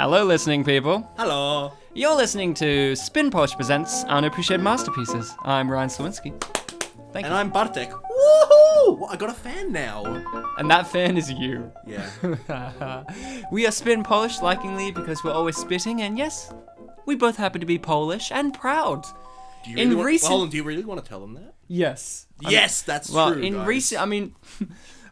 Hello, listening people. Hello. You're listening to Spin Polish Presents Unappreciated Masterpieces. I'm Ryan Sliwinski. Thank you. And I'm Bartek. Woohoo! I got a fan now. And that fan is you. Yeah. We are Spin Polish likingly because we're always spitting, and yes, we both happen to be Polish and proud. Do you really want to tell them that? Yes. That's true, guys.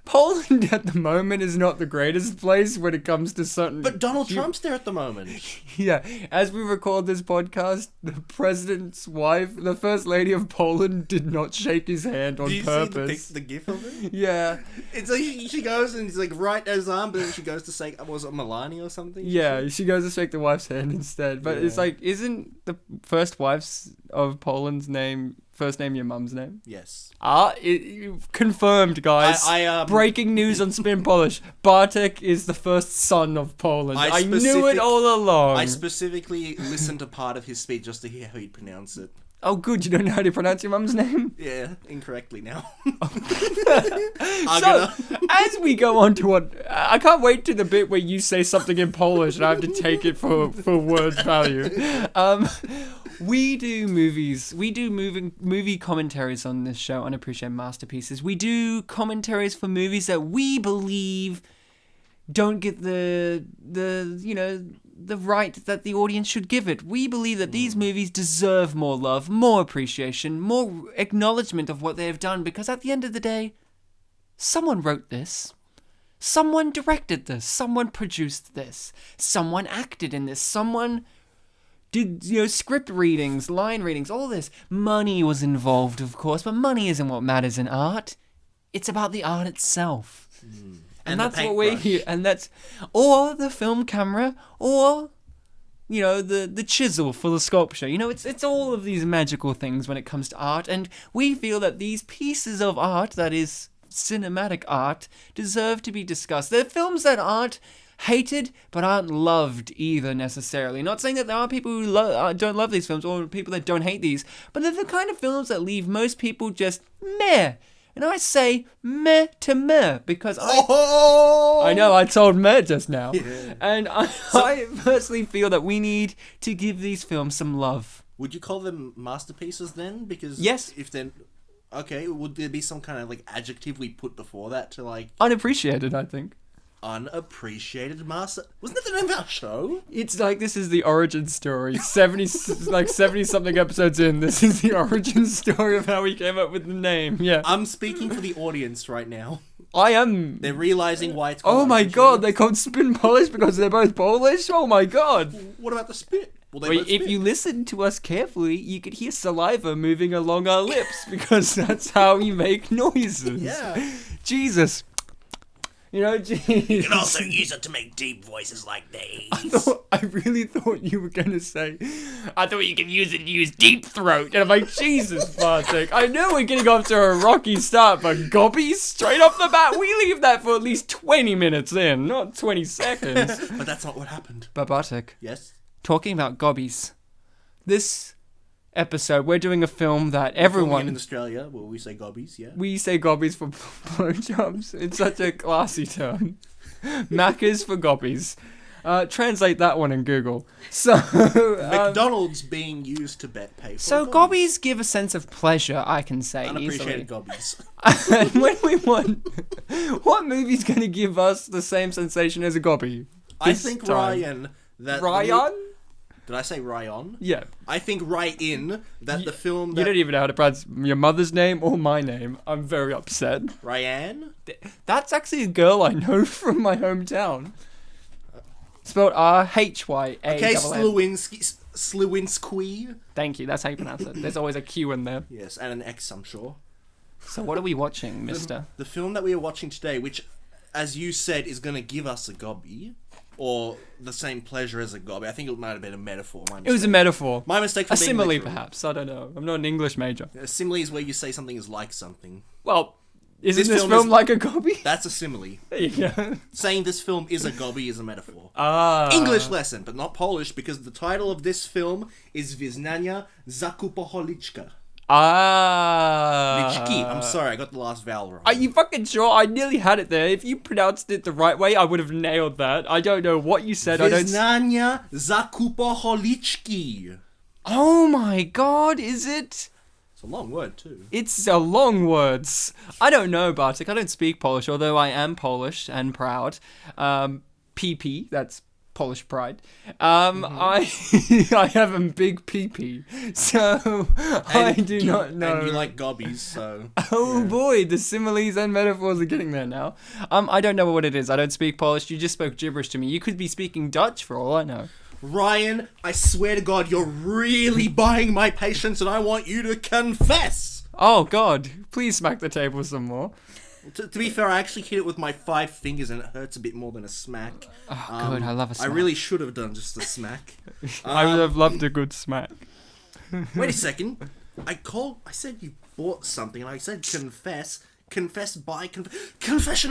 Poland at the moment is not the greatest place when it comes to certain... But Donald Trump's there at the moment. Yeah, as we record this podcast, the president's wife, the first lady of Poland, did not shake his hand on purpose. See the gif of it? Yeah. It's like she goes and he's like right at his arm, but then she goes to say, was it Melania or something? Yeah, she goes to shake the wife's hand instead. But It's like, isn't the first wife's of Poland's first name your mum's name? Yes. Confirmed, guys. Breaking news on Spin Polish. Bartek is the first son of Poland. I knew it all along. I specifically listened to part of his speech just to hear how he'd pronounce it. Oh, good. You don't know how to pronounce your mum's name? Yeah, incorrectly now. So, as we go on to what... I can't wait to the bit where you say something in Polish and I have to take it for word value. We do movies. We do movie commentaries on this show, Unappreciated Masterpieces. We do commentaries for movies that we believe don't get the right that the audience should give it. We believe that these movies deserve more love, more appreciation, more acknowledgement of what they have done, because at the end of the day, someone wrote this. Someone directed this. Someone produced this. Someone acted in this. Someone did, script readings, line readings, all this. Money was involved, of course, but money isn't what matters in art. It's about the art itself. And that's what we're here, and or the film camera, or, the chisel for the sculpture. It's all of these magical things when it comes to art, and we feel that these pieces of art, that is cinematic art, deserve to be discussed. They're films that aren't hated, but aren't loved either necessarily. Not saying that there are people who don't love these films, or people that don't hate these, but they're the kind of films that leave most people just meh. And I say meh to meh because I know I told meh just now. Yeah. And I personally feel that we need to give these films some love. Would you call them masterpieces then? Because yes. If then, okay, would there be some kind of adjective we put before that to unappreciated? I think. Unappreciated master. Wasn't that the name of our show? It's like this is the origin story. 70 something episodes in. This is the origin story of how we came up with the name. Yeah. I'm speaking for the audience right now. I am. They're realizing why it's called. Oh my god! They called Spin Polish because they're both Polish. Oh my god! What about the spit? If you listen to us carefully, you could hear saliva moving along our lips because that's how we make noises. Yeah. Jesus. You can also use it to make deep voices like these. I really thought you were going to say, I thought you could use it to use deep throat. And I'm like, Jesus, Bartek. I know we're getting off to a rocky start, but gobbies, straight off the bat, we leave that for at least 20 minutes in, not 20 seconds. But that's not what happened. But Bartek. Yes? Talking about gobbies. This episode, we're doing a film that everyone in Australia, well, we say gobbies, yeah. We say gobbies for blowjobs. It's such a classy term. Macca's for gobbies. Translate that one in Google. So McDonald's being used to pay for. So gobbies give a sense of pleasure, I can say. Unappreciated gobbies. And when we want, what movie's going to give us the same sensation as a gobby? I think Ryan. Ryan? Did I say Ryan? Yeah. I think the film that... You don't even know how to pronounce your mother's name or my name. I'm very upset. Ryan? That's actually a girl I know from my hometown. Spelled R-H-Y-A. Okay, Sliwinski. Thank you, that's how you pronounce it. There's always a Q in there. Yes, and an X, I'm sure. So what are we watching, mister? The film that we are watching today, which, as you said, is going to give us a gobby... Or the same pleasure as a gobby. I think it might have been a metaphor. It was a metaphor. My mistake for being simile, literal. Perhaps. I don't know. I'm not an English major. A simile is where you say something is like something. Well, isn't this film like a gobby? That's a simile. There you go. Saying this film is a gobby is a metaphor. English lesson, but not Polish, because the title of this film is Wyznania Zakupaholiczka. Lichki. I'm sorry, I got the last vowel wrong. Are you fucking sure? I nearly had it there. If you pronounced it the right way, I would have nailed that. I don't know what you said. Wyznania zakupaholiczki. Oh my god, is it? It's a long word too. It's a long words. I don't know, Bartek. I don't speak Polish, although I am Polish and proud. PP, that's Polish pride. I have a big PP, so I do not know. And you like gobbies, so. Oh boy, the similes and metaphors are getting there now. I don't know what it is. I don't speak Polish. You just spoke gibberish to me. You could be speaking Dutch for all I know. Ryan, I swear to God, you're really buying my patience, and I want you to confess. Oh God, please smack the table some more. To be fair, I actually hit it with my 5 fingers, and it hurts a bit more than a smack. Oh, good. I love a smack. I really should have done just a smack. I would have loved a good smack. Wait a second. I said you bought something, and I said confess. Confession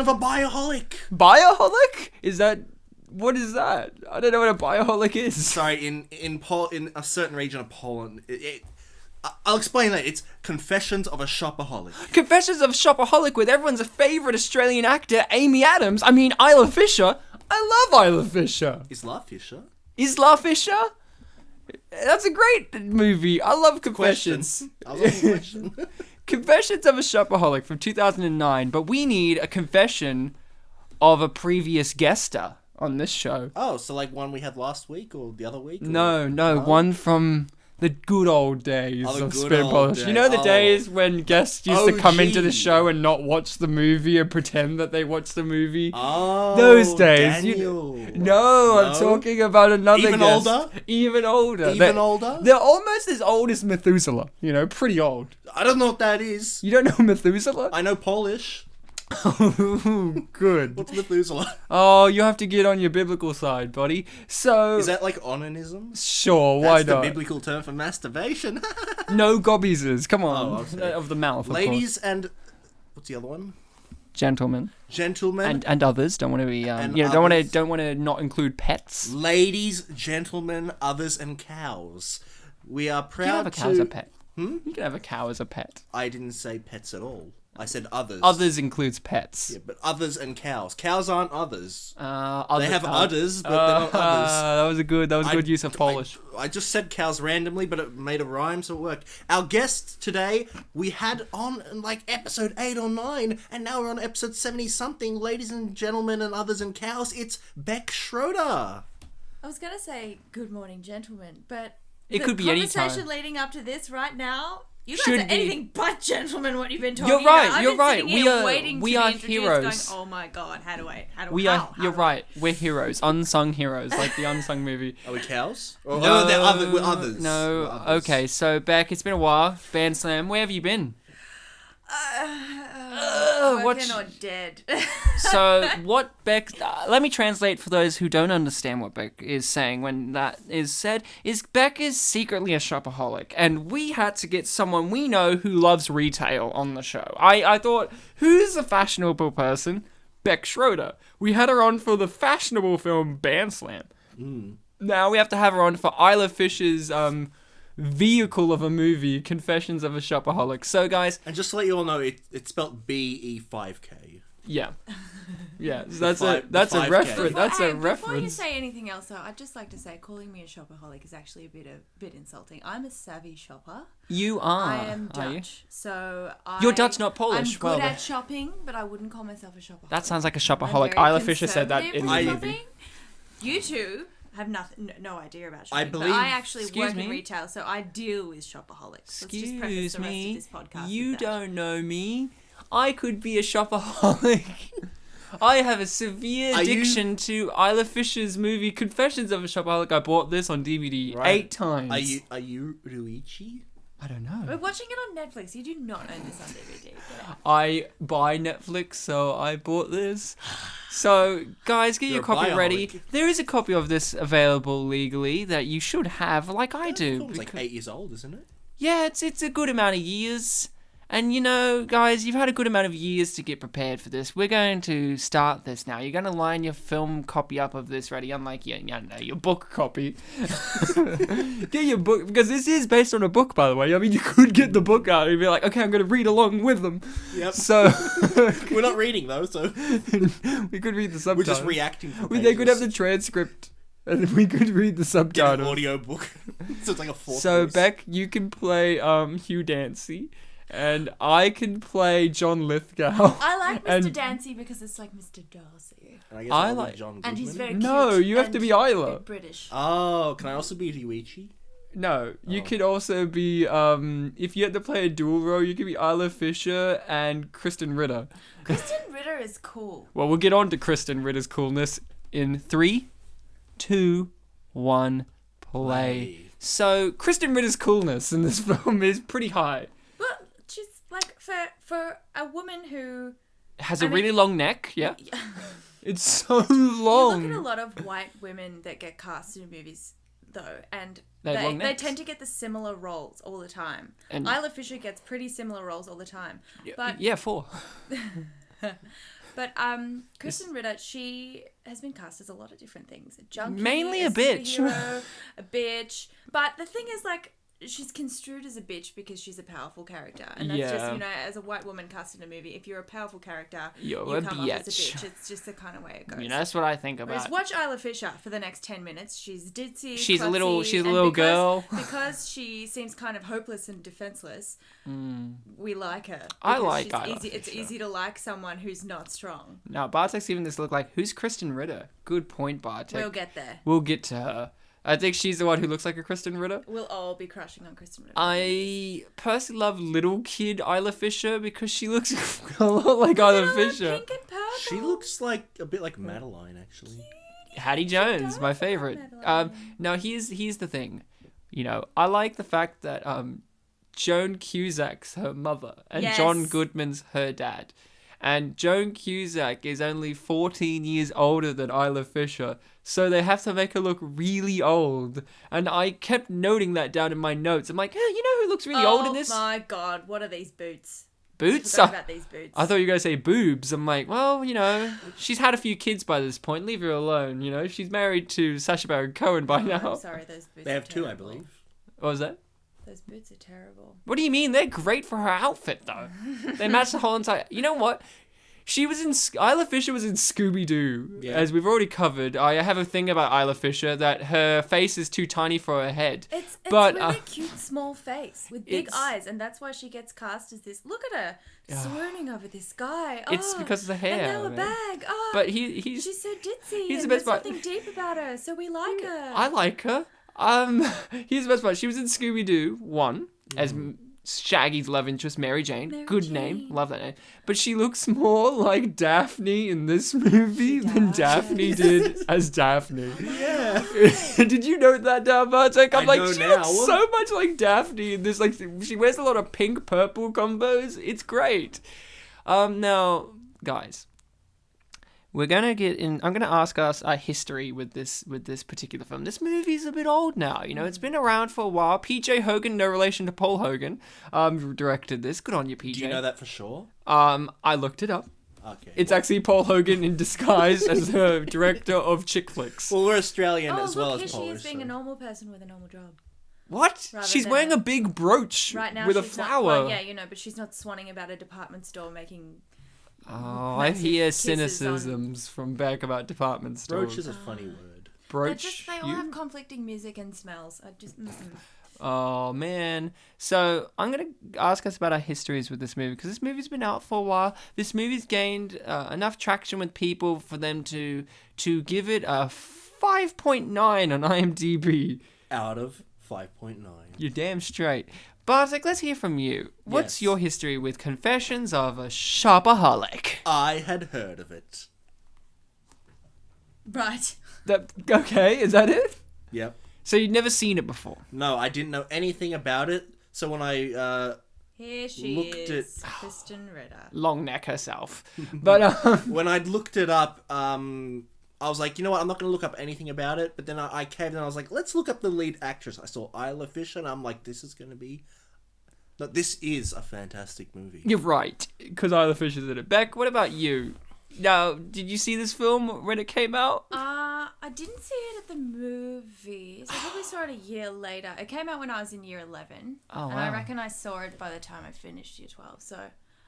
of a bioholic. Bioholic? What is that? I don't know what a bioholic is. Sorry, in a certain region of Poland, I'll explain that. It's Confessions of a Shopaholic. Confessions of a Shopaholic with everyone's favourite Australian actor, Amy Adams. I mean, Isla Fisher. I love Isla Fisher. Isla Fisher? Isla Fisher? That's a great movie. I love Confessions. I love question. Confessions of a Shopaholic from 2009, but we need a confession of a previous guester on this show. Oh, so like one we had last week or the other week? No, one from the good old days of Spin Polish. You know the days when guests used to come into the show and not watch the movie and pretend that they watched the movie? Oh, those days. Daniel. No, I'm talking about another Even guest. older? Even older. Even older? They're almost as old as Methuselah. You know, pretty old. I don't know what that is. You don't know Methuselah? I know Polish. Oh, good. What's Methuselah? Oh, you have to get on your biblical side, buddy. So... Is that like onanism? Sure, why not? That's the biblical term for masturbation. No gobbiesers, come on. Oh, okay. Of the mouth, of Ladies course. and... What's the other one? Gentlemen. Gentlemen. And others. Don't want to be... don't want to not include pets. Ladies, gentlemen, others, and cows. We are proud to... You can have a cow as a pet. Hmm? You can have a cow as a pet. I didn't say pets at all. I said others. Others includes pets. Yeah, but others and cows. Cows aren't others. They Have have udders, but they're not others. That was a good use of Polish. I just said cows randomly, but it made a rhyme, so it worked. Our guest today, we had on like episode 8 or 9, and now we're on episode 70-something. Ladies and gentlemen and others and cows, it's Beck Schroder. I was going to say good morning, gentlemen, but It could be any time. The conversation leading up to this right now... You guys Should are be. anything but gentlemen. What you've been talking You're right. about. You're right. I've been sitting here waiting We to are be introduced, heroes. Going, oh my god, how do I? You're right. We're heroes, unsung heroes, like the unsung movie. Are we cows? Or, No, we're others. No. We're others. Okay, so Beck, it's been a while. Band Slam. Where have you been? Working or dead. So what Beck... let me translate for those who don't understand what Beck is saying when that is said, is Beck is secretly a shopaholic, and we had to get someone we know who loves retail on the show. I thought, who's a fashionable person? Beck Schroder. We had her on for the fashionable film Band Slam. Now we have to have her on for Isla Fisher's vehicle of a movie, Confessions of a Shopaholic. So guys... And just to let you all know, it's spelled BE5K. Yeah. Yeah, that's The a reference. That's a reference. Before you say anything else, though, I'd just like to say calling me a shopaholic is actually a bit insulting. I'm a savvy shopper. You are. I am are you? Dutch, so You're Dutch, not Polish. I'm good Well, at shopping, but I wouldn't call myself a shopaholic. that sounds like a I'm shopaholic. very Isla Fisher said that in the conservative movie. with shopping. You two have no idea about I shopping. believe- but I actually Excuse work me? in retail, so I deal with shopaholics. Let's just preface Excuse the rest me. of this podcast You with that. don't know me. I could be a shopaholic. I have a severe Are you- addiction to Isla Fisher's movie Confessions of a Shopaholic. I bought this on DVD Right. 8 times. Are you Ruichi? I don't know. We're watching it on Netflix. You do not own this on DVD. Get out. I buy Netflix, so I bought this. So, guys, get You're your a copy ready. bioholic. There is a copy of this available legally that you should have, like I The do. film's like because- 8 years old, isn't it? Yeah, it's a good amount of years. And, you know, guys, you've had a good amount of years to get prepared for this. We're going to start this now. You're going to line your film copy up of this ready, unlike your book copy. Get your book, because this is based on a book, by the way. I mean, you could get the book out and be like, okay, I'm going to read along with them. Yep. So we're not reading, though, so... we could read the subtitles. We're just reacting to pages. They could have the transcript. And we could read the subtitles. Get an audio book. So it's like a fourth So, voice. Beck, you can play Hugh Dancy. And I can play John Lithgow. I like Mr. Dancy because it's like Mr. Darcy. And I guess I like John Goodman. And he's very cute. No, you have to be Isla. British. Oh, can I also be Yuichi? No, you could also be, if you had to play a dual role, you could be Isla Fisher and Krysten Ritter. Krysten Ritter is cool. Well, we'll get on to Krysten Ritter's coolness in 3, 2, 1, play. So, Krysten Ritter's coolness in this film is pretty high. But she's like, for a woman who... Has a really long neck, yeah? It's so long. You look at a lot of white women that get cast in movies, though, and They tend to get the similar roles all the time. And Isla Fisher gets pretty similar roles all the time. But, yeah, 4. But Krysten Ritter, she has been cast as a lot of different things. A junkie, Mainly a bitch. superhero, a bitch. But the thing is, like, she's construed as a bitch because she's a powerful character. And that's just, you know, as a white woman cast in a movie, if you're a powerful character, you come off as a bitch. It's just the kind of way it goes. You know, that's what I think about. Whereas watch Isla Fisher for the next 10 minutes. She's ditzy, She's a klutzy, little girl. Because she seems kind of hopeless and defenseless, we like her. I like Isla Fisher. It's easy to like someone who's not strong. Now, Bartek's even this look like, who's Krysten Ritter? Good point, Bartek. We'll get there. We'll get to her. I think she's the one who looks like a Krysten Ritter. We'll all be crushing on Krysten Ritter. I personally love little kid Isla Fisher because she looks a lot like Isla Fisher. Pink and purple. She looks like a bit like Madeline, actually. Hattie Jones, my favorite. Now here's the thing. You know, I like the fact that Joan Cusak's her mother and John Goodman's her dad. And Joan Cusak is only 14 years older than Isla Fisher, so they have to make her look really old. And I kept noting that down in my notes. I'm like, you know who looks really old in this? Oh my god, what are these boots? Boots? I forgot about these boots. I thought you were going to say boobs. I'm like, well, you know, she's had a few kids by this point. Leave her alone, you know. She's married to Sacha Baron Cohen by now. I'm sorry, those boots They have are 2, I terrible. believe. What was that? Those boots are terrible. What do you mean? They're great for her outfit, though. They match the whole entire... You know what? She was in... Isla Fisher was in Scooby-Doo, as we've already covered. I have a thing about Isla Fisher, that her face is too tiny for her head. It's but, really cute, small face with big eyes, and that's why she gets cast as this. Look at her swooning over this guy. It's because of the hair. And now a bag. Oh, but he's... She's so ditzy. He's the and best there's part. something deep about her, so we like her. I like her. Here's the best part. She was in Scooby-Doo 1 as Shaggy's love interest, Mary Jane. Good name. Love that name. But she looks more like Daphne in this movie than Daphne did as Daphne. Yeah. Did you note that down, Bartek? I'm I like, know she now. looks so much like Daphne in this. Like, she wears a lot of pink-purple combos. It's great. Now, guys, we're gonna get in. I'm gonna ask us our history with this particular film. This movie's a bit old now. You know, it's been around for a while. P.J. Hogan, no relation to Paul Hogan, directed this. Good on you, P.J. Do you know that for sure? I looked it up. Okay. It's actually Paul Hogan in disguise as the director of chick flicks. Well, we're Australian as well look, as here Polish. she is being a normal person with a normal job. What? Rather She's than wearing a big brooch Right now, with a she's not- flower. well, yeah, you know, but she's not swanning about a department store making. Oh, I massive hear kisses on- cynicisms from back about department stores. Brooch is a funny word. Brooch. They all you? have conflicting music and smells. I just. Oh, man. So, I'm going to ask us about our histories with this movie, because this movie's been out for a while. This movie's gained enough traction with people for them to give it a 5.9 on IMDb. Out of 5.9. You're damn straight. Bartek, let's hear from you. What's Yes. your history with Confessions of a Shopaholic? I had heard of it. Right. Okay, is that it? Yep. So you'd never seen it before? No, I didn't know anything about it. So when I Here she Looked is, Krysten Ritter. Long neck herself. But when I'd looked it up, I was like, you know what? I'm not going to look up anything about it. But then I caved and I was like, let's look up the lead actress. I saw Isla Fisher and I'm like, this is going to be But this is a fantastic movie. You're right, because Isla Fisher's in it. Beck, what about you? Now, did you see this film when it came out? I didn't see it at the movies. I probably saw it a year later. It came out when I was in year 11. Oh, and wow. I reckon I saw it by the time I finished year 12. So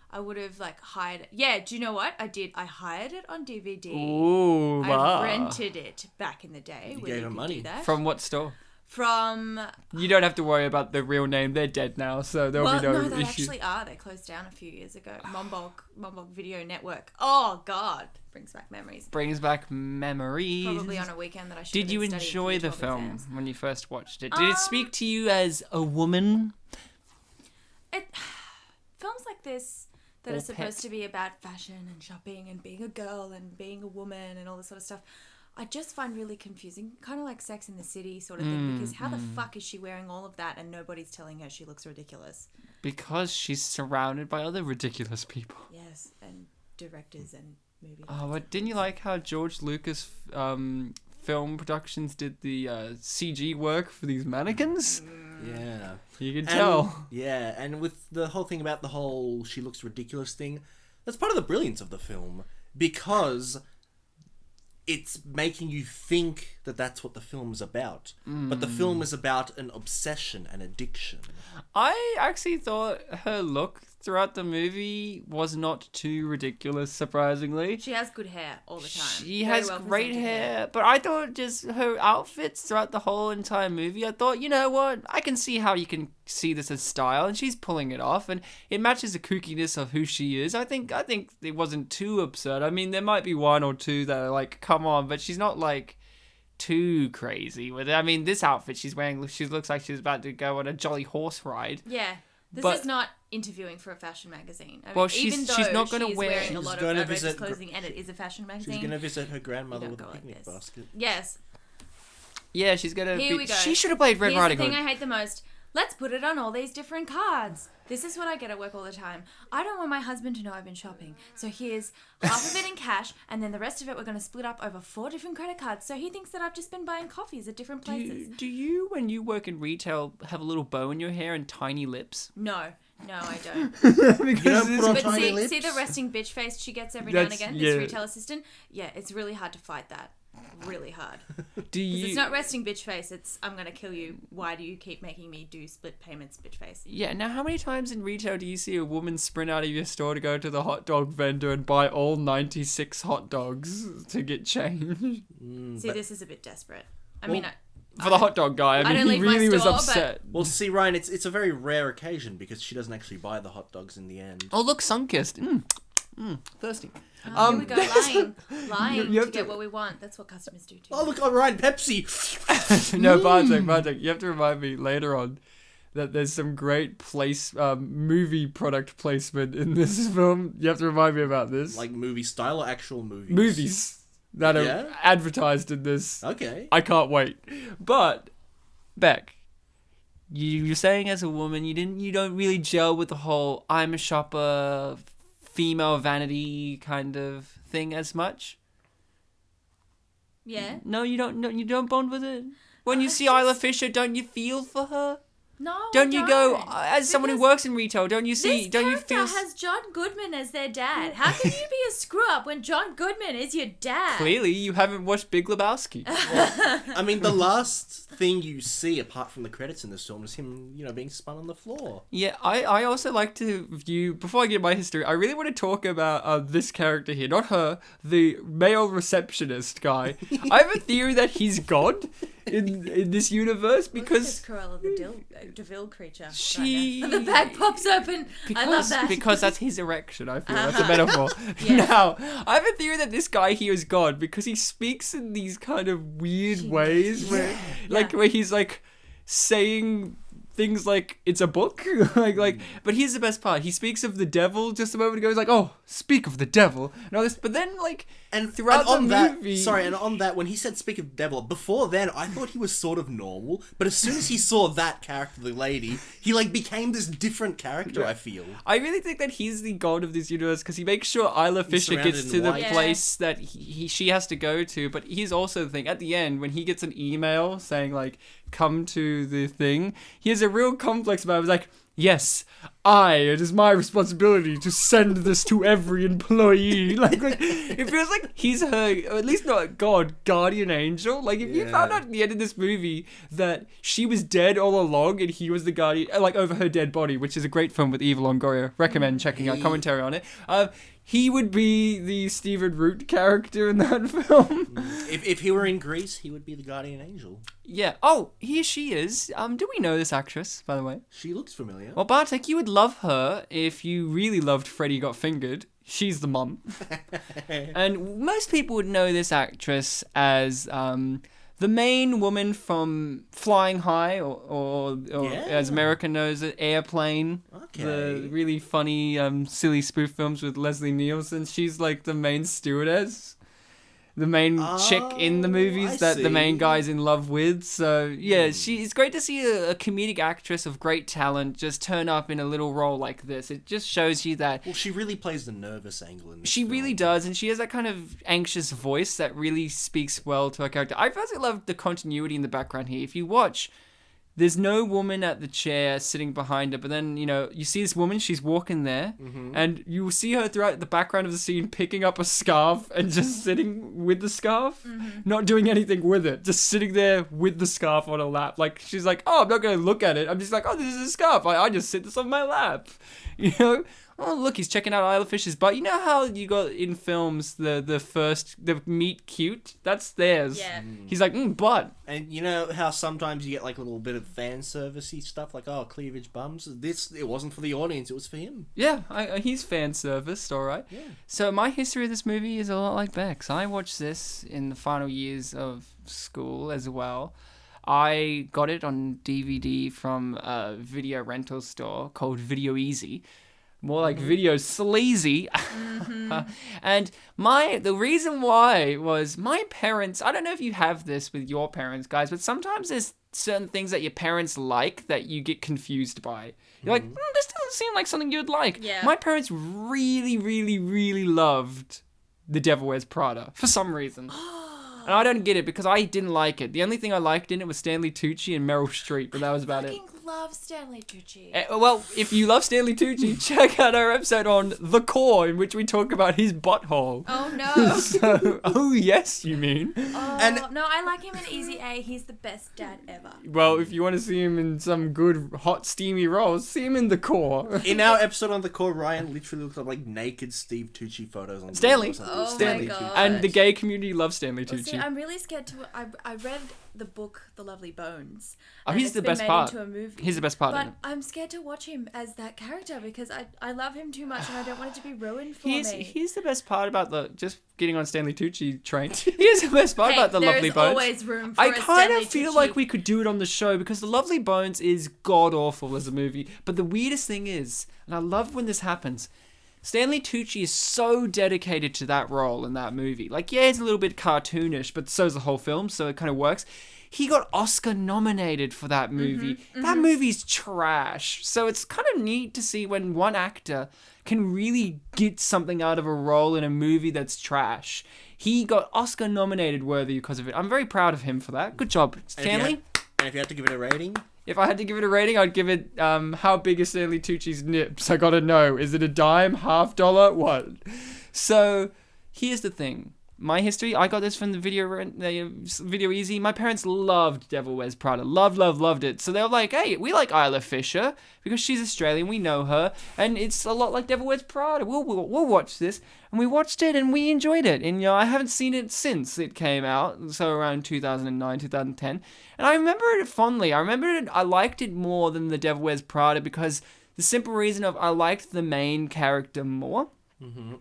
I would have hired it. Yeah, do you know what? I did. I hired it on DVD. Ooh, wow. I rented it back in the day. You gave her money. Do that. From what store? From... You don't have to worry about the real name. They're dead now, so there'll be no they issue. actually are. They closed down a few years ago. Mombog Video Network. Oh, God. Brings back memories. Brings back memories. Probably on a weekend that I should Did you enjoy the film when you first watched it? Did it speak to you as a woman? Films like this that Or are supposed pet. to be about fashion and shopping and being a girl and being a woman and all this sort of stuff, I just find really confusing. Kind of like Sex in the City sort of thing, because how the fuck is she wearing all of that and nobody's telling her she looks ridiculous? Because she's surrounded by other ridiculous people. Yes, and directors and movie. Oh, but didn't you like how George Lucas film productions did the CG work for these mannequins? Yeah. You can tell. Yeah, and with the whole thing about the whole she looks ridiculous thing, that's part of the brilliance of the film, because it's making you think that that's what the film is about. But the film is about an obsession, an addiction. I actually thought her look throughout the movie was not too ridiculous, surprisingly. She has good hair all the time. She Very has well great presented hair, but I thought just her outfits throughout the whole entire movie, I thought, you know what, I can see how you can see this as style, and she's pulling it off, and it matches the kookiness of who she is. I think it wasn't too absurd. I mean, there might be one or two that are like, come on, but she's not like too crazy with it. I mean, this outfit she's wearing, she looks like she's about to go on a jolly horse ride. Yeah. This But- is not interviewing for a fashion magazine. I mean, Well, she's even though not gonna she's wear- wearing a She's lot of gonna outrageous visit clothing, and it is a fashion magazine. She's going to visit her grandmother You with don't a go like picnic this. basket. Yes. Yeah, she's gonna Here we go. She should have played Red Here's Riding the Hood. thing I hate the most. Let's put it on all these different cards. This is what I get at work all the time. I don't want my husband to know I've been shopping. So here's half of it in cash, and then the rest of it we're going to split up over 4 different credit cards. So he thinks that I've just been buying coffees at different places. Do you, when you work in retail, have a little bow in your hair and tiny lips? No, I don't. Because You don't put on But tiny lips? see the resting bitch face she gets every now and That's- again, yeah. this retail assistant? Yeah, it's really hard to fight that. Really hard. do you? It's not resting bitch face, it's I'm going to kill you. Why do you keep making me do split payments bitch face? Yeah, now how many times in retail do you see a woman sprint out of your store to go to the hot dog vendor and buy all 96 hot dogs to get change? See, this is a bit desperate. I mean, For the hot dog guy, I mean, don't he leave my really was store, but- upset. Well, see, Ryan, it's a very rare occasion because she doesn't actually buy the hot dogs in the end. Oh, look, Sunkist. Thirsty. here we go, lying you to have get to- what we want. That's what customers do too. Oh, look, Ryan, Pepsi! No, Bartek, you have to remind me later on that there's some great movie product placement in this film. You have to remind me about this. Like movie style or actual movies? Movies that are Yeah? advertised in this. Okay. I can't wait. But Beck, you're saying as a woman you don't really gel with the whole I'm a shopper, female vanity kind of thing as much. Yeah? No, you don't. No, you don't bond with it. When you see Isla Fisher, don't you feel for her? No, Don't you go don't. as someone who Because works in retail? Don't you see? This Don't you character feel? has John Goodman as their dad. How can you be a screw up when John Goodman is your dad? Clearly, you haven't watched Big Lebowski. I mean, the last thing you see, apart from the credits in this film, is him, being spun on the floor. Yeah, I also like to view, before I get my history, I really want to talk about this character here, not her, the male receptionist guy. I have a theory that he's God in this universe because Cruella the DeVille creature. she... Right now. The bag pops open. I love that. Because that's his erection, I feel. That's a metaphor. Yes. Now, I have a theory that this guy here is God because he speaks in these kind of weird ways where, where he's like saying things like it's a book, but here's the best part. He speaks of the devil just a moment ago. He's like, "Oh, speak of the devil," and all this. But then, throughout on the movie, and on that, when he said "speak of the devil," before then, I thought he was sort of normal. But as soon as he saw that character, the lady, he became this different character. I feel. I really think that he's the god of this universe because he makes sure Isla Fisher surrounded gets in to the white. place that she has to go to. But he's also the thing at the end when he gets an email saying come to the thing, he has a real complex about it. He's like, yes, it is my responsibility to send this to every employee. Like it feels like he's her, or at least not guardian angel. Like, if you found out at the end of this movie that she was dead all along and he was the guardian, like, over her dead body, which is a great film with Eva Longoria. Recommend checking out commentary on it. He would be the Stephen Root character in that film. If he were in Greece, he would be the guardian angel. Yeah. Oh, here she is. Do we know this actress, by the way? She looks familiar. Well, Bartek, you would love her if you really loved Freddy Got Fingered. She's the mum. And most people would know this actress as the main woman from Flying High, or as America knows it, Airplane. Okay. The really funny, silly spoof films with Leslie Nielsen. She's like the main stewardess. The main chick in the movies that the main guy's in love with. So, yeah, it's great to see a comedic actress of great talent just turn up in a little role like this. It just shows you that... Well, she really plays the nervous angle in this She film. really does, and she has that kind of anxious voice that really speaks well to her character. I personally love the continuity in the background here. If you watch... There's no woman at the chair sitting behind her, but then, you see this woman, she's walking there, and you will see her throughout the background of the scene picking up a scarf and just sitting with the scarf, not doing anything with it, just sitting there with the scarf on her lap. Like, she's like, I'm not going to look at it. I'm just like, this is a scarf. I just sit this on my lap, Oh, look, he's checking out Isla Fisher's butt. You know how you got in films the meet cute? That's theirs. Yeah. He's like, butt. And you know how sometimes you get like a little bit of fan servicey stuff, like, cleavage bums? It wasn't for the audience, it was for him. Yeah, he's fan serviced, alright. Yeah. So my history of this movie is a lot like Beck's. I watched this in the final years of school as well. I got it on DVD from a video rental store called Video Easy. More like Video Sleazy. And the reason why was my parents, I don't know if you have this with your parents, guys, but sometimes there's certain things that your parents like that you get confused by. You're like, this doesn't seem like something you'd like. Yeah. My parents really, really, really loved The Devil Wears Prada for some reason. And I don't get it because I didn't like it. The only thing I liked in it was Stanley Tucci and Meryl Streep, but that was about it. Love Stanley Tucci. Well, if you love Stanley Tucci, check out our episode on The Core, in which we talk about his butthole. Oh no. Oh yes, you mean? Oh no, I like him in Easy A. He's the best dad ever. Well, if you want to see him in some good hot steamy roles, see him in The Core. In our episode on The Core, Ryan literally looks up like naked Steve Tucci photos on Stanley. Stanley. My God. And the gay community loves Stanley Tucci. See, I'm really scared to. I read the book The Lovely Bones. Oh, he's the best part. Into a movie. He's the best part. But I'm scared to watch him as that character because I love him too much and I don't want it to be ruined for me. He's the best part about just getting on Stanley Tucci train. He's the best part about The Lovely Bones. There's always room for I kind of feel like we could do it on the show because The Lovely Bones is god awful as a movie. But the weirdest thing is, and I love when this happens, Stanley Tucci is so dedicated to that role in that movie. Like, yeah, it's a little bit cartoonish, but so's the whole film, so it kind of works. He got Oscar nominated for that movie. That movie's trash. So it's kind of neat to see when one actor can really get something out of a role in a movie that's trash. He got Oscar nominated worthy because of it. I'm very proud of him for that. Good job, Stanley. And if you had to give it a rating? If I had to give it a rating, I'd give it, how big is Stanley Tucci's nips? I gotta know. Is it a dime? $50? What? So, here's the thing. My history, I got this from the Video Easy. My parents loved Devil Wears Prada. Loved it. So they were like, hey, we like Isla Fisher because she's Australian. We know her. And it's a lot like Devil Wears Prada. We'll watch this. And we watched it and we enjoyed it. And, I haven't seen it since it came out. So around 2009, 2010. And I remember it fondly. I liked it more than The Devil Wears Prada because the simple reason of I liked the main character more.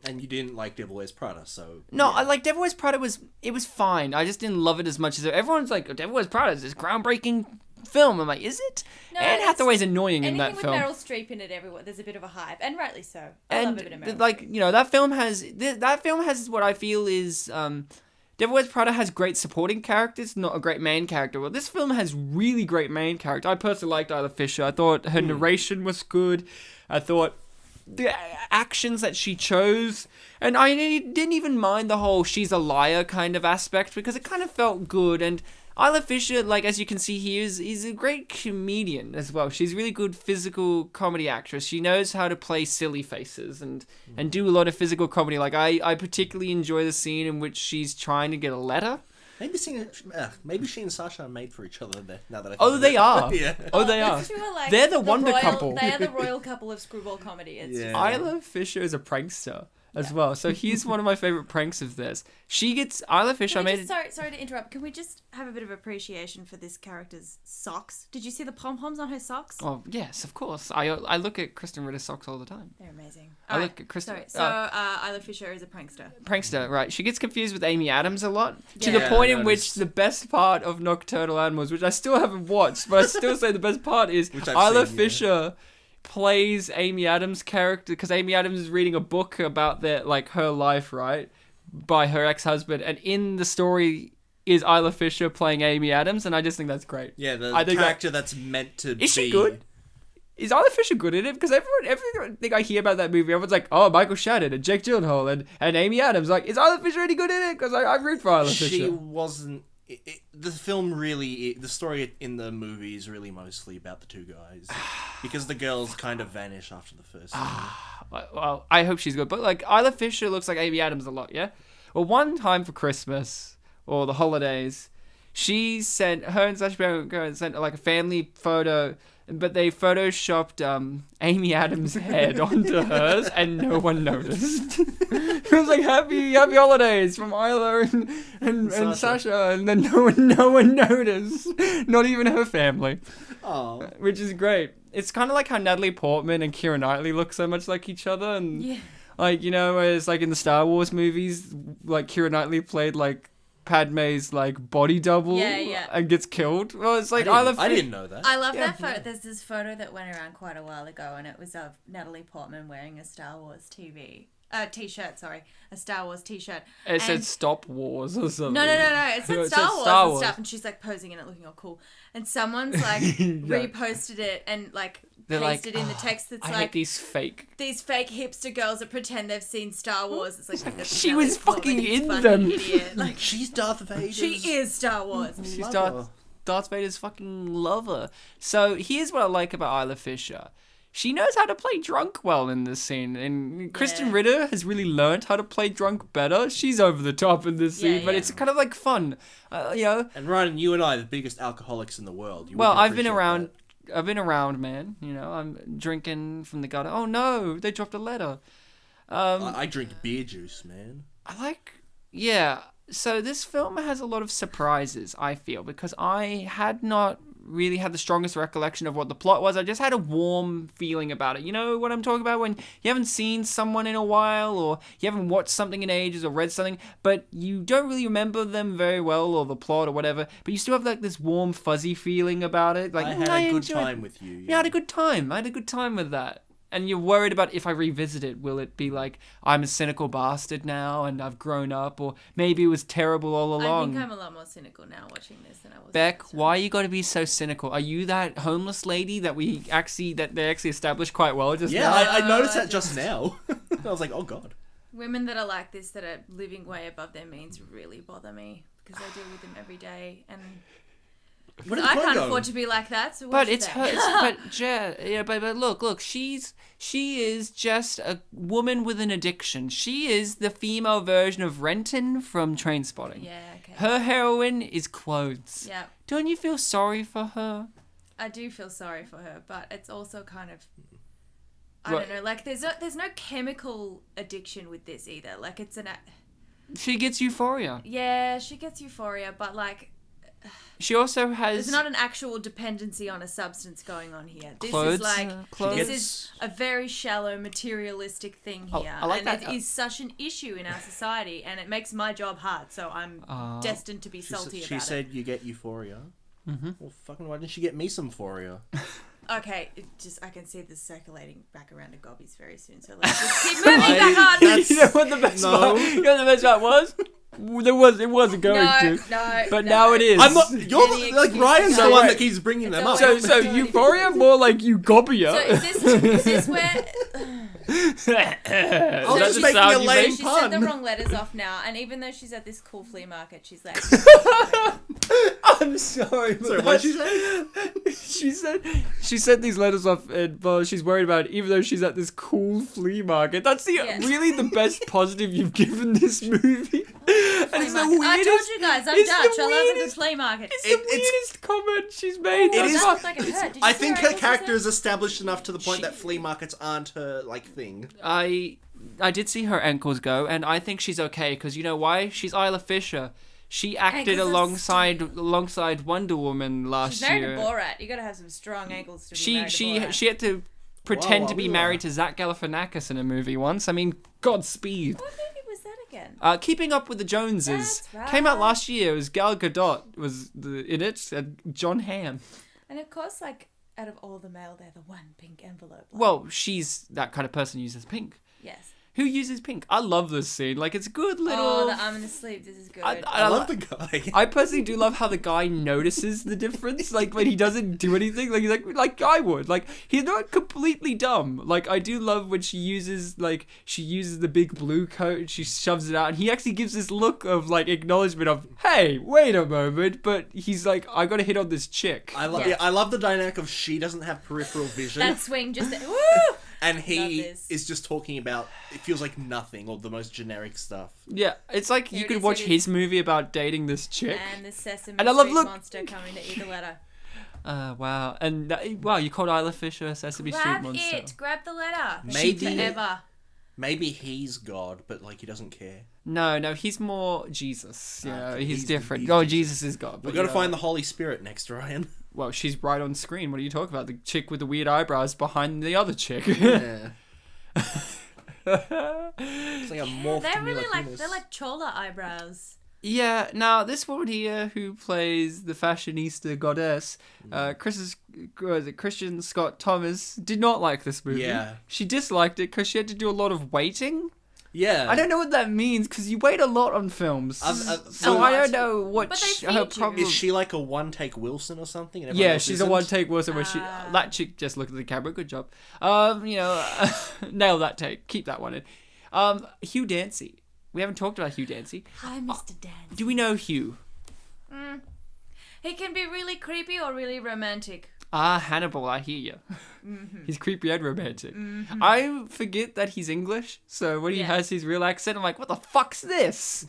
And you didn't like Devil Wears Prada, so... No, I like Devil Wears Prada was fine. I just didn't love it as much as... Everyone's like, Devil Wears Prada is this groundbreaking film. I'm like, is it? No, Anne Hathaway's annoying in that film. Anything with Meryl Streep in it, there's a bit of a hype. And rightly so. I love a bit of Meryl Streep. That film has what I feel is... Devil Wears Prada has great supporting characters, not a great main character. Well, this film has really great main character. I personally liked Isla Fisher. I thought her narration was good. I thought... the actions that she chose, and I didn't even mind the whole she's a liar kind of aspect because it kind of felt good, and Isla Fisher, like, as you can see here, is a great comedian as well. She's a really good physical comedy actress. She knows how to play silly faces and do a lot of physical comedy. Like, I particularly enjoy the scene in which she's trying to get a letter. Maybe she and Sasha are made for each other there, now that I think Oh, they are. Yeah. Oh, they are. Like They're the wonder couple. They are the royal couple of screwball comedy. It's just Isla Fisher is a prankster as well. So here's one of my favorite pranks of this. She gets Isla Fisher. Sorry to interrupt. Can we just have a bit of appreciation for this character's socks? Did you see the pom poms on her socks? Oh yes, of course. I look at Krysten Ritter's socks all the time. They're amazing. Look at Krysten. Isla Fisher is a prankster. Right. She gets confused with Amy Adams a lot to the point in which the best part of Nocturnal Animals, which I still haven't watched, but I still say the best part is Isla Fisher plays Amy Adams' character, because Amy Adams is reading a book about her life, right, by her ex-husband, and in the story is Isla Fisher playing Amy Adams, and I just think that's great. Yeah, the character that's meant to be. Is she good? Is Isla Fisher good in it? Because everything I hear about that movie, everyone's like, oh, Michael Shannon and Jake Gyllenhaal and Amy Adams. Like, is Isla Fisher any good in it? Because I root for Isla Fisher. She wasn't. The story in the movie is really mostly about the two guys, because the girls kind of vanish after the first scene. Well, I hope she's good. But, like, Isla Fisher looks like Amy Adams a lot, yeah? Well, one time for Christmas, or the holidays, her and Sacha Baron Cohen sent, like, a family photo, but they photoshopped Amy Adams' head onto hers, and no one noticed. It was like, happy holidays from Isla and Sasha, and then no one noticed, not even her family. Oh, which is great. It's kind of like how Natalie Portman and Keira Knightley look so much like each other, and like, you know, whereas like in the Star Wars movies, like Keira Knightley played like Padme's like body double and gets killed. Well, it's like I didn't know that. I love that photo. There's this photo that went around quite a while ago, and it was of Natalie Portman wearing a Star Wars t-shirt, a Star Wars t-shirt. It said Stop Wars or something. No. It said Star Wars and stuff, and she's like posing in it looking all cool. And someone's like reposted it and like pasted in the text that's I hate these fake hipster girls that pretend they've seen Star Wars. It's like she was fucking in them. Idiot. Like, she's Darth Vader. She is Star Wars. She's Darth Vader's fucking lover. So here's what I like about Isla Fisher. She knows how to play drunk well in this scene, and Krysten Ritter has really learned how to play drunk better. She's over the top in this scene, but it's kind of like fun, you know. And Ryan, you and I, the biggest alcoholics in the world. I've been around, man. You know, I'm drinking from the gutter. Oh no, they dropped a letter. I drink beer juice, man. So this film has a lot of surprises, I feel, because I had not really had the strongest recollection of what the plot was. I just had a warm feeling about it. You know what I'm talking about? When you haven't seen someone in a while, or you haven't watched something in ages, or read something, but you don't really remember them very well, or the plot, or whatever, but you still have like this warm, fuzzy feeling about it. Like, I had a good time with you. Yeah, I had a good time. I had a good time with that. And you're worried about, if I revisit it, will it be like, I'm a cynical bastard now and I've grown up, or maybe it was terrible all along. I think I'm a lot more cynical now watching this than I was. Beck, why you gotta be so cynical? Are you that homeless lady that they actually established quite well just now? I noticed that just now. I was like, oh god. Women that are like this, that are living way above their means, really bother me, because I deal with them every day, and I can't afford to be like that. So but it's her. But look. She is just a woman with an addiction. She is the female version of Renton from Trainspotting. Yeah. Okay. Her heroine is clothes. Yeah. Don't you feel sorry for her? I do feel sorry for her, but it's also kind of, I don't know. Like, there's no chemical addiction with this either. Like, it's she gets euphoria. Yeah, she gets euphoria, but like, she also has... There's not an actual dependency on a substance going on here. This clothes, is like... clothes. This is a very shallow, materialistic thing here. I like and that. It is such an issue in our society, and it makes my job hard, so I'm destined to be salty about it. She said you get euphoria. Mm-hmm. Well, fucking why didn't she get me some euphoria? Okay, I can see this circulating back around to Gobbies very soon, so let's just keep moving back on. You know what the best part? You know what the best part was? It wasn't going to. No, but now it is. I'm not. You're like Ryan's the one that keeps bringing them up. So Euphoria more like Eugobia. So is this where? I was just making a lame She pun. said the wrong letters off now, and even though she's at this cool flea market, she's like... I'm sorry. Sorry, what did she say? She said these letters off, but she's worried about it, even though she's at this cool flea market. That's really the best positive you've given this movie. And it's the weirdest, I told you guys, I'm Dutch. I love a good flea market. It's the weirdest comment she's made. It is. Like it hurt. I think her character is established enough to the point that flea markets aren't her thing. I did see her ankles go, and I think she's okay because you know why? She's Isla Fisher. She acted alongside Wonder Woman last year. She's married to Borat. You gotta have some strong ankles to be married to Borat. She had to pretend to be married to Zach Galifianakis in a movie once. I mean, Godspeed. What movie was that again? Keeping Up with the Joneses. That's right. Came out last year. It was Gal Gadot was in it, and John Hamm. And of course, like, out of all the mail, they're the one pink envelope. Well, she's that kind of person who uses pink. Yes. Who uses pink? I love this scene. Like, it's a good little... Oh, the arm and the sleeve. This is good. I love the guy. I personally do love how the guy notices the difference. Like, when he doesn't do anything. Like, he's like Guy would. Like, he's not completely dumb. Like, I do love when she uses the big blue coat and she shoves it out. And he actually gives this look of, like, acknowledgement of, hey, wait a moment. But he's like, I gotta hit on this chick. I love the dynamic of she doesn't have peripheral vision. That swing just... Woo! And he is just talking about, it feels like nothing, or the most generic stuff. Yeah, it's like you could watch his movie about dating this chick. And the Sesame and I love, Street look, monster coming to eat the letter. Wow. And, wow, you called Isla Fisher a Sesame Street monster. Grab the letter. Maybe. Forever. Maybe he's God, but, like, he doesn't care. No, he's more Jesus. Yeah, he's different. Jesus is God. We've got to find the Holy Spirit next, Ryan. Well, she's right on screen. What are you talking about? The chick with the weird eyebrows behind the other chick. Yeah. It's like a morphed they're really Mila they're like Chola eyebrows. Yeah, now this woman here who plays the fashionista goddess, Krysten Scott Thomas, did not like this movie. Yeah. She disliked it because she had to do a lot of waiting. Yeah. I don't know what that means because you wait a lot on films. So I don't know what her problem is. She like a one-take Wilson or something? And yeah, she's a one-take Wilson where that chick just looked at the camera. Good job. Nail that take. Keep that one in. Hugh Dancy. We haven't talked about Hugh Dancy. Hi, Mr. Dancy. Do we know Hugh? He can be really creepy or really romantic. Hannibal, I hear you. Mm-hmm. He's creepy and romantic. Mm-hmm. I forget that he's English, so when he has his real accent, I'm like, what the fuck's this?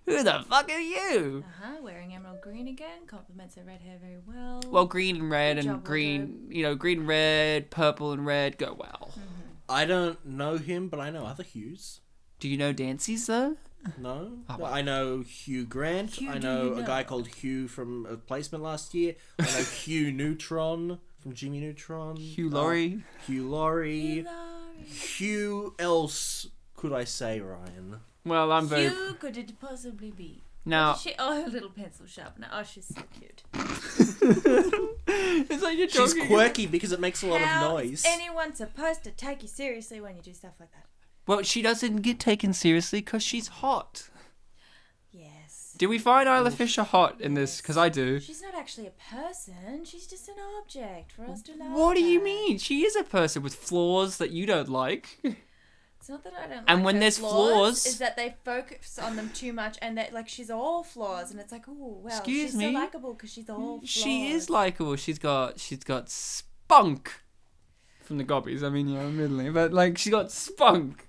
Who the fuck are you? Wearing emerald green again. Compliments her red hair very well. Well, green and red Good and job, green, green and red, purple and red go well. Mm-hmm. I don't know him, but I know other Hughs. Do you know Dancy's though? No. I know Hugh Grant. I know a guy called Hugh from a placement last year. I know Hugh Neutron from Jimmy Neutron. Hugh Laurie. Hugh Laurie. Hugh else could I say, Ryan? Well, I'm very... Hugh could it possibly be? Now... her little pencil sharpener. Oh, she's so cute. It's like you're She's quirky because it makes a lot of noise. How is anyone supposed to take you seriously when you do stuff like that? Well, she doesn't get taken seriously because she's hot. Yes. Do we find Isla Fisher hot in this? Because I do. She's not actually a person. She's just an object for us to love. What do you mean? She is a person with flaws that you don't like. It's not that I don't like and when her there's flaws... is that they focus on them too much and that, like, she's all flaws. And it's like, oh, well, Excuse she's me? so likeable because she's all flaws. She is likeable. She's got spunk. From the Gobbies, I mean, middling. But, like, she got spunk.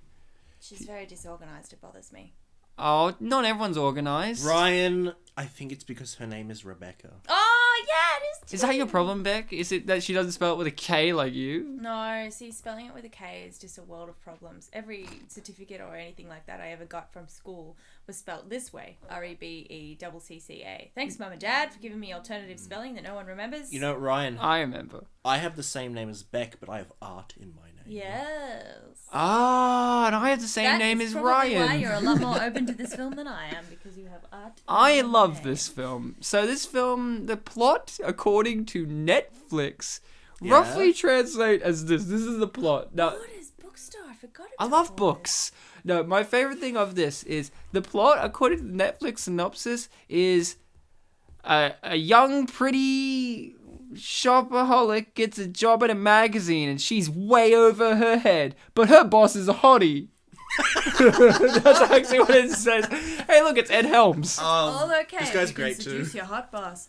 She's very disorganized. It bothers me. Oh, not everyone's organised. Ryan, I think it's because her name is Rebecca. Oh, yeah, it is too. Is that your problem, Beck? Is it that she doesn't spell it with a K like you? No, see, spelling it with a K is just a world of problems. Every certificate or anything like that I ever got from school was spelled this way. REBECCCA. Thanks, Mum and Dad, for giving me alternative spelling that no one remembers. You know, Ryan. I remember. I have the same name as Beck, but I have Art in my name. Yes. And I have the same name as Ryan. That's why you're a lot more open to this film than I am, because you have art. I love this film. So this film, the plot, according to Netflix, roughly translate as this. This is the plot. Now, what is Bookstore? I forgot about I love books. No, my favorite thing of this is the plot, according to the Netflix synopsis, is a young, pretty Shopaholic gets a job at a magazine and she's way over her head, but her boss is a hottie. That's actually what it says. Hey, look, it's Ed Helms. All okay. This guy's you great can too. seduce your hot boss.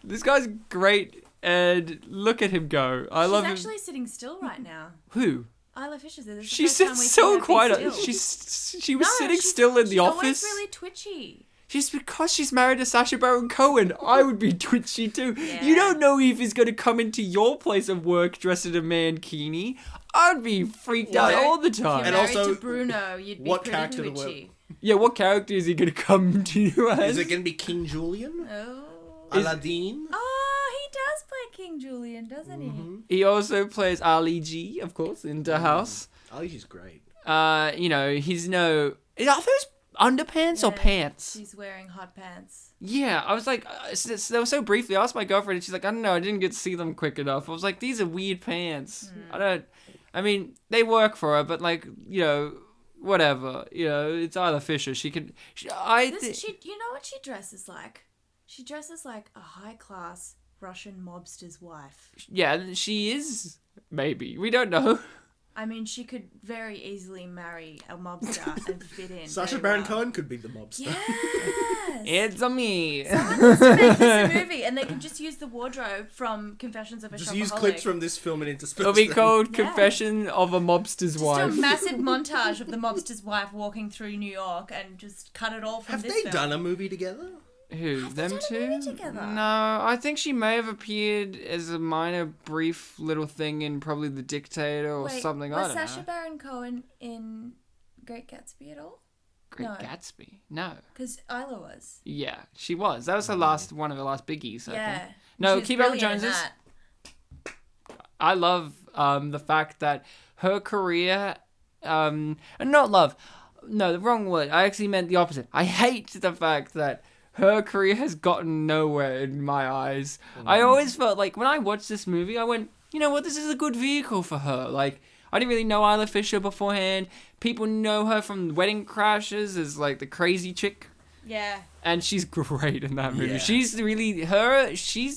This guy's great, and look at him go. She's love him. She's actually sitting still right now. Who? Isla Fisher. She sits so quiet. She was sitting still in the office. She's always really twitchy. Just because she's married to Sacha Baron Cohen, I would be twitchy too. Yeah. You don't know if he's going to come into your place of work dressed in a mankini. I'd be freaked out all the time. If you're married also, to Bruno, you'd be what pretty character to twitchy. Yeah, what character is he going to come to you as? Is it going to be King Julian? Oh. Aladdin? Oh, he does play King Julian, doesn't he? He also plays Ali G, of course, in The House. Ali G's great. You know, he's no... Are those underpants or pants? She's wearing hot pants. Yeah, I was like... They were so briefly. I asked my girlfriend, and she's like, I don't know, I didn't get to see them quick enough. I was like, these are weird pants. I mean, they work for her, but like, you know... Whatever, you know, it's Isla Fisher. She could. You know what she dresses like? She dresses like a high-class Russian mobster's wife. Yeah, she is. Maybe we don't know. I mean, she could very easily marry a mobster and fit in. Sacha Baron Cohen could be the mobster. Yes. It's a me. Someone needs to make this a movie, and they can just use the wardrobe from Confessions of a Just Shopaholic. use clips from this film and intersperse It'll be them. called Confession of a Mobster's Just Wife. do a massive montage of the mobster's wife walking through New York and just cut it all from Have this they film. done a movie together? Who? Have they Them done a two? movie together? No, I think she may have appeared as a minor, brief little thing in probably The Dictator or Wait, something. I was don't Sacha know. Baron Cohen in Great Gatsby at all? Great No. Gatsby. No. Because Isla was. Yeah, she was. That was her last one of her last biggies. I Yeah. think. No, She was keep up with brilliant in Joneses. that. I love the fact that her career, and not love, no, the wrong word. I actually meant the opposite. I hate the fact that her career has gotten nowhere in my eyes. I always felt like when I watched this movie, I went, you know what, this is a good vehicle for her. Like, I didn't really know Isla Fisher beforehand. People know her from Wedding Crashers as like the crazy chick. Yeah. And she's great in that movie. Yeah. She's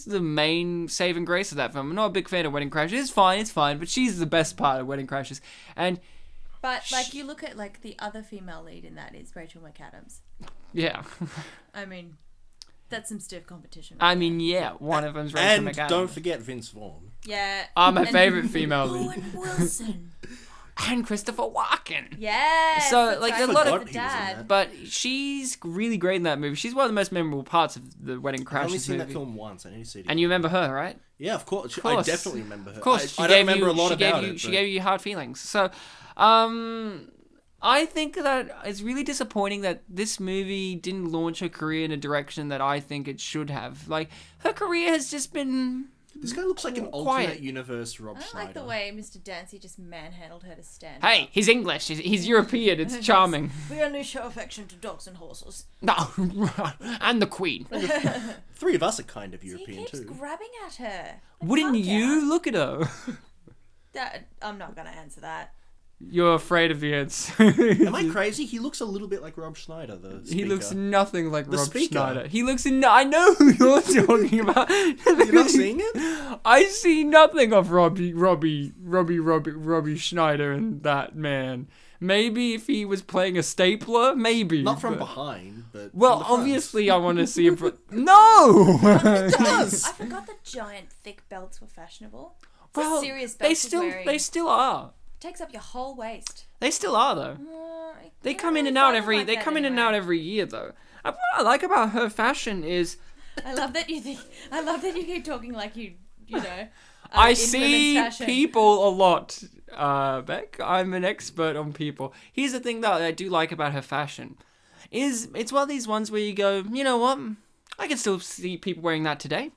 the main saving grace of that film. I'm not a big fan of Wedding Crashers. It's fine, but she's the best part of Wedding Crashers. But, like, you look at, like, the other female lead in that is Rachel McAdams. Yeah. I mean, that's some stiff competition. I mean, yeah, one of them's Rachel And McAdams. don't forget Vince Vaughn. Yeah. My And favorite female lead. Owen Wilson. And Christopher Walken. Yes. So, that's like, right, a lot he of- was the He was in dad. that. But she's really great in that movie. She's one of the most memorable parts of the Wedding I've only Crashers seen movie. that film once. I need to see it. And you remember her, right? Yeah, of course. Of course. I definitely remember her. Of course, I don't remember a lot about it. She but- gave you hard feelings. So, I think that it's really disappointing that this movie didn't launch her career in a direction that I think it should have. Like, her career has just been... This guy looks like an Quiet. alternate universe Rob I don't Schneider. like the way Mr. Dancy just manhandled her to stand Hey, up. he's English. He's European. It's charming. We only show affection to dogs and horses. No, and the Queen. Three of us are kind of He European keeps too. grabbing at her. Like, Wouldn't calm you down. look at her? I'm not going to answer that. You're afraid of the answer. Am I crazy? He looks a little bit like Rob Schneider, the speaker. He looks nothing like The Rob speaker. Schneider. He looks I know who you're talking about. You're not seeing it? I see nothing of Robbie Schneider in that man. Maybe if he was playing a stapler, maybe. Not from but- behind, but Well, from the front. obviously I want to see him from... No! It does. I forgot that giant, thick belts were fashionable. It's Well, a serious belt they she's still wearing. they still are. Takes up your whole waist. They still are though. They You come don't in and really out find them like they that come in and anywhere. out every year though. What I like about her fashion is I love that you keep talking like you know. I in see women's fashion. people a lot, Beck. I'm an expert on people. Here's the thing that I do like about her fashion. It's one of these ones where you go, you know what? I can still see people wearing that today.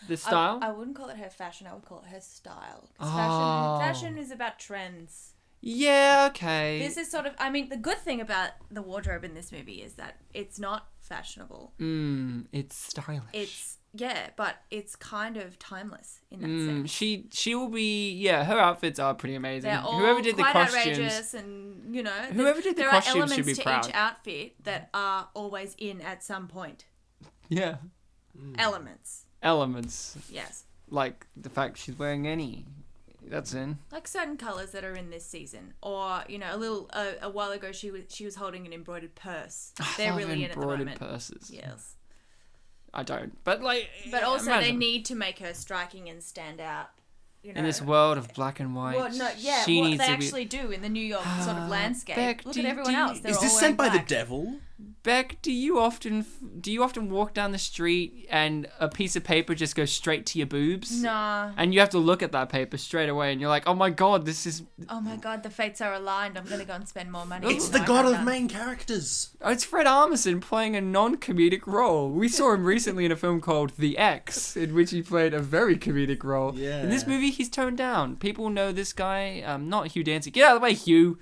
The style. I wouldn't call it her fashion. I would call it her style. 'Cause Oh. fashion is about trends. Yeah, okay. This is sort of. I mean, the good thing about the wardrobe in this movie is that it's not fashionable. It's stylish. But it's kind of timeless in that sense. She will be her outfits are pretty amazing. They're all Whoever did the quite costumes, outrageous, and you know, Whoever did the there costumes are should elements be to proud. each outfit that are always in at some point. yeah, Elements, elements. yes. like the fact she's wearing any. That's in. Like certain colours that are in this season, or a while ago she was holding an embroidered purse. They're really in at the moment. Embroidered purses. Yes. I don't, but like. But also, they need to make her striking and stand out. In this world of black and white. Well, no, yeah, she what needs they to actually do in the New York sort of landscape. Beck, Look at everyone else. They're is all this wearing sent by the black. devil? Beck, do you often walk down the street and a piece of paper just goes straight to your boobs? Nah. And you have to look at that paper straight away, and you're like, oh my god, this is. Oh my god, the fates are aligned. I'm gonna go and spend more money. It's the god of main characters. Oh, it's Fred Armisen playing a non-comedic role. We saw him recently in a film called The X, in which he played a very comedic role. Yeah. In this movie, he's toned down. People know this guy. Not Hugh Dancy. Get out of the way, Hugh.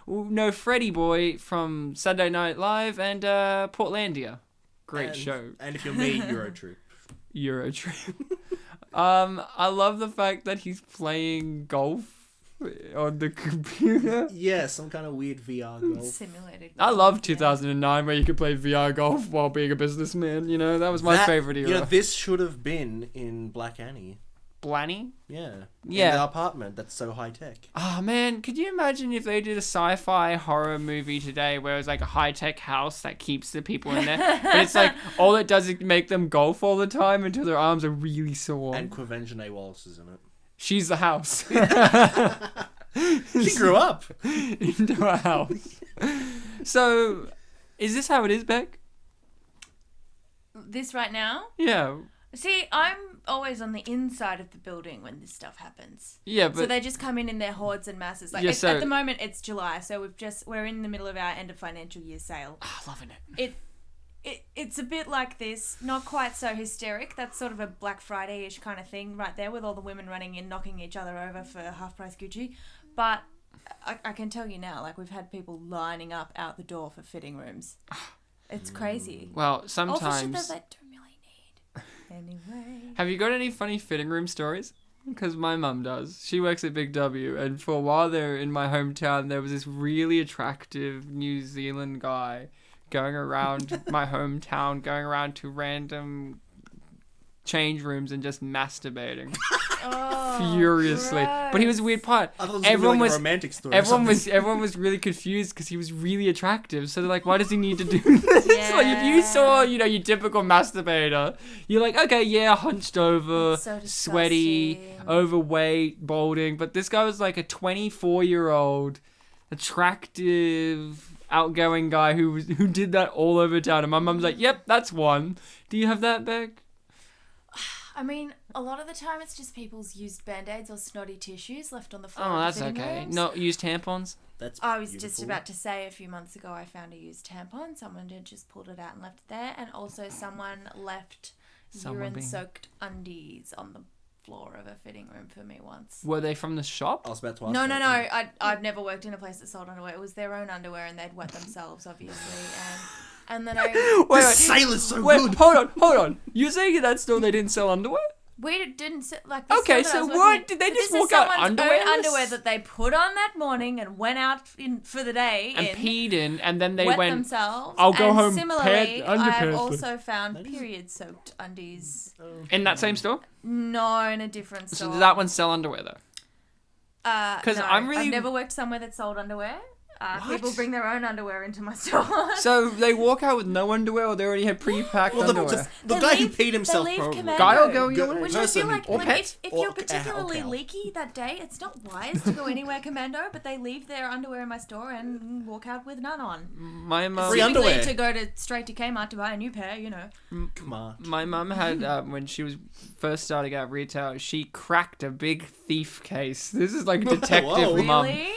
No, Freddie Boy from Saturday Night Live and Portlandia. Great show. And if you're me, Eurotrip. Eurotrip. I love the fact that he's playing golf on the computer. Yeah, some kind of weird VR golf. Simulated. I love 2009 where you could play VR golf while being a businessman. You know, that was my favorite era. You know, this should have been in Black Annie. Blanny? Yeah. Yeah. In the apartment that's so high tech. Oh man, could you imagine if they did a sci-fi horror movie today where it was like a high-tech house that keeps the people in there, but it's like all it does is make them golf all the time until their arms are really sore. And Quvenzhané Wallace is in it. She's the house. She grew up into a house. So, is this how it is, Beck? This right now? Yeah. See, I'm always on the inside of the building when this stuff happens. Yeah, but so they just come in their hordes and masses. Like at the moment, it's July, so we're in the middle of our end of financial year sale. Loving it. It's a bit like this, not quite so hysteric. That's sort of a Black Friday-ish kind of thing right there, with all the women running in, knocking each other over for half-price Gucci. But I can tell you now, like, we've had people lining up out the door for fitting rooms. It's crazy. Well, sometimes. All for shit that they don't really need. Anyway. Have you got any funny fitting room stories? Because my mum does. She works at Big W, and for a while there in my hometown, there was this really attractive New Zealand guy going around my hometown, going around to random change rooms and just masturbating furiously. Gross. But he was a weird part. I thought it was everyone was like a romantic story. Everyone was really confused because he was really attractive. So they're like, why does he need to do this? Yeah. Like if you saw, your typical masturbator, you're like, okay, yeah, hunched over, so sweaty, overweight, balding. But this guy was like a 24-year-old, attractive, outgoing guy who did that all over town. And my mum's like, yep, that's one. Do you have that, Beck? I mean, a lot of the time it's just people's used band-aids or snotty tissues left on the floor. Oh, that's okay. Rooms. No used tampons? I was just about to say a few months ago I found a used tampon. Someone had just pulled it out and left it there. And also someone left urine-soaked undies on the floor of a fitting room for me once. Were they from the shop? I was about to ask. No. I've never worked in a place that sold underwear. It was their own underwear and they'd wet themselves, obviously. And then Wait, sailor's so good. Hold on. You're saying in that store they didn't sell underwear? We didn't like. Okay, so what did they just walk out underwear? Underwear that they put on that morning and went out for the day and peed in, and then they wet went themselves. I'll go home. Similarly, I've also found period-soaked undies in that same store. No, in a different store. So did that one sell underwear though? Because I've never worked somewhere that sold underwear. People bring their own underwear into my store. So they walk out with no underwear, or they already had pre-packed underwear? The guy who peed himself probably. Guy will go your Which I feel like if you're particularly leaky that day, it's not wise to go anywhere commando, but they leave their underwear in my store and walk out with none on. My mum... Free underwear. To go straight to Kmart to buy a new pair, Come on. My mum had, when she was first starting out retail, she cracked a big thief case. This is like detective mum. Really?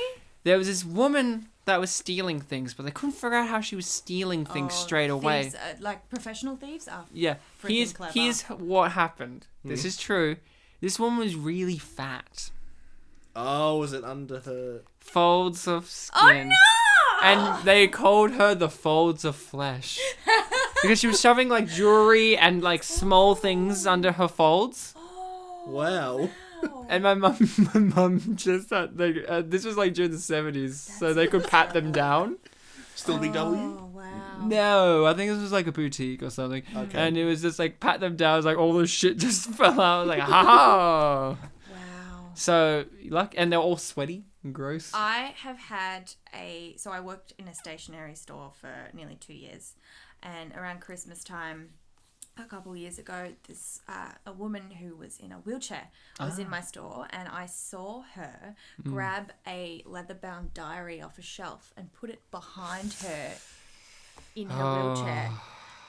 There was this woman that was stealing things, but they couldn't figure out how she was stealing things straight away. Thieves, like professional thieves? Yeah. Here's what happened. This is true. This woman was really fat. Oh, was it under her... Folds of skin. Oh, no! And they called her the folds of flesh. Because she was shoving, like, jewelry and, like, small things under her folds. Wow. And my mum just had, this was like during the 70s, so they could pat them down. Still Big W? Oh, wow. No, I think this was like a boutique or something. Okay. And it was just like, pat them down. It was like all the shit just fell out. I was like, ha. Wow. So, and they're all sweaty and gross. I have had so I worked in a stationery store for nearly 2 years. And around Christmas time, a couple of years ago, a woman who was in a wheelchair was in my store, and I saw her grab a leather-bound diary off a shelf and put it behind her in her wheelchair.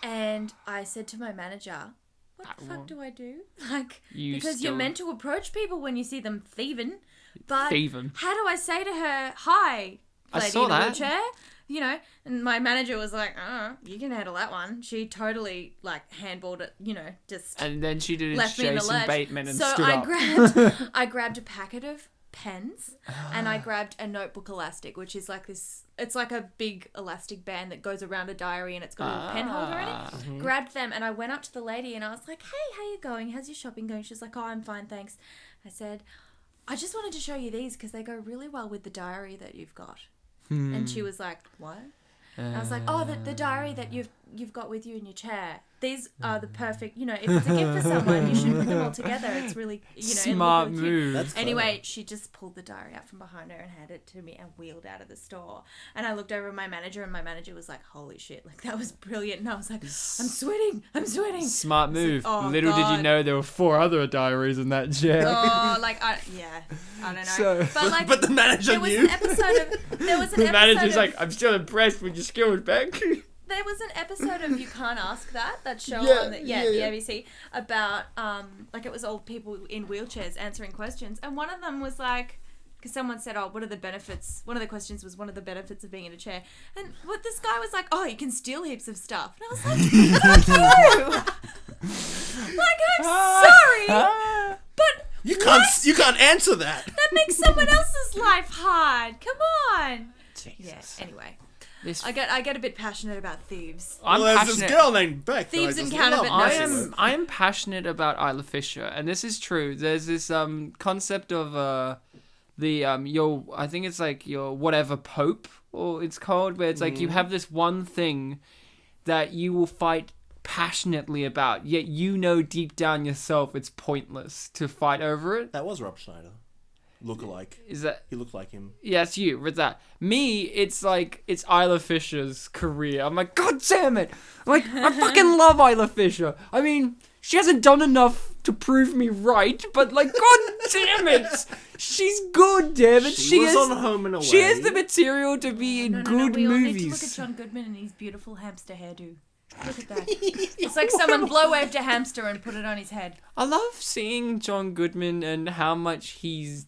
And I said to my manager, what the fuck do I do? Because you're meant to approach people when you see them thieving, but how do I say to her, hi, lady in a wheelchair? You know, and my manager was like, oh, you can handle that one. She totally, handballed it, just and then she did left me in the Jason lurch. Bateman and so stood up. I grabbed a packet of pens and I grabbed a notebook elastic, which is like this, it's like a big elastic band that goes around a diary and it's got a little pen holder in it. Mm-hmm. Grabbed them and I went up to the lady and I was like, hey, how you going? How's your shopping going? She's like, oh, I'm fine, thanks. I said, I just wanted to show you these because they go really well with the diary that you've got. And she was like, what? And I was like, oh, the diary that you've got with you in your chair. These are the perfect, if it's a gift for someone, you should put them all together. It's really, smart it'll look really move. That's anyway, she just pulled the diary out from behind her and handed it to me and wheeled out of the store. And I looked over at my manager and my manager was like, holy shit, that was brilliant. And I was like, I'm sweating. Smart move. Like, oh, Little did you know there were 4 other diaries in that chair. Oh, I don't know. So, but the manager knew. There was an the manager's like, I'm still impressed with your skills, Beck. There was an episode of You Can't Ask that show on the ABC about it was old people in wheelchairs answering questions, and one of them was like, because someone said, oh, what are the benefits? One of the questions was, what are the benefits of being in a chair? And what this guy was like, oh, you can steal heaps of stuff. And I was like, fuck you. I'm sorry, but you can't answer that. That makes someone else's life hard. Come on. Jesus. Yeah. Anyway. I get a bit passionate about thieves. There's this girl named Beck. Thieves and counterfeit notes. I am passionate about Isla Fisher, and this is true. There's this concept of I think it's like your whatever Pope, or it's called, where it's like you have this one thing that you will fight passionately about, yet deep down yourself it's pointless to fight over it. That was Rob Schneider. Look-alike. Is that... He looked like him. Yeah, it's you. With that. Me, it's like, it's Isla Fisher's career. I'm like, God damn it! I fucking love Isla Fisher. I mean, she hasn't done enough to prove me right, but God damn it! She's good, damn it! She was on Home and Away. She has the material to be in good we movies. all need to look at John Goodman and his beautiful hamster hairdo. Look at that. It's like someone blow-waved a hamster and put it on his head. I love seeing John Goodman and how much he's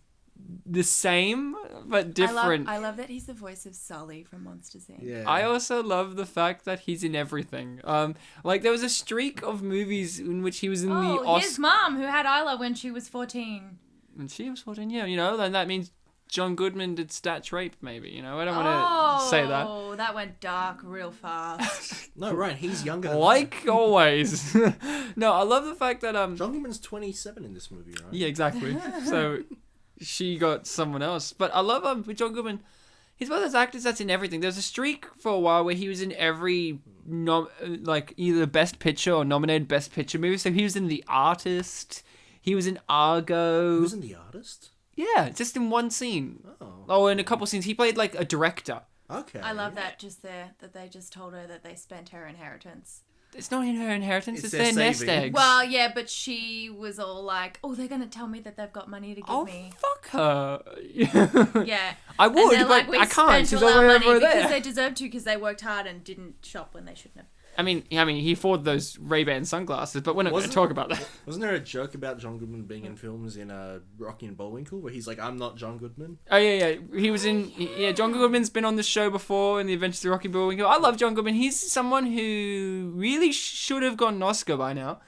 the same but different. I love that he's the voice of Sully from Monsters Inc. Yeah. I also love the fact that he's in everything. There was a streak of movies in which he was in the Oscar. His mom, who had Isla when she was 14. When she was 14, yeah, then that means John Goodman did Stats Rape, maybe, I don't want to say that. Oh, that went dark real fast. No, right, he's younger than like always. No, I love the fact that John Goodman's 27 in this movie, right? Yeah, exactly. So she got someone else. But I love with John Goodman. He's one of those actors that's in everything. There's a streak for a while where he was in every either Best Picture or nominated Best Picture movie. So he was in The Artist. He was in Argo. He was in The Artist? Yeah, just in one scene. Oh, in a couple scenes. He played a director. Okay. I love that that they just told her that they spent her inheritance. It's not in her inheritance, it's their saving. nest eggs. Well, yeah, but she was all like, oh, they're going to tell me that they've got money to give me. Fuck her. Yeah. I would, but I can't. She's all over there. Because they deserve to, because they worked hard and didn't shop when they shouldn't have. I mean, he afforded those Ray-Ban sunglasses, but we're not going to talk about that. Wasn't there a joke about John Goodman being in films in Rocky and Bullwinkle, where he's like, I'm not John Goodman? Oh, yeah. He was in... Yeah, John Goodman's been on the show before in The Adventures of Rocky and Bullwinkle. I love John Goodman. He's someone who really should have gotten an Oscar by now.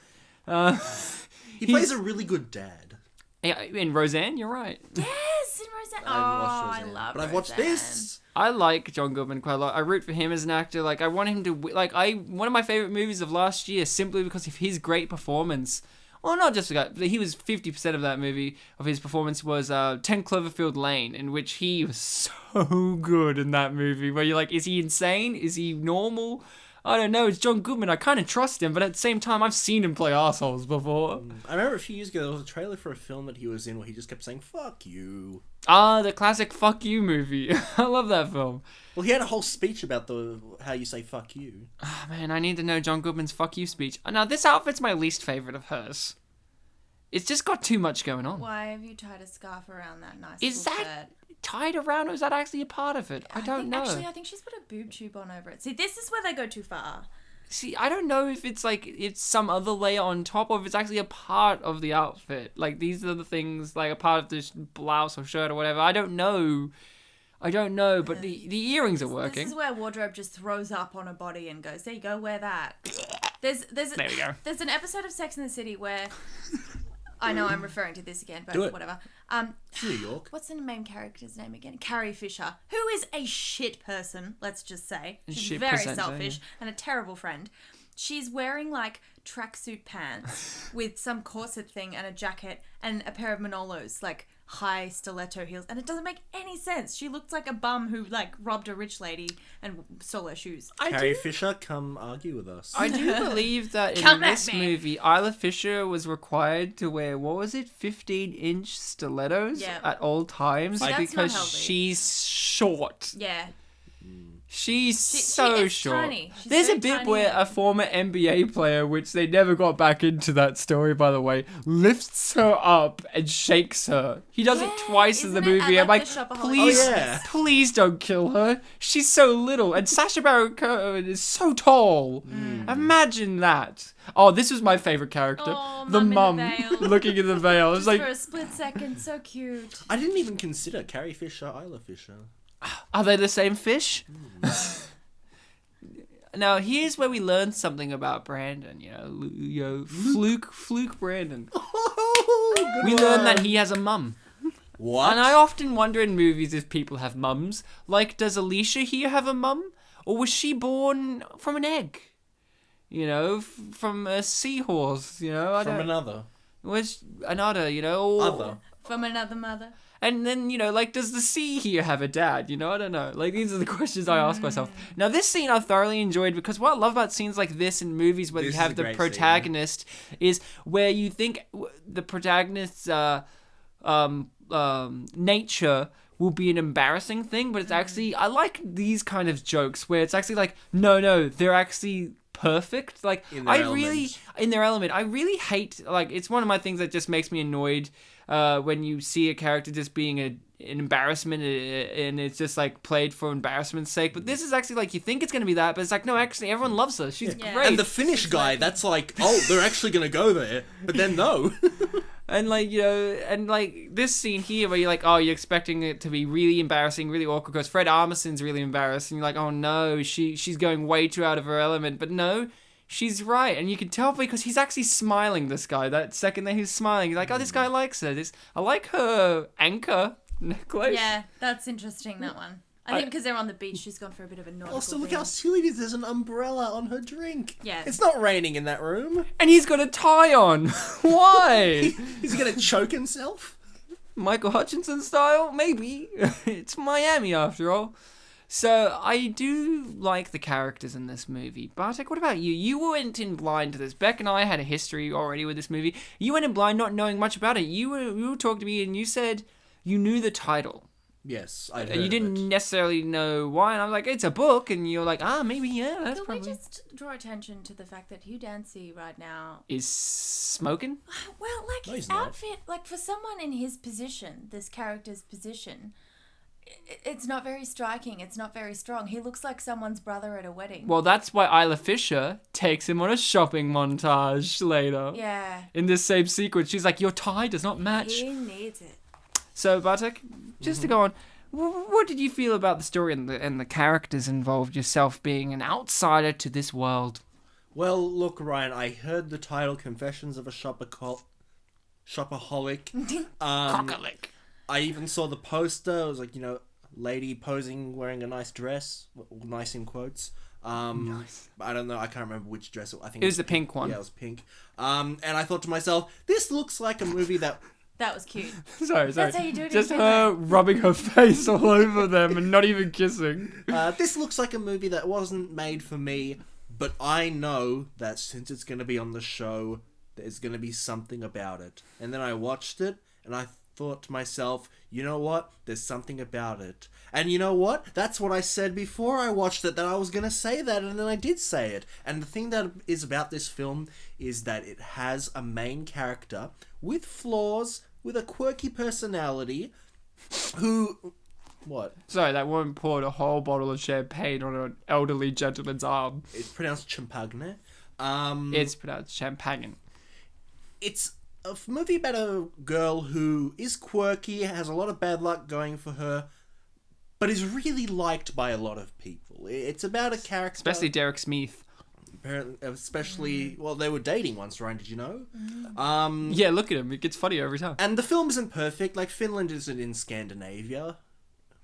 He plays a really good dad. Yeah, in Roseanne, you're right. Yes, in Roseanne. I love Roseanne. But I've watched this. I like John Goodman quite a lot. I root for him as an actor. I want him to... one of my favorite movies of last year, simply because of his great performance. Well, not just that. He was 50% of that movie, of his performance, was 10 Cloverfield Lane, in which he was so good in that movie, where you're like, is he insane? Is he normal? I don't know, it's John Goodman. I kind of trust him, but at the same time, I've seen him play assholes before. I remember a few years ago, there was a trailer for a film that he was in where he just kept saying, fuck you. Ah, the classic Fuck You movie. I love that film. Well, he had a whole speech about how you say fuck you. Oh, man, I need to know John Goodman's Fuck You speech. Now, this outfit's my least favourite of hers. It's just got too much going on. Why have you tied a scarf around that nice Is little that shirt? tied around, or is that actually a part of it? I don't know. Actually, I think she's put a boob tube on over it. See, this is where they go too far. See, I don't know if it's like it's some other layer on top, or if it's actually a part of the outfit. Like, these are the things, like a part of this blouse or shirt or whatever. I don't know, but the earrings are working. This is where wardrobe just throws up on a body and goes, there you go, wear that. There we go. There's an episode of Sex and the City where... I know I'm referring to this again, but whatever. New York. What's the main character's name again? Carrie Fisher, who is a shit person, let's just say. She's very selfish and a terrible friend. She's wearing like tracksuit pants with some corset thing and a jacket and a pair of Manolos, like high stiletto heels, and it doesn't make any sense. She looks like a bum who like robbed a rich lady and stole her shoes. Carrie Fisher, come argue with us. I do believe that in this movie, Isla Fisher was required to wear, 15-inch stilettos at all times because she's short. Yeah. She's so short. Tiny. There's a bit where a former NBA player, which they never got back into that story, by the way, lifts her up and shakes her. He does it twice in the movie. I'm like, please don't kill her. She's so little. And Sacha Baron Cohen is so tall. Imagine that. Oh, this was my favorite character. The mum looking in the veil. It's like, for a split second, so cute. I didn't even consider Carrie Fisher, Isla Fisher. Are they the same fish? Now, here's where we learn something about Brandon, fluke Brandon. We learn that he has a mum. What? And I often wonder in movies if people have mums. Like, does Alicia here have a mum? Or was she born from an egg? From a seahorse, From another. Was another, or... Other. From another mother. And then, does the sea here have a dad? I don't know. Like, these are the questions I ask myself. Now, this scene I thoroughly enjoyed because what I love about scenes like this in movies where you have the protagonist is where you think the protagonist's nature will be an embarrassing thing, but it's actually, I like these kind of jokes where it's actually like, no, they're actually perfect. Like, in their element. I really hate, like, it's one of my things that just makes me annoyed when you see a character just being an embarrassment and it's just like played for embarrassment's sake. But this is actually like, you think it's going to be that, but it's like, no, actually everyone loves her. She's great. And the Finnish guy, that's like, they're actually going to go there. But then no. And like, and like this scene here where you're like, you're expecting it to be really embarrassing, really awkward because Fred Armisen's really embarrassed. And you're like, oh no, she's going way too out of her element. But no, she's right. And you can tell because he's actually smiling, this guy. That second that he's smiling, he's like, this guy likes her. I like her anchor necklace. Yeah, that's interesting, that one. I think because they're on the beach, she's gone for a bit of a nautical Also, look how silly it is. There's an umbrella on her drink. Yeah. It's not raining in that room. And he's got a tie on. Why? He's going to choke himself? Michael Hutchinson style? Maybe. It's Miami, after all. So, I do like the characters in this movie. Bartek, what about you? You went in blind to this. Beck and I had a history already with this movie. You went in blind not knowing much about it. You talked to me and you said you knew the title. Yes, I heard You didn't necessarily know why, and I was like, it's a book, and you're like, maybe, yeah, that's probably... Can we just draw attention to the fact that Hugh Dancy right now... is smoking? Well, like, his outfit, like, for someone in his position, this character's position, it's not very striking, it's not very strong. He looks like someone's brother at a wedding. Well, that's why Isla Fisher takes him on a shopping montage later. Yeah. In this same sequence, she's like, your tie does not match. He needs it. So, Bartek, just to go on, what did you feel about the story and the characters involved, yourself being an outsider to this world? Well, look, Ryan, I heard the title Confessions of a Shopaholic. Cockalick. I even saw the poster. It was like, lady posing wearing a nice dress. Nice in quotes. Nice. I don't know. I can't remember which dress. I think it was the pink one. Yeah, it was pink. And I thought to myself, this looks like a movie that... That was cute. Sorry. That's how you do it. Just her rubbing her face all over them and not even kissing. This looks like a movie that wasn't made for me, But I know that since it's going to be on the show, there's going to be something about it. And then I watched it, and I thought to myself, you know what? There's something about it. And you know what? That's what I said before I watched it, that I was going to say that, and then I did say it. And the thing that is about this film is that it has a main character with flaws, with a quirky personality, who... What? Sorry, that woman poured a whole bottle of champagne on an elderly gentleman's arm. It's pronounced champagne. It's pronounced champagne. It's a movie about a girl who is quirky, has a lot of bad luck going for her, but is really liked by a lot of people. It's about a character... Especially Derek Smith. Especially... Well, they were dating once, Ryan, did you know? Yeah, look at him. It gets funnier every time. And the film isn't perfect. Like, Finland isn't in Scandinavia.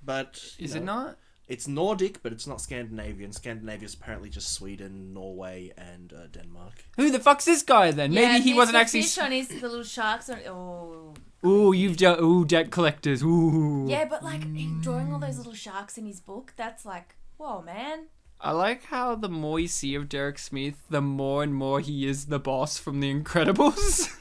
But is it not? It's Nordic, but it's not Scandinavian. Scandinavia is apparently just Sweden, Norway, and Denmark. Who the fuck's this guy then? Yeah, maybe he wasn't actually. Fish on his the little sharks on. Oh. Ooh, you've done. Ooh, debt collectors. Ooh. Yeah, but like drawing all those little sharks in his book, that's like, whoa, man. I like how the more you see of Derek Smith, the more and more he is the boss from The Incredibles.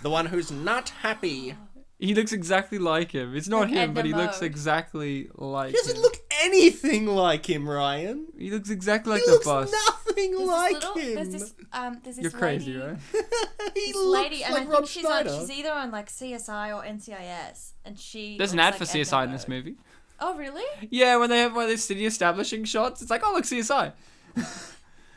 The one who's not happy. He looks exactly like him. It's not like him, Edna but he looks Mode. exactly like him. He doesn't look anything like him, Ryan. He looks exactly like He the looks boss. nothing like him. There's this You're crazy, lady, right? He this looks lady, and like I think Rob she's Schneider. she's either on like CSI or NCIS, and she. There's an looks ad like for Edna CSI in Mode. this movie. Oh really? Yeah, when they have one of those city establishing shots, it's like, oh, look, CSI.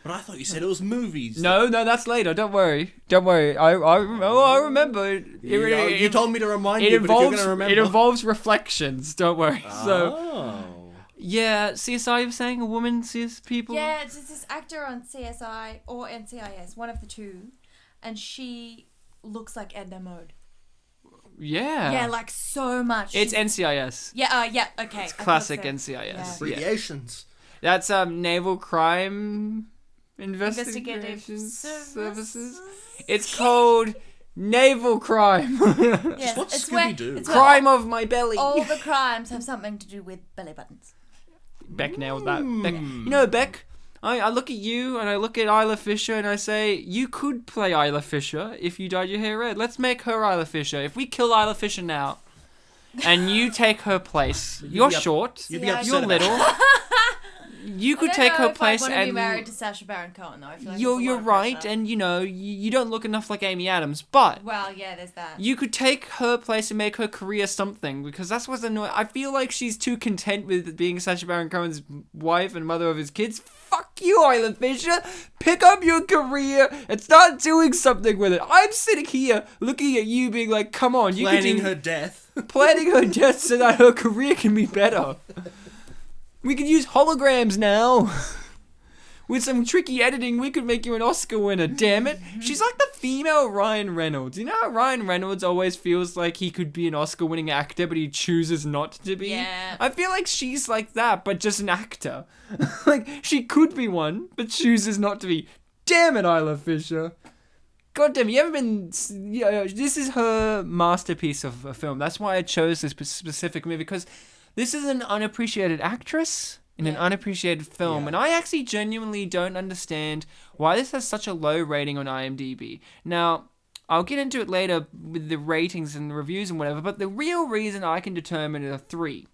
But I thought you said it was movies. No, that's later. Don't worry. I remember. You told me to remind It you, but if you're involves going to remember... it involves reflections. Don't worry. So Oh. yeah, CSI. You're saying a woman sees people. Yeah, it's just this actor on CSI or NCIS, one of the two, and she looks like Edna Mode. Yeah. Yeah, like so much. It's NCIS. Yeah. Yeah. Okay. It's classic so. NCIS. Yeah. Abbreviations. That's Naval Crime Investigative Investigation Services. It's called Naval Crime. Yes, What's it's where- Scooby-Doo? it's where Crime of my belly. all the crimes have something to do with belly buttons. Beck nailed that. Beck. You know, Beck, I look at you and I look at Isla Fisher and I say, you could play Isla Fisher if you dyed your hair red. Let's make her Isla Fisher. If we kill Isla Fisher now and you take her place, you're short, You'd be Yeah, upset you're about little. that. You could take her place I want to be and married to Sacha Baron Cohen, though. I feel like you're there's a lot of right, pressure. and you know you don't look enough like Amy Adams, but Well, yeah, there's that. you could take her place and make her career something, because that's what's annoying. I feel like she's too content with being Sacha Baron Cohen's wife and mother of his kids. Fuck you, Isla Fisher. Pick up your career and start doing something with it. I'm sitting here looking at you being like, come on, you Planning could do her death. planning her death so that her career can be better. We could use holograms now. With some tricky editing, we could make you an Oscar winner, damn it. She's like the female Ryan Reynolds. You know how Ryan Reynolds always feels like he could be an Oscar-winning actor, but he chooses not to be? Yeah. I feel like she's like that, but just an actor. Like, she could be one, but chooses not to be. Damn it, Isla Fisher. God damn, you ever been... Yeah, this is her masterpiece of a film. That's why I chose this specific movie, because this is an unappreciated actress in an unappreciated film, and I actually genuinely don't understand why this has such a low rating on IMDb. Now, I'll get into it later with the ratings and the reviews and whatever, but the real reason I can determine are three.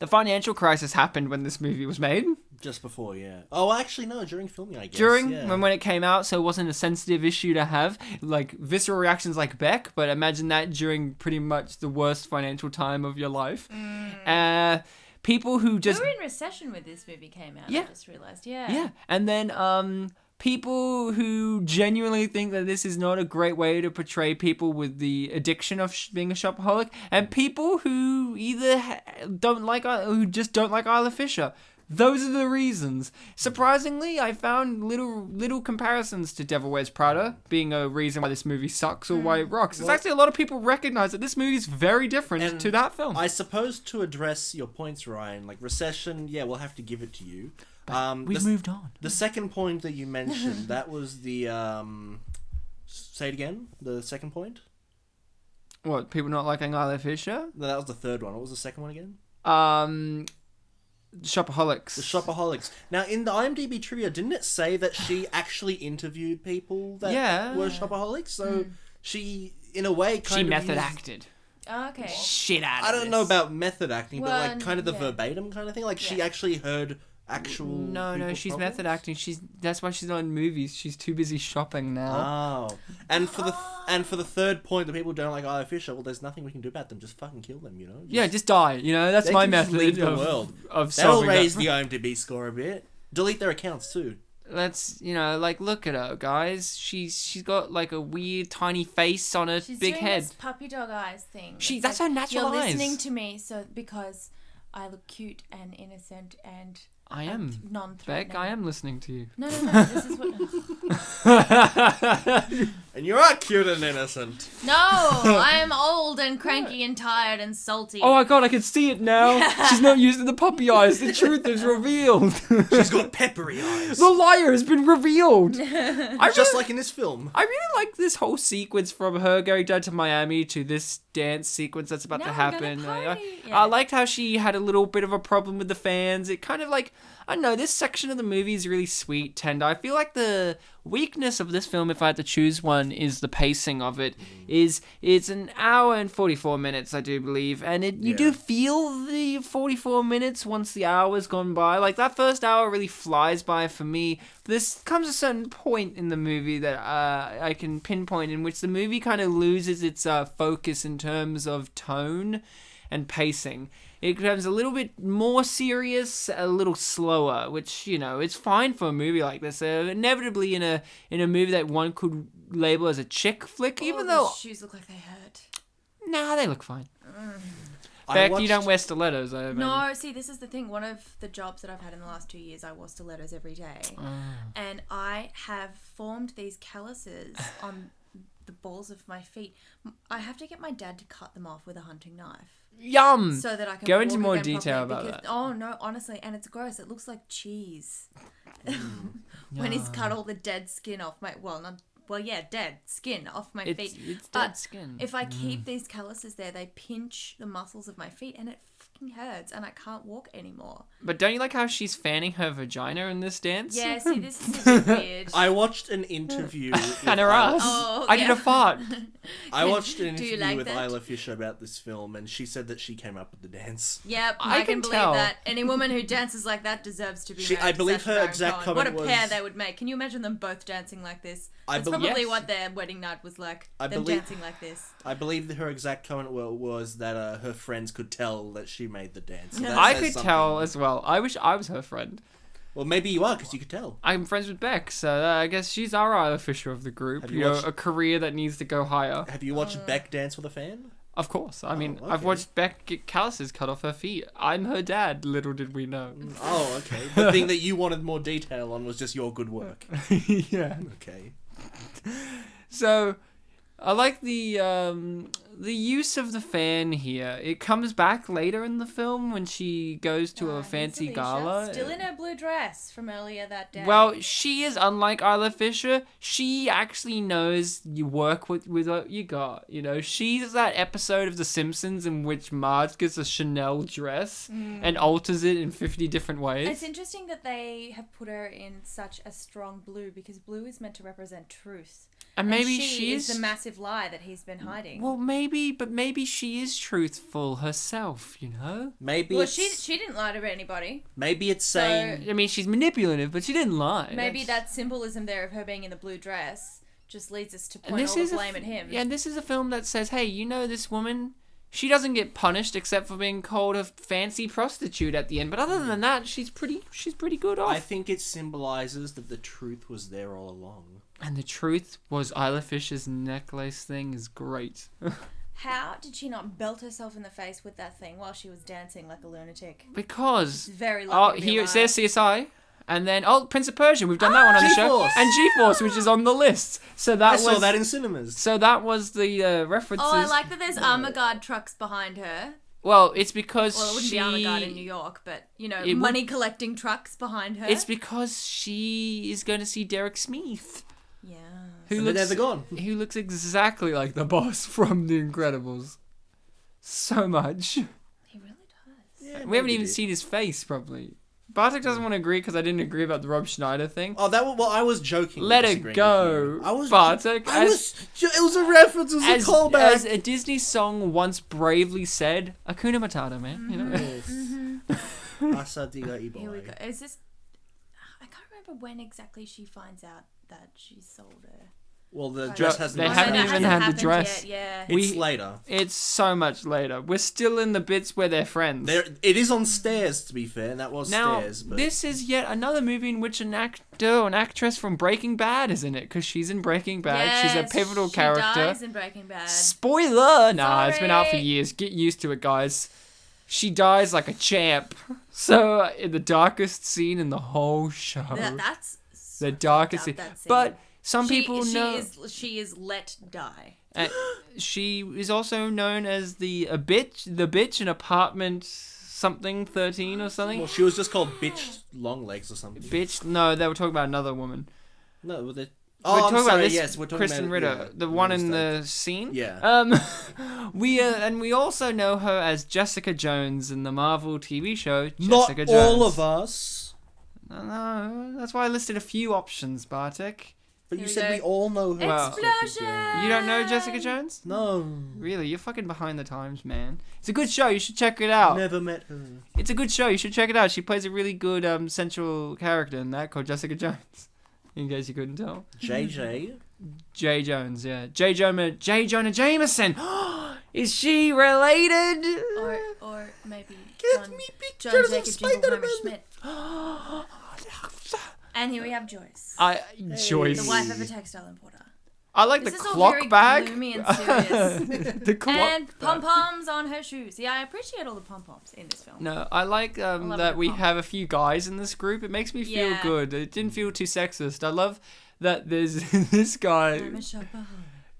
The financial crisis happened when this movie was made. Just before, yeah. Oh, actually, no, during filming, I guess. When it came out, so it wasn't a sensitive issue to have, like, visceral reactions like Beck, but imagine that during pretty much the worst financial time of your life. People who just... We were in recession when this movie came out, Yeah. I just realised. Yeah. Yeah, and then people who genuinely think that this is not a great way to portray people with the addiction of being a shopaholic, and people who either who just don't like Isla Fisher. Those are the reasons. Surprisingly, I found little comparisons to Devil Wears Prada being a reason why this movie sucks or why it rocks. There's actually a lot of people recognize that this movie is very different to that film. I suppose to address your points, Ryan, like recession, yeah, we'll have to give it to you. We've moved on. The second point that you mentioned, that was the... say it again, the second point? What, people not liking Isla Fisher? No, that was the third one. What was the second one again? Shopaholics. The Shopaholics. Now, in the IMDb trivia, didn't it say that she actually interviewed people that were Shopaholics? So she, in a way, she method acted. Oh, okay. Shit out of I don't know about method acting, but like kind of the yeah. verbatim kind of thing. Like she actually heard actual. No, she's problems? method acting. That's why she's not in movies. She's too busy shopping now. Oh, and for the third point that people don't like Isla Fisher, well, there's nothing we can do about them. Just fucking kill them, you know. Just die. You know, that's my method leave the of world. Of That'll solving raise that. the IMDb score a bit. Delete their accounts too. Let's, like, look at her, guys. She's got like a weird tiny face on her She's big doing head. This puppy dog eyes thing. That's her natural You're eyes. listening to me, so because I look cute and innocent and I am. non-threatening. Beck, I am listening to you. No. This is what. And you are cute and innocent. No, I am old and cranky and tired and salty. Oh my god, I can see it now. She's not using the puppy eyes. The truth is revealed. She's got peppery eyes. The liar has been revealed. Just like in this film. I really like this whole sequence from her going down to Miami to this dance sequence that's about to happen. I liked how she had a little bit of a problem with the fans. It kind of like, I don't know, this section of the movie is really sweet, tender. I feel like the weakness of this film, if I had to choose one, is the pacing of it. It's an hour and 44 minutes, I do believe, and you do feel the 44 minutes once the hour's gone by. Like, that first hour really flies by for me. This comes a certain point in the movie that I can pinpoint in which the movie kind of loses its focus in terms of tone and pacing. It becomes a little bit more serious, a little slower, which, it's fine for a movie like this. Inevitably in a movie that one could label as a chick flick, even though... The shoes look like they hurt. Nah, they look fine. Beck, you don't wear stilettos, I imagine. No, see, this is the thing. One of the jobs that I've had in the last 2 years, I wore stilettos every day. And I have formed these calluses on the balls of my feet. I have to get my dad to cut them off with a hunting knife. Yum! So that I can go into walk more again detail properly about that. Oh, no, honestly. And it's gross. It looks like cheese. When he's cut all the dead skin off my... dead skin off my feet. It's dead skin. If I keep these calluses there, they pinch the muscles of my feet and it fucking hurts and I can't walk anymore. But don't you like how she's fanning her vagina in this dance? Yeah, see, this is a bit weird. I watched an interview and her ass. Oh, I did a fart. I watched an Do you interview like with that? Isla Fisher about this film, and she said that she came up with the dance. Yep, I I can can believe tell. that. Any woman who dances like that deserves to be married I to believe Sacha her Baron exact Cohen. comment What a pair was- they would make. Can you imagine them both dancing like this? I That's believe- probably Yes. what their wedding night was like. I them believe- dancing like this. I believe that her exact comment was that her friends could tell that she made the dance. So that I says could something. tell as well. I wish I was her friend. Well, maybe you are, because you could tell. I'm friends with Beck, so I guess she's our Isla Fisher of the group. Have You you know, watched- a career that needs to go higher. Have you watched Beck dance with a fan? Of course. I mean, okay. I've watched Beck get calluses cut off her feet. I'm her dad, little did we know. Oh, okay. The thing that you wanted more detail on was just your good work. Yeah. Okay. So, I like the use of the fan here. It comes back later in the film when she goes to a fancy Here's gala. Alicia, still in her blue dress from earlier that day. Well, she is unlike Isla Fisher. She actually knows you work with what you got. You know, she's that episode of The Simpsons in which Marge gets a Chanel dress and alters it in 50 different ways. It's interesting that they have put her in such a strong blue because blue is meant to represent truth. And maybe she she is the massive lie that he's been hiding. Well, maybe she is truthful herself, you know? Maybe Well, it's, she didn't lie to anybody. maybe it's saying... I mean, she's manipulative, but she didn't lie. Maybe that symbolism there of her being in the blue dress just leads us to And point this all the is blame at him. Yeah, and this is a film that says, hey, you know this woman? She doesn't get punished except for being called a fancy prostitute at the end. But other than that, she's pretty good off. I think it symbolizes that the truth was there all along. And the truth was Isla Fisher's necklace thing is great. How did she not belt herself in the face with that thing while she was dancing like a lunatic? Because... It's very lucky to be here it alive. says CSI. And then, Prince of Persia. We've done that one on the show. G-Force. And G-Force, which is on the list. So that I was... saw that in cinemas. So that was the references. Oh, I like that there's armor guard trucks behind her. Well, it's because Well, it wouldn't be armor guard in New York, but, you know, It would- money collecting trucks behind her. It's because she is going to see Derek Smith. Yeah. And they're never gone. Who looks exactly like the boss from The Incredibles. So much. He really does. Yeah, We haven't even seen his face, probably. Bartek doesn't want to agree because I didn't agree about the Rob Schneider thing. Oh, I was joking. Let it go. Bartek. It was a reference. It was a callback. As a Disney song once bravely said, Hakuna Matata, man. You know? Yes. Asadiga Iboy. Here we go. Is this... I can't remember when exactly she finds out that she sold her. Well, the dress hasn't... They haven't even had the dress. Yet, yeah. It's later. It's so much later. We're still in the bits where they're friends. It is on stairs, to be fair, and that was stairs. But... this is yet another movie in which an actor or an actress from Breaking Bad is in it, because she's in Breaking Bad. Yes, she's a pivotal character. She dies in Breaking Bad. Spoiler! Nah, it's been out for years. Get used to it, guys. She dies like a champ. So, in the darkest scene in the whole show. That's the darkest scene. But... some people know she is let die. She is also known as the bitch in apartment something 13 or something. Well, she was just called Bitch Longlegs or something. Bitch? No, they were talking about another woman. No, we're talking about this. Yes, we're talking Krysten about Ritter, the one in the scene. Yeah. We also know her as Jessica Jones in the Marvel TV show Jessica Jones. Not all of us. No, that's why I listed a few options, Bartek. But you said we all know her. Explosion! You don't know Jessica Jones? No. Really? You're fucking behind the times, man. It's a good show. You should check it out. Never met her. It's a good show. You should check it out. She plays a really good central character in that called Jessica Jones. In case you couldn't tell. JJ? J. Jones, yeah. J. Jonah Jameson. Is she related? Or maybe Get me pictures John of Jacob Jingleheimer Spider-Man. Schmidt. And here we have Joyce. Joyce. The wife of a textile importer. I like this the is all clock very bag. Gloomy and serious. The clock and pom-poms on her shoes. Yeah, I appreciate all the pom-poms in this film. No, I like that we have a few guys in this group. It makes me feel good. It didn't feel too sexist. I love that there's this guy I'm a shopaholic.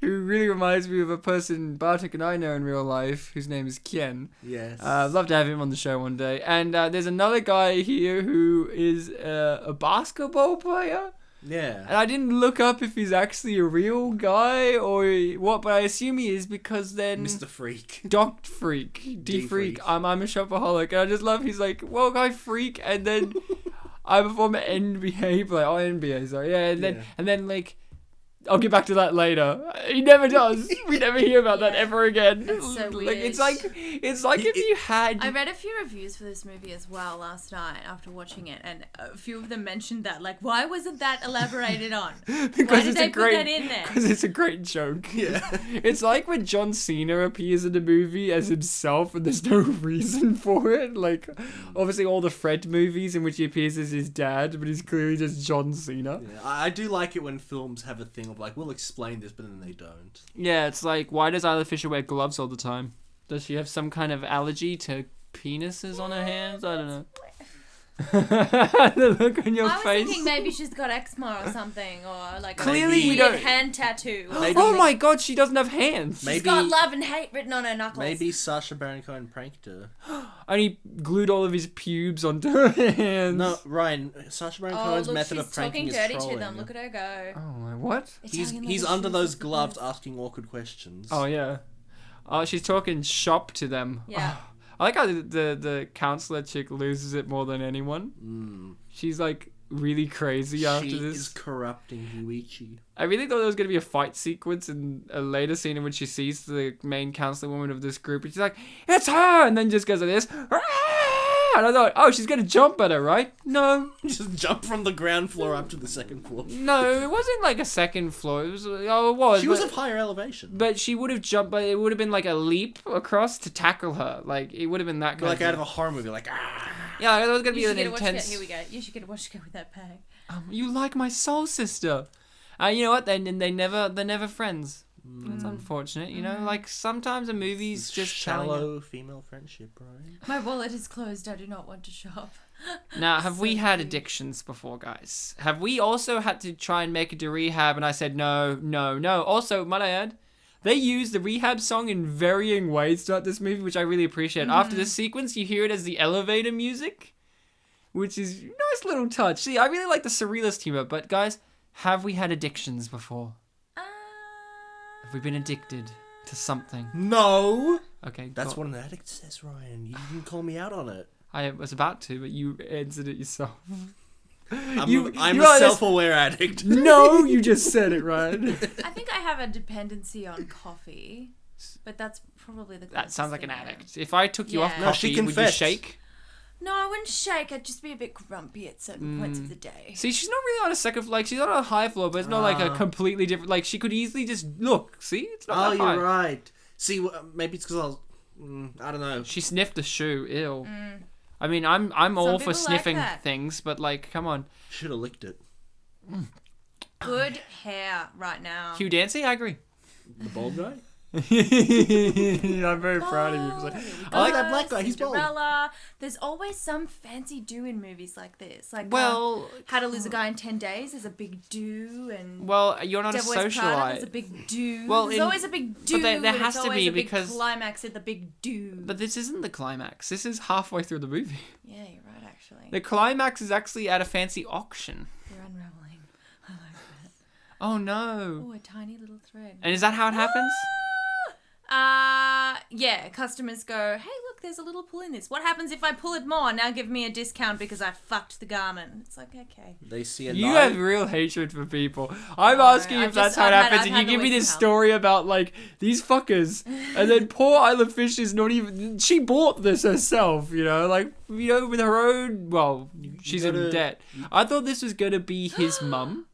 who really reminds me of a person Bartek and I know in real life, whose name is Ken. Yes. I'd love to have him on the show one day. And there's another guy here who is a basketball player. Yeah. And I didn't look up if he's actually a real guy or what, but I assume he is because then... Mr. Freak. Doc Freak. D-Freak. I'm a shopaholic. And I just love he's like, well, guy freak. And then I perform at NBA. Like, NBA, sorry. Yeah, and then like... I'll get back to that later. He never does. We never hear about that ever again. It's so weird. Like, it's like if you had... I read a few reviews for this movie as well last night after watching it, and a few of them mentioned that. Like, why wasn't that elaborated on? Because why did they put that in there? Because it's a great joke. Yeah. It's like when John Cena appears in a movie as himself and there's no reason for it. Like, obviously all the Fred movies in which he appears as his dad, but he's clearly just John Cena. Yeah, I do like it when films have a thing of like, we'll explain this, but then they don't. Yeah, it's like, why does Isla Fisher wear gloves all the time? Does she have some kind of allergy to penises on her hands? I don't know. The look on your face. I was thinking maybe she's got eczema or something, or like clearly a we don't. hand tattoo. Maybe. Oh my god, she doesn't have hands. She's got love and hate written on her knuckles. Maybe Sacha Baron Cohen pranked her. And he glued all of his pubes onto her hands. No, Ryan, Sacha Baron Cohen's method of pranking is trolling. She's talking dirty to them. Look at her go. Oh my, what? He's under those gloves asking awkward questions. Oh yeah. Oh, she's talking shop to them. Yeah. Oh, I like how the counselor chick loses it more than anyone. She's like really crazy after this. She is corrupting Yuichi. I really thought there was going to be a fight sequence in a later scene in which she sees the main counselor woman of this group and she's like, it's her! And then just goes like this. And I thought, oh, she's going to jump at her, right? No. Just jump from the ground floor up to the second floor. No, it wasn't like a second floor. It was. She was of higher elevation. But she would have jumped, but it would have been like a leap across to tackle her. Like, it would have been that kind of like out of a horror movie, like, Yeah, it was going to be an intense... Here we go. You should get a watch go with that bag. You like my soul sister. You know what? They're never friends. That's unfortunate, you know? Like, sometimes a movie's just shallow female friendship, right? My wallet is closed. I do not want to shop. Now, have we had addictions before, guys? Have we also had to try and make it to rehab and I said no? Also, might I add, they use the rehab song in varying ways throughout this movie, which I really appreciate. After this sequence, you hear it as the elevator music, which is a nice little touch. See, I really like the surrealist humor, but guys, have we had addictions before? Have we been addicted to something? No. Okay, That's what an addict says, Ryan. You didn't call me out on it. I was about to, but you answered it yourself. I'm a self-aware addict. No, you just said it, right? I think I have a dependency on coffee, but that's probably the That sounds like an thing, yeah. addict. If I took you off Yeah. No, she coffee, would you confessed. shake? No, I wouldn't shake. I'd just be a bit grumpy at certain points of the day. See, she's not really on a second floor. Like, she's on a high floor, but it's not like a completely different... Like, she could easily just... Look, see? It's not that high. You're right. See, maybe it's because I was... I don't know. She sniffed a shoe. Ew. I mean, I'm all for people sniffing like that. things, but, like, come on. Should have licked it. Good hair right now. Hugh Dancy? I agree. The bald guy? I'm very proud of you. I like that black guy. He's bald. Cinderella. There's always some fancy do in movies like this. Like, Well... How to Lose a Guy in 10 Days is a big do, and Well, you're not a Devil Wears Prada socialite. is a big do. Well, There's always a big do, there and has it's to always be a big because- climax at the big do. But this isn't the climax. This is halfway through the movie. Yeah, you're right, actually. The climax is actually at a fancy auction. You're unraveling. I like that. Oh, no. Oh, a tiny little thread. And is that how it happens? Yeah, customers go, hey, look, there's a little pull in this. What happens if I pull it more? Now give me a discount because I fucked the garment. It's like, okay. They see a You knife. have real hatred for people. I'm asking I've if that's just- how it I've had- happens, I've and had you the give me this wisdom story about, like, these fuckers. And then poor Isla Fisher's not even... She bought this herself, you know? Like, you know, with her own... Well, she's in debt. I thought this was going to be his mum.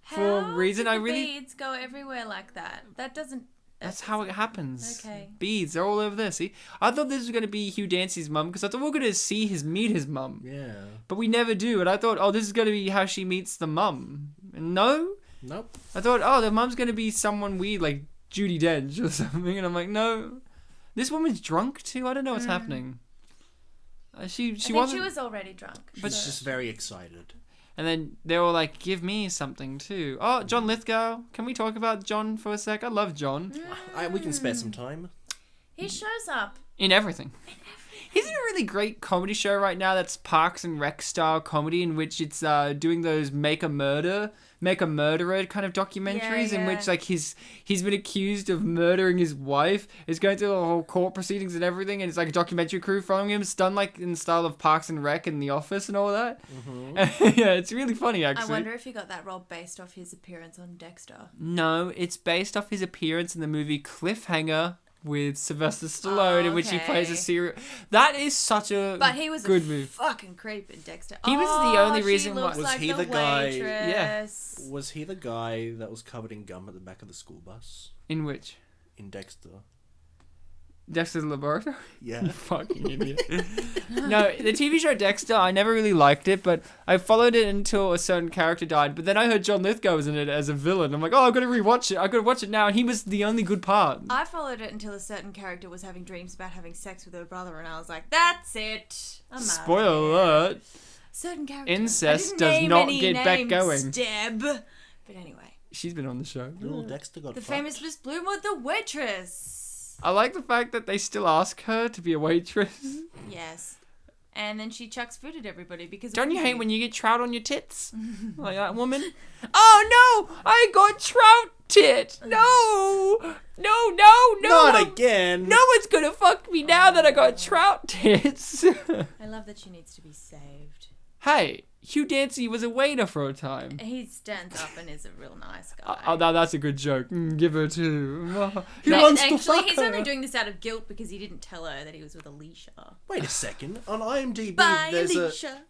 For a reason did I the really... beads go everywhere like that? That doesn't... That's how it happens. Okay. Beads, they're all over there, see? I thought this was going to be Hugh Dancy's mum, because I thought we were going to meet his mum. Yeah. But we never do, and I thought, oh, this is going to be how she meets the mum. And no? Nope. I thought, oh, the mum's going to be someone weird, like Judi Dench or something, and I'm like, no. This woman's drunk, too? I don't know what's happening. She I think wasn't... she was already drunk. But She's just very excited. And then they were like, give me something, too. Oh, John Lithgow. Can we talk about John for a sec? I love John. We can spare some time. He shows up. In everything. He's in a really great comedy show right now that's Parks and Rec style comedy, in which it's doing those make a murderer kind of documentaries, in which like he's been accused of murdering his wife. He's going through the whole court proceedings and everything, and it's like a documentary crew following him. It's done like in the style of Parks and Rec and The Office and all that. Yeah, it's really funny actually. I wonder if he got that role based off his appearance on Dexter. No, it's based off his appearance in the movie Cliffhanger with Sylvester Stallone, in which he plays a serial. That is such a But he was good a movie. fucking creep in Dexter. He was the only reason why- why. Was he the guy- Waitress. Was he the guy that was covered in gum at the back of the school bus? In which? In Dexter. Dexter's Laboratory? Yeah. Fucking idiot. No, the TV show Dexter, I never really liked it, but I followed it until a certain character died. But then I heard John Lithgow was in it as a villain. I'm like, oh, I've got to rewatch it. I've got to watch it now. And he was the only good part. I followed it until a certain character was having dreams about having sex with her brother, and I was like, that's it. I'm out. Spoiler alert. Certain character. Incest I didn't does name not any get back names, going. Deb. But anyway. She's been on the show. Little Dexter got The fucked. famous Miss Bloom with the waitress. I like the fact that they still ask her to be a waitress. Yes. And then she chucks food at everybody because... Don't you hate when you get trout on your tits? Like that woman? Oh no! I got trout tit! No! No! Not again! No one's gonna fuck me now that I got trout tits! I love that she needs to be saved. Hey, Hugh Dancy was a waiter for a time. He stands up and is a real nice guy. Oh, that's a good joke. Give her two. He And wants to actually, fuck he's her. only doing this out of guilt because he didn't tell her that he was with Alicia. Wait a second. On IMDb, Bye, there's Alicia.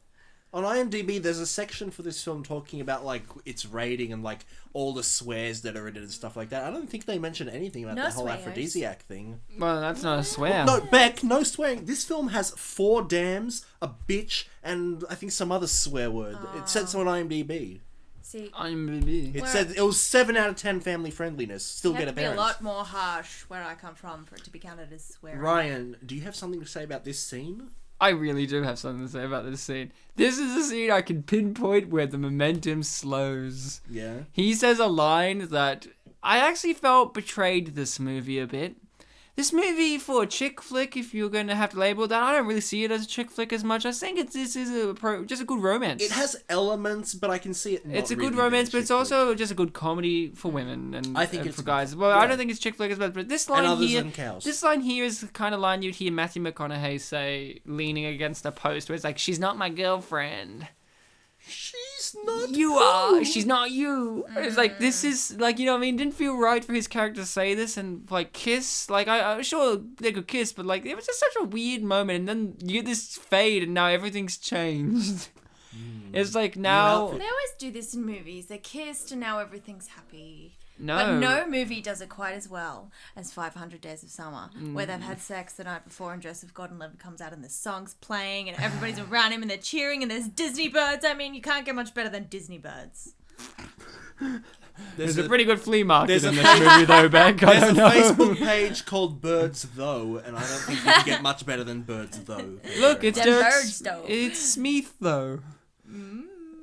there's a section for this film talking about like its rating and like all the swears that are in it and stuff like that. I don't think they mention anything about No the whole swears. aphrodisiac thing. Well, that's not a swear. No, Beck, no swearing. This film has 4 dams, a bitch, and I think some other swear word. It said so on IMDb. See, IMDb. It said it was 7 out of 10 family friendliness. Still you get have a to be a parent. lot more harsh where I come from for it to be counted as swearing. Ryan, do you have something to say about this scene? I really do have something to say about this scene. This is a scene I can pinpoint where the momentum slows. Yeah. He says a line that I actually felt betrayed this movie a bit. This movie for a chick flick, if you're going to have to label that, I don't really see it as a chick flick as much. I think this is just a good romance. It has elements, but I can see it not It's a really good romance, but being a it's chick also just a good comedy for women and, I think and it's for guys. good. Well, Yeah. I don't think it's chick flick as much, but this line others here, than cows. this line here is the kind of line you'd hear Matthew McConaughey say, leaning against a post, where it's like, "She's not my girlfriend. She's not. You are. She's not you." It's like, this is like, you know what I mean? Didn't feel right for his character to say this and like kiss. Like I'm sure they could kiss, but like it was just such a weird moment. And then you get this fade, and now everything's changed. It's like now. They always do this in movies. They kissed, and now everything's happy. No. But no movie does it quite as well as 500 Days of Summer, where they've had sex the night before and Joseph Gordon-Levitt comes out and the song's playing and everybody's around him and they're cheering and there's Disney birds. I mean, you can't get much better than Disney birds. There's a pretty good flea market there's in a this movie, though, Beck. I There's a don't know. Facebook page called Birds Though, and I don't think you can get much better than Birds Though. Look, it's Them Dirk. birds, though. It's Smith, though.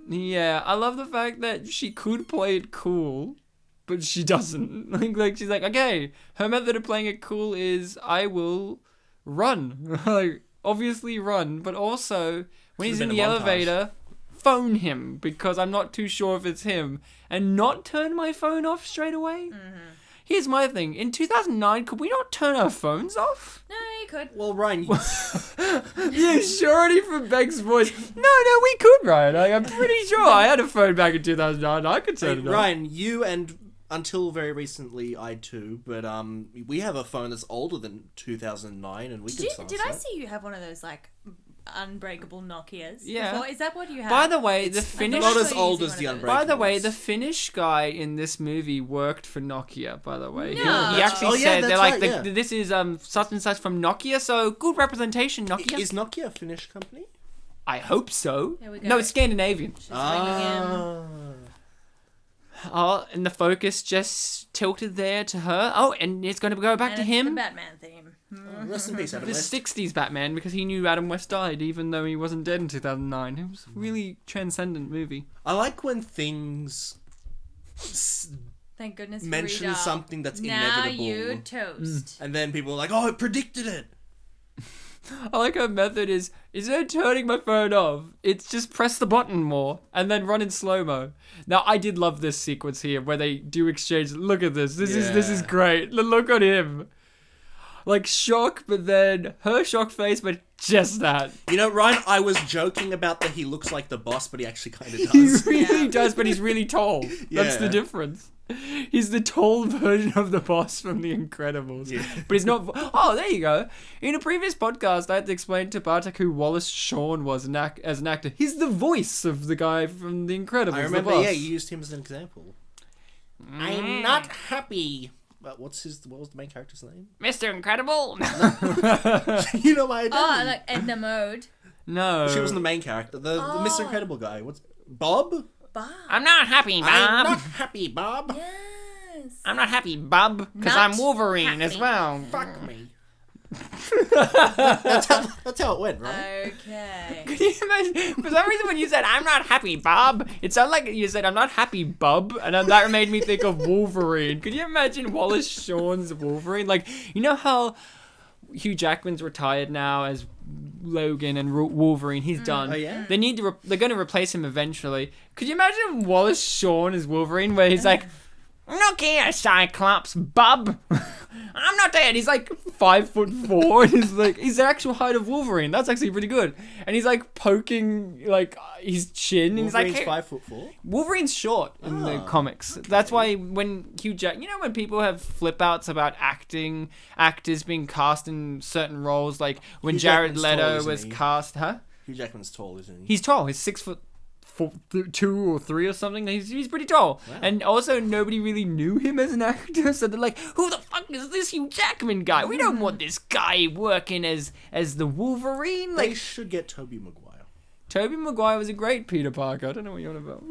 Yeah, I love the fact that she could play it cool, but she doesn't. Like she's like, okay, her method of playing it cool is I will run. Like, obviously run, but also when he's in the elevator, phone him because I'm not too sure if it's him, and not turn my phone off straight away. Here's my thing. In 2009, could we not turn our phones off? No, you could. Well, Ryan, Yeah, surety from Beck's voice. No, we could, Ryan. I'm pretty sure I had a phone back in 2009. I could turn it off. Ryan, you and until very recently, I too, but we have a phone that's older than 2009, and we can. Did I see you have one of those like unbreakable Nokias? Yeah. Before? Is that what you have? By the way, the Finnish. not as old as the Unbreakable. By the way, the Finnish guy in this movie worked for Nokia. By the way, No. he actually said they're that's like, right, this is such and such from Nokia. So good representation, Nokia. Is Nokia a Finnish company? I hope so. Here we go. No, it's Scandinavian. She's ringing him. Oh, and the focus just tilted there to her. Oh, and it's going to go back And to it's him. the Batman theme. Rest in peace, Adam The West. 60s Batman, because he knew Adam West died, even though he wasn't dead in 2009. It was a really transcendent movie. I like when things Thank goodness for mention Rita. something that's Now inevitable, you toast. and then people are like, "Oh, it predicted it." I like her method is instead of turning my phone off, it's just press the button more and then run in slow-mo. Now, I did love this sequence here where they do exchange. Look at this. This is great. Look at him. Like shock, but then her shock face, but just that. You know, Ryan, I was joking about that he looks like the boss, but he actually kind of He does. really does, but he's really tall. That's the Yeah. difference. He's the tall version of the boss from The Incredibles. Yeah. But he's not... Oh, there you go. In a previous podcast, I had to explain to Bartek who Wallace Shawn was as an actor. He's the voice of the guy from The Incredibles. I remember, the boss. yeah, you used him as an example. I'm not happy. But what was the main character's name? Mr. Incredible? You know my identity. Oh, like Edna Mode. No. She wasn't the main character. The Mr. Incredible guy. What's Bob? Bob. I'm not happy, Bob. I'm not happy, Bob. Yes. I'm not happy, Bob, because Not I'm Wolverine as happy. well. Fuck me. that's how it went, right? Okay. Can you imagine? For some reason, when you said "I'm not happy, Bob," it sounded like you said "I'm not happy, Bub," and then that made me think of Wolverine. Could you imagine Wallace Shawn's Wolverine? Like, you know how Hugh Jackman's retired now as Logan and Wolverine. He's done. Oh, yeah? They need to. They're going to replace him eventually. Could you imagine Wallace Shawn as Wolverine, where he's like, "Look here, Cyclops, bub. I'm not dead." He's like 5'4", and he's like, he's the actual height of Wolverine. That's actually pretty good. And he's like poking like his chin. And he's like, Wolverine's "Hey." 5'4". Wolverine's short in the comics. Okay. That's why when Hugh Jack, you know, when people have flip outs about actors being cast in certain roles, like when Hugh Jared Jackman's tall, Leto isn't was he? cast, Hugh Jackman's tall, isn't he? He's tall. He's 6'2" or 3 or something. He's pretty tall. Wow. And also nobody really knew him as an actor, so they're like, who the fuck is this Hugh Jackman guy? We don't want this guy working as the Wolverine. They Like, should get Tobey Maguire. Tobey Maguire was a great Peter Parker. I don't know what you're on about.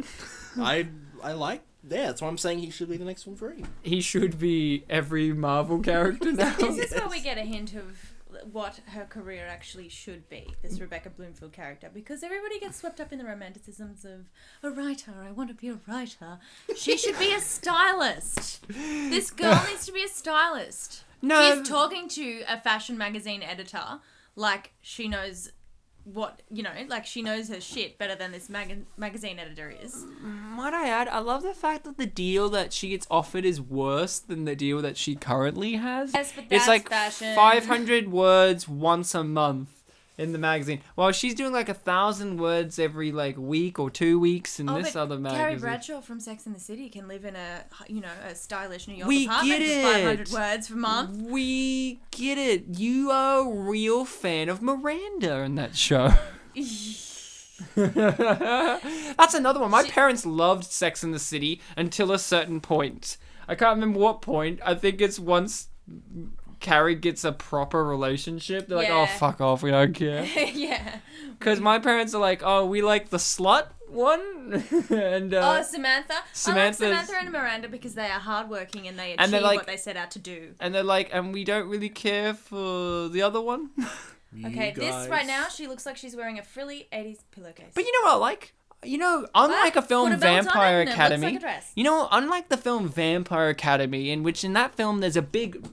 I like. Yeah, that's why I'm saying he should be the next Wolverine. He should be every Marvel character now. Is this where we get a hint of what her career actually should be, this Rebecca Bloomfield character? Because everybody gets swept up in the romanticisms of a writer. I want to be a writer. She should be a stylist. This girl needs to be a stylist. No. She's talking to a fashion magazine editor like she knows what, like she knows her shit better than this magazine editor is. Might I add, I love the fact that the deal that she gets offered is worse than the deal that she currently has. Yes, but it's that's like fashion. 500 words once a month in the magazine. Well, she's doing like 1,000 words every like week or 2 weeks in this but other magazine. Carrie Bradshaw from Sex and the City can live in a stylish New York We apartment get for it. 500 words per month. We get it. You are a real fan of Miranda in that show. That's another one. My parents loved Sex and the City until a certain point. I can't remember what point. I think it's once Carrie gets a proper relationship. They're like, oh, fuck off. We don't care. Yeah. Because my parents are like, oh, we like the slut one. And Samantha. I like Samantha and Miranda because they are hardworking and they achieve what they set out to do. And they're like, and we don't really care for the other one. Okay, this right now, she looks like she's wearing a frilly 80s pillowcase. But you know what I like? Unlike a film Vampire Academy, unlike the film Vampire Academy, in that film there's a big...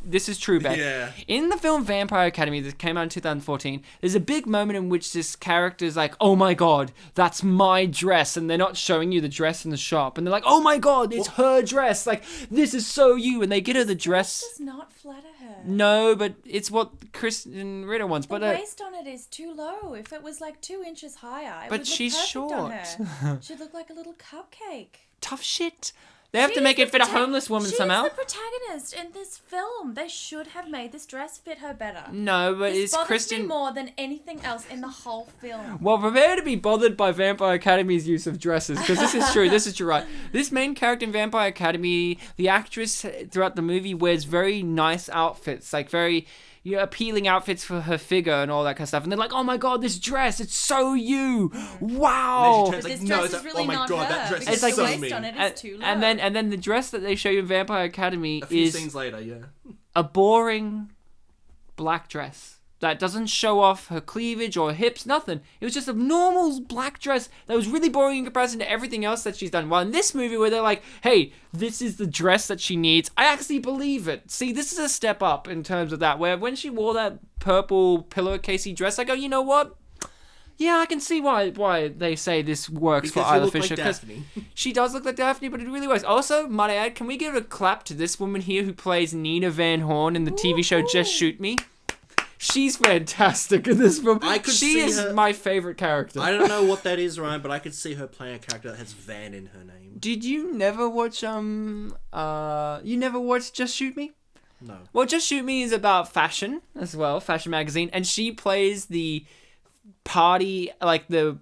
This is true, Beth. Yeah. In the film Vampire Academy that came out in 2014, there's a big moment in which this character is like, oh my god, that's my dress. And they're not showing you the dress in the shop. And they're like, oh my god, it's her dress. Like, this is so you. And they get her the dress. This does not flatter her. No, but it's what Krysten Ritter wants. The waist on it is too low. If it was like 2 inches higher, it would look she's perfect short. on her. She'd look like a little cupcake. Tough shit. They have to make it fit a homeless woman somehow. She's the protagonist in this film. They should have made this dress fit her better. No, but this it's bothers me Krysten... more than anything else in the whole film. Well, prepare to be bothered by Vampire Academy's use of dresses, because this is true. This is true, right? This main character in Vampire Academy, the actress throughout the movie wears very nice outfits, like very... appealing outfits for her figure and all that kind of stuff. And they're like, oh my god, this dress, it's so you. Wow. But this dress is really not her. That dress because is the so waist me. on it is too low. And then the dress that they show you in Vampire Academy a few is scenes later, yeah. a boring black dress that doesn't show off her cleavage or hips, nothing. It was just a normal black dress that was really boring in comparison to everything else that she's done. While in this movie where they're like, hey, this is the dress that she needs, I actually believe it. See, this is a step up in terms of that, where when she wore that purple pillowcasey dress, I go, you know what? Yeah, I can see why they say this works because for Isla Fisher. Fisher. Because she does look like Daphne, but it really works. Also, might I add, can we give a clap to this woman here who plays Nina Van Horn in the TV show Just Shoot Me? She's fantastic in this film. She is my favorite character. I don't know what that is, Ryan, but I could see her playing a character that has Van in her name. Did you never watch you never watched Just Shoot Me? No. Well, Just Shoot Me is about fashion as well, fashion magazine, and she plays the party, like the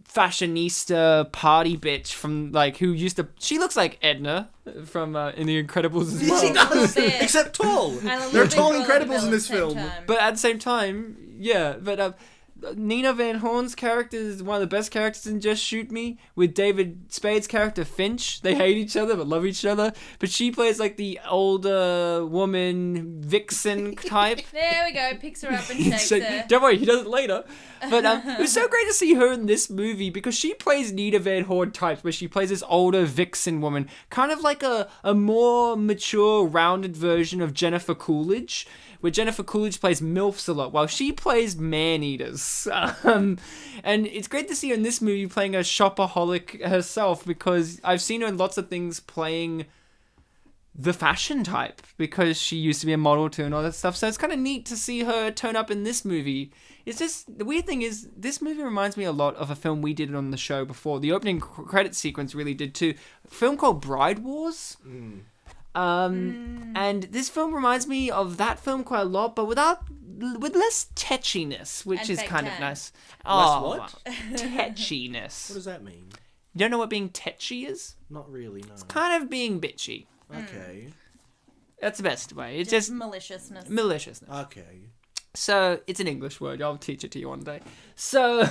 fashionista party bitch from like who used to. She looks like Edna from in The Incredibles as well. She does, except tall. There are tall Incredibles in this film. But at the same time, yeah. But Nina Van Horn's character is one of the best characters in Just Shoot Me. With David Spade's character Finch, they hate each other but love each other. But she plays like the older woman vixen type. There we go. Picks her up and shakes her. Don't worry, he does it later. But it was so great to see her in this movie because she plays Nina Van Horn type, where she plays this older vixen woman, kind of like a more mature, rounded version of Jennifer Coolidge, where Jennifer Coolidge plays MILFs a lot, while she plays man-eaters. And it's great to see her in this movie playing a shopaholic herself, because I've seen her in lots of things playing the fashion type, because she used to be a model too and all that stuff. So it's kind of neat to see her turn up in this movie. It's just, the weird thing is, this movie reminds me a lot of a film we did on the show before. The opening credit sequence really did too. A film called Bride Wars. And this film reminds me of that film quite a lot, but with less tetchiness, which and is kind of nice. Less what? Tetchiness. What does that mean? You don't know what being tetchy is? Not really, no. It's kind of being bitchy. Okay. That's the best way. It's just maliciousness. Maliciousness. Okay. So, it's an English word. I'll teach it to you one day. So,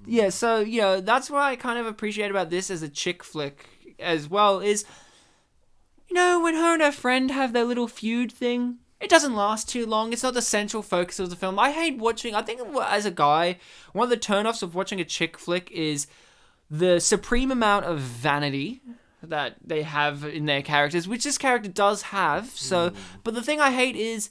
yeah, so, you know, that's what I kind of appreciate about this as a chick flick as well, is, you know, when her and her friend have their little feud thing, it doesn't last too long. It's not the central focus of the film. I hate watching, I think as a guy, one of the turnoffs of watching a chick flick is the supreme amount of vanity that they have in their characters, which this character does have. So, but the thing I hate is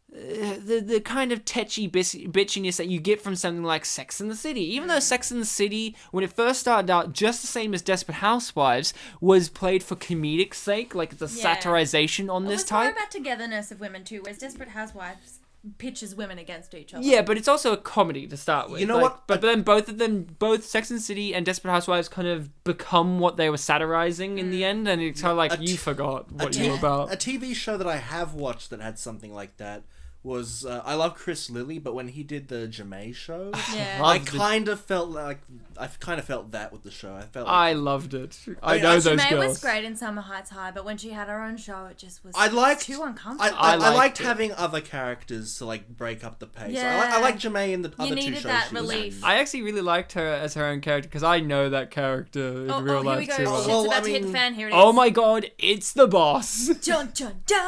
the kind of tetchy bitchiness that you get from something like Sex and the City. Even though Sex and the City, when it first started out, just the same as Desperate Housewives, was played for comedic sake, like the satirization on this type. It was more about togetherness of women too, whereas Desperate Housewives pitches women against each other. Yeah, but it's also a comedy to start with. You know what? But then both Sex and the City and Desperate Housewives kind of become what they were satirizing in the end, and it's kind of like, you forgot what you were about. A TV show that I have watched that had something like that was I love Chris Lilly, but when he did the Jamae show, I kind of felt that with the show. I loved it. I know those Jamae girls. Was great in Summer Heights High, but when she had her own show, it just was too uncomfortable. I liked having other characters to like break up the pace. Yeah. I like Jamae in the other two shows. You needed that relief. I actually really liked her as her own character because I know that character in real life here we go. too. Shit's about to hit the fan. Here it is. Oh my god, it's the boss. Dun, dun, dun.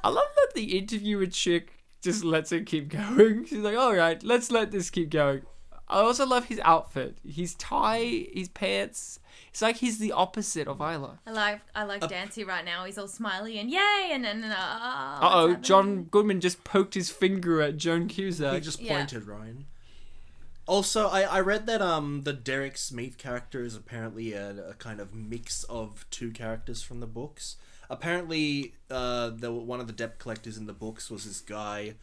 I love that the interviewer chick just lets it keep going. She's like, all right, let's let this keep going. I also love his outfit. His tie, his pants. It's like he's the opposite of Isla. I like Dancy right now. He's all smiley and yay and John Goodman just poked his finger at Joan Cusak. He just pointed, Ryan. Also, I read that the Derek Smith character is apparently a kind of mix of two characters from the books. Apparently, one of the debt collectors in the books was this guy.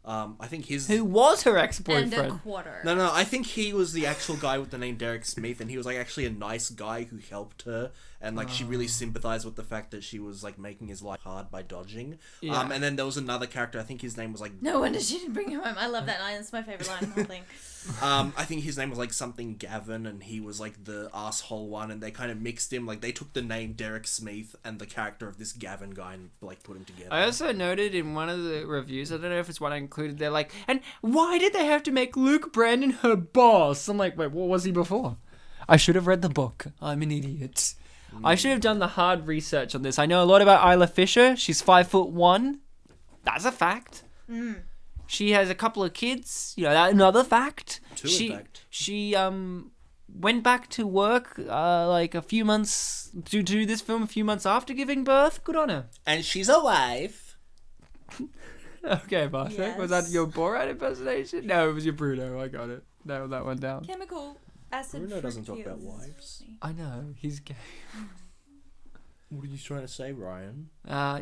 I think who was her ex-boyfriend. And a quarter. No. I think he was the actual guy with the name Derek Smith, and he was like actually a nice guy who helped her, and like she really sympathized with the fact that she was like making his life hard by dodging. Yeah. And then there was another character. I think his name was like. No wonder she didn't bring him home. I love that line. It's my favorite line in the whole thing. I think his name was like something Gavin, and he was like the asshole one, and they kind of mixed him. Like they took the name Derek Smith and the character of this Gavin guy and like put him together. I also noted in one of the reviews, I don't know if it's one I included, they're like, and why did they have to make Luke Brandon her boss? I'm like, wait, what was he before? I should have read the book. I'm an idiot. I should have done the hard research on this. I know a lot about Isla Fisher. She's 5'1". That's a fact. She has a couple of kids. You know, that's another fact. In fact. She went back to work like a few months to do this film a few months after giving birth. Good on her. And she's a wife. Okay, Bartek. Yes. Was that your Borat impersonation? No, it was your Bruno. I got it. Nailed that one down. Chemical acid. Bruno doesn't talk about wives. I know. He's gay. What are you trying to say, Ryan?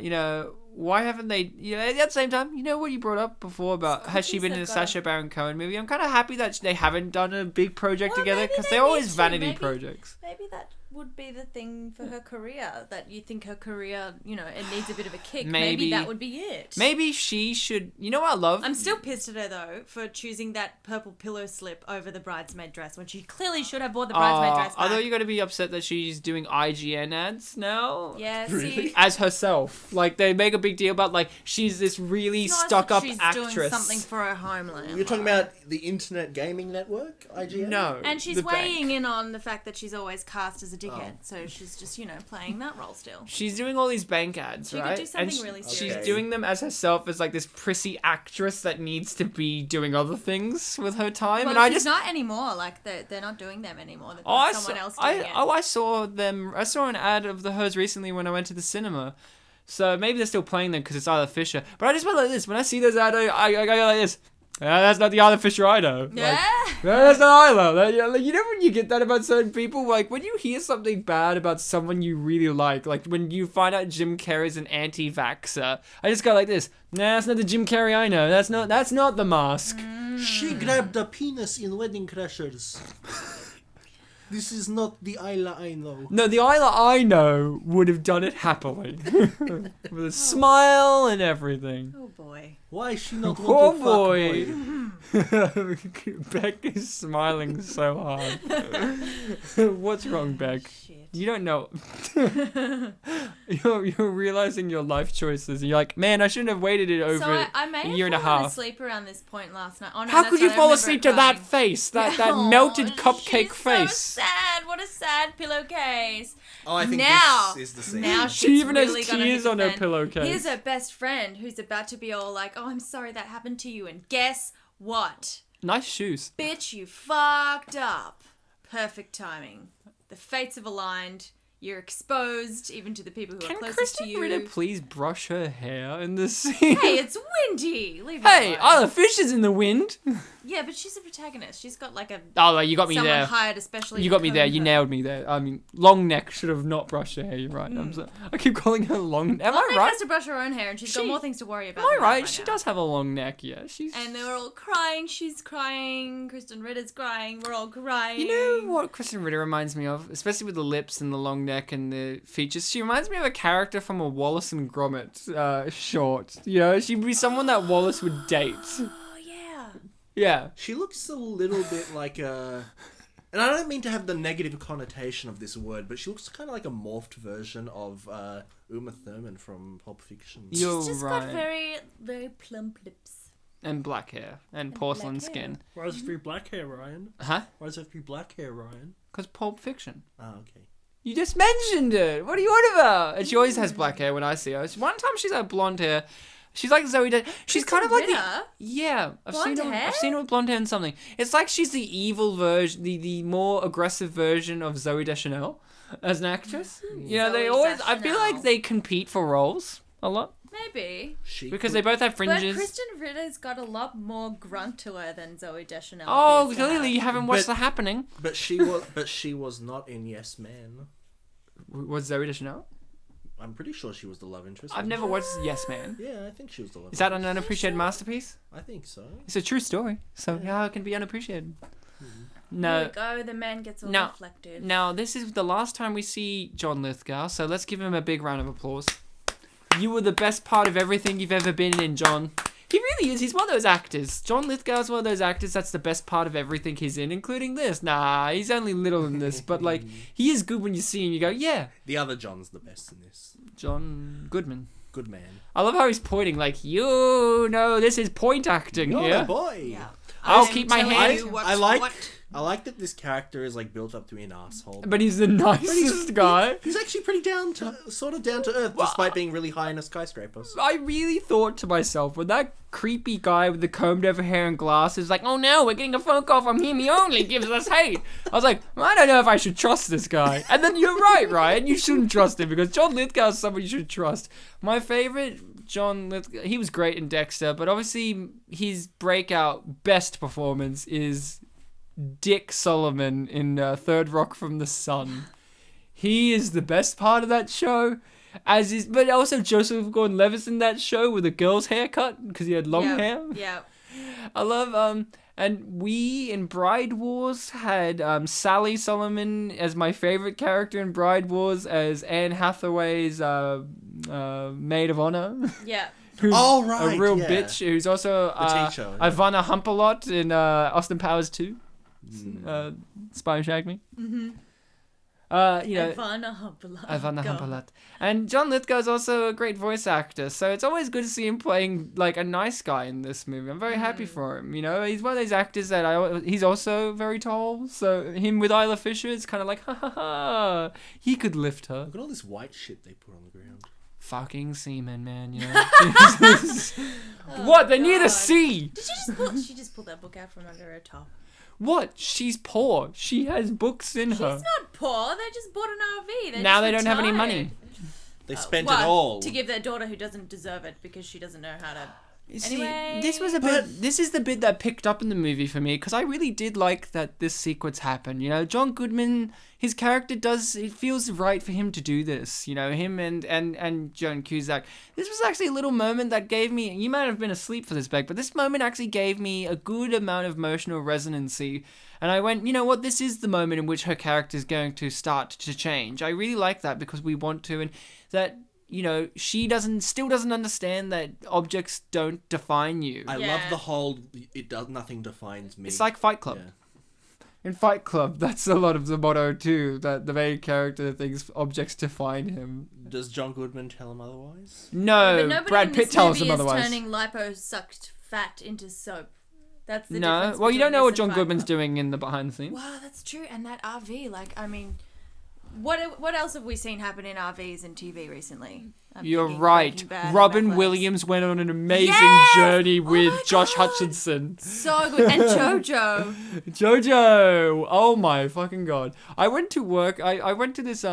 You know, why haven't they... You know, at the same time, you know what you brought up before about has she been in a Sacha Baron Cohen movie? I'm kind of happy that they haven't done a big project together because they're always vanity projects. Maybe that would be the thing for her career, that you think her career, you know, it needs a bit of a kick. Maybe that would be it. Maybe she should... You know what I love? I'm still pissed at her, though, for choosing that purple pillow slip over the bridesmaid dress when she clearly should have bought the bridesmaid dress back. I thought you got to be upset that she's doing IGN ads now. Yeah, really? As herself. Like, they make a big deal about, like, she's this really stuck-up actress. She's doing something for her homeland. You're talking about the Internet Gaming Network, IGN? No. And she's weighing in on the fact that she's always cast as a dickhead, so she's just, you know, playing that role still. She's doing all these bank ads, right? She could do something really serious. She's doing them as herself as like this prissy actress that needs to be doing other things with her time. Well, and she's not anymore. Like they're not doing them anymore. Someone else doing it. I saw them. I saw an ad of hers recently when I went to the cinema. So maybe they're still playing them because it's Isla Fisher. But I just went like this. When I see those ads, I go like this. That's not the Isla Fisher I know. Yeah. Like, that's not Isla. You know when you get that about certain people? Like, when you hear something bad about someone you really like when you find out Jim Carrey's an anti-vaxxer, I just go like this. Nah, that's not the Jim Carrey I know. That's not the mask. She grabbed a penis in Wedding Crashers. This is not the Isla I know. No, the Isla I know would have done it happily. With a smile and everything. Oh boy. Why is she not Oh want to fuck boy. Beck is smiling so hard. What's wrong, Beck? Shit. You don't know. You're realizing your life choices. You're like, man, I shouldn't have waited it over I may a year and a have fallen half. asleep around this point last night. Oh, no, How could you fall asleep to that crying. face? That melted cupcake she's face. So sad. What a sad pillowcase. Oh, I think now, this is the scene. Now She even really has gonna tears hit on the her fan. pillowcase. Here's her best friend who's about to be all like, "Oh, I'm sorry that happened to you," and guess what? Nice shoes. Bitch, you fucked up. Perfect timing. The fates have aligned. You're exposed, even to the people who are Can closest to Krysten you. Ritter please brush her hair in this scene? Hey, it's windy. Leave it Hey, alone. Isla Fisher's in the wind. Yeah, but she's a protagonist. She's got like a Oh, you got me someone there. hired especially. You to got me there. comb You her. nailed me there. I mean, long neck should have not brushed her hair. You're right. I keep calling her long. Am Long I Neck right? has to brush her own hair, and she's got She- more things to worry about. Am I than that right? She now. does have a long neck. Yeah, she's. And they were all crying. She's crying. Krysten Ritter's crying. We're all crying. You know what Krysten Ritter reminds me of, especially with the lips and the long neck and the features. She reminds me of a character from a Wallace and Gromit short. You know, she'd be someone that Wallace would date. Oh yeah. Yeah. She looks a little bit like a... And I don't mean to have the negative connotation of this word, but she looks kind of like a morphed version of Uma Thurman from Pulp Fiction. You're She's just right. got very, very plump lips. And black hair and porcelain black hair. skin. Why does it have to be black hair, Ryan? Huh? Why does it have to be black hair, Ryan? Because Pulp Fiction. Oh, okay. You just mentioned it. What are you on about? And she always has black hair when I see her. One time she's had blonde hair. She's like Zoe. She's kind of like the... Ritter? Yeah, I've Blonde seen her. hair? I've seen her with blonde hair and something. It's like she's the evil version, the more aggressive version of Zoe Deschanel as an actress. You know, they Zooey always. I feel like Deschanel. they compete for roles a lot Maybe. because they both have fringes. But Krysten Ritter's got a lot more grunt to her than Zoe Deschanel. Oh, appears to clearly have. you haven't watched But- The Happening. But she was not in Yes Man. Was Zoe Deschanel? I'm pretty sure she was the love interest. I've never watched Yes Man. Yeah, I think she was the love Is that an interest. unappreciated masterpiece? I think so. It's a true story, so yeah, it can be unappreciated. Here No. we go. The man gets all Now- reflective. Now, this is the last time we see John Lithgow, so let's give him a big round of applause. You were the best part of everything you've ever been in, John. He really is. He's one of those actors. John Lithgow's one of those actors that's the best part of everything he's in, including this. Nah, he's only little in this, but like, he is good when you see him. You go, yeah, The other John's the best in this. John Goodman. Good man. I love how he's pointing, like, you know, this is point acting Oh here. boy. Yeah. I'll I'm keep my telling hand- you what- I like what- I like that this character is like built up to be an asshole. But he's the nicest guy. He's actually pretty down to earth, despite being really high in a skyscraper. I really thought to myself, when that creepy guy with the combed over hair and glasses, like, oh no, we're getting a phone call from him, he only gives us hate. I was like, well, I don't know if I should trust this guy. And then you're right, Ryan, you shouldn't trust him, because John Lithgow is someone you should trust. My favorite John Lithgow, he was great in Dexter, but obviously his breakout best performance is Dick Solomon in Third Rock from the Sun. He is the best part of that show. But also Joseph Gordon-Levitt in that show with a girl's haircut because he had long hair. Yeah. I love and we in Bride Wars had Sally Solomon as my favorite character in Bride Wars as Anne Hathaway's maid of honor. Yeah. Who's Oh, right, a real yeah. bitch who's also teacher, yeah. Ivana Humpalot in Austin Powers 2. Spy Who Shagged Me. Mm-hmm. You know, Ivana Humpalot. Ivana Go. Humpalot. And John Lithgow is also a great voice actor, so it's always good to see him playing like a nice guy in this movie. I'm very happy for him. You know, he's one of those actors that he's also very tall, so him with Isla Fisher, it's kind of like, ha ha ha, he could lift her. Look at all this white shit they put on the ground. Fucking semen, man, you know. Jesus. What? They near the God. sea. She just pulled that book out from under her top. What? She's poor. She has books in her. She's not poor. They just bought an RV. Now they don't have any money. They spent Well, it all. to give their daughter who doesn't deserve it because she doesn't know how to. See, Anyway. this was a bit. This is the bit that picked up in the movie for me because I really did like that this sequence happened. You know, John Goodman, his character it feels right for him to do this. You know, him and Joan Cusak. This was actually a little moment that gave me. You might have been asleep for this, Beck, but this moment actually gave me a good amount of emotional resonancy. And I went, you know what? This is the moment in which her character is going to start to change. I really like that because we want to, and that. You know, she still doesn't understand that objects don't define you. I Yeah. love the whole nothing defines me. It's like Fight Club. Yeah. In Fight Club, that's a lot of the motto too, that the main character thinks objects define him. Does John Goodman tell him otherwise? No, But nobody Brad in Pitt this tells movie him otherwise. is turning lipo-sucked fat into soap. That's the No, difference. well, you don't between know what this John and Fight Goodman's Club. doing in the behind the scenes. Wow, that's true. And that RV, like, I mean, what else have we seen happen in RVs and TV recently? I'm You're thinking right. Breaking Bad and Robin Netflix. Williams went on an amazing Yes! journey Oh with my Josh God! Hutcherson. So good. And JoJo. Jojo! Oh my fucking god. I went to work. I went to this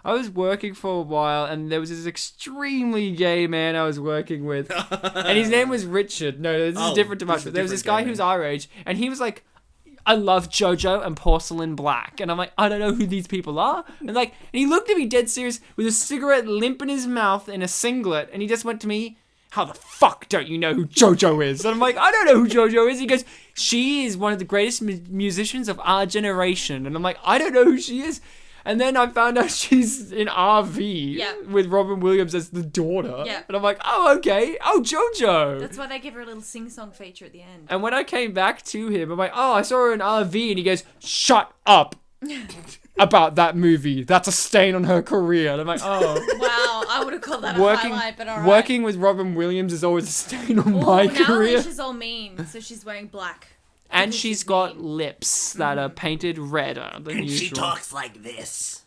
I was working for a while, and there was this extremely gay man I was working with, and his name was Richard. No, this is different to much. There was this guy who was our age, and he was like, I love JoJo and Porcelain Black. And I'm like, I don't know who these people are. And he looked at me dead serious with a cigarette limp in his mouth in a singlet. And he just went to me, how the fuck don't you know who JoJo is? And I'm like, I don't know who JoJo is. He goes, she is one of the greatest musicians of our generation. And I'm like, I don't know who she is. And then I found out she's in RV with Robin Williams as the daughter. Yeah. And I'm like, oh, okay. Oh, JoJo. That's why they give her a little sing-song feature at the end. And when I came back to him, I'm like, oh, I saw her in RV. And he goes, shut up about that movie. That's a stain on her career. And I'm like, oh. Wow, I would have called that a highlight, but all right. Working with Robin Williams is always a stain on my career. Now she's all mean, so she's wearing black. And she's got lips that are painted redder than usual. She talks like this.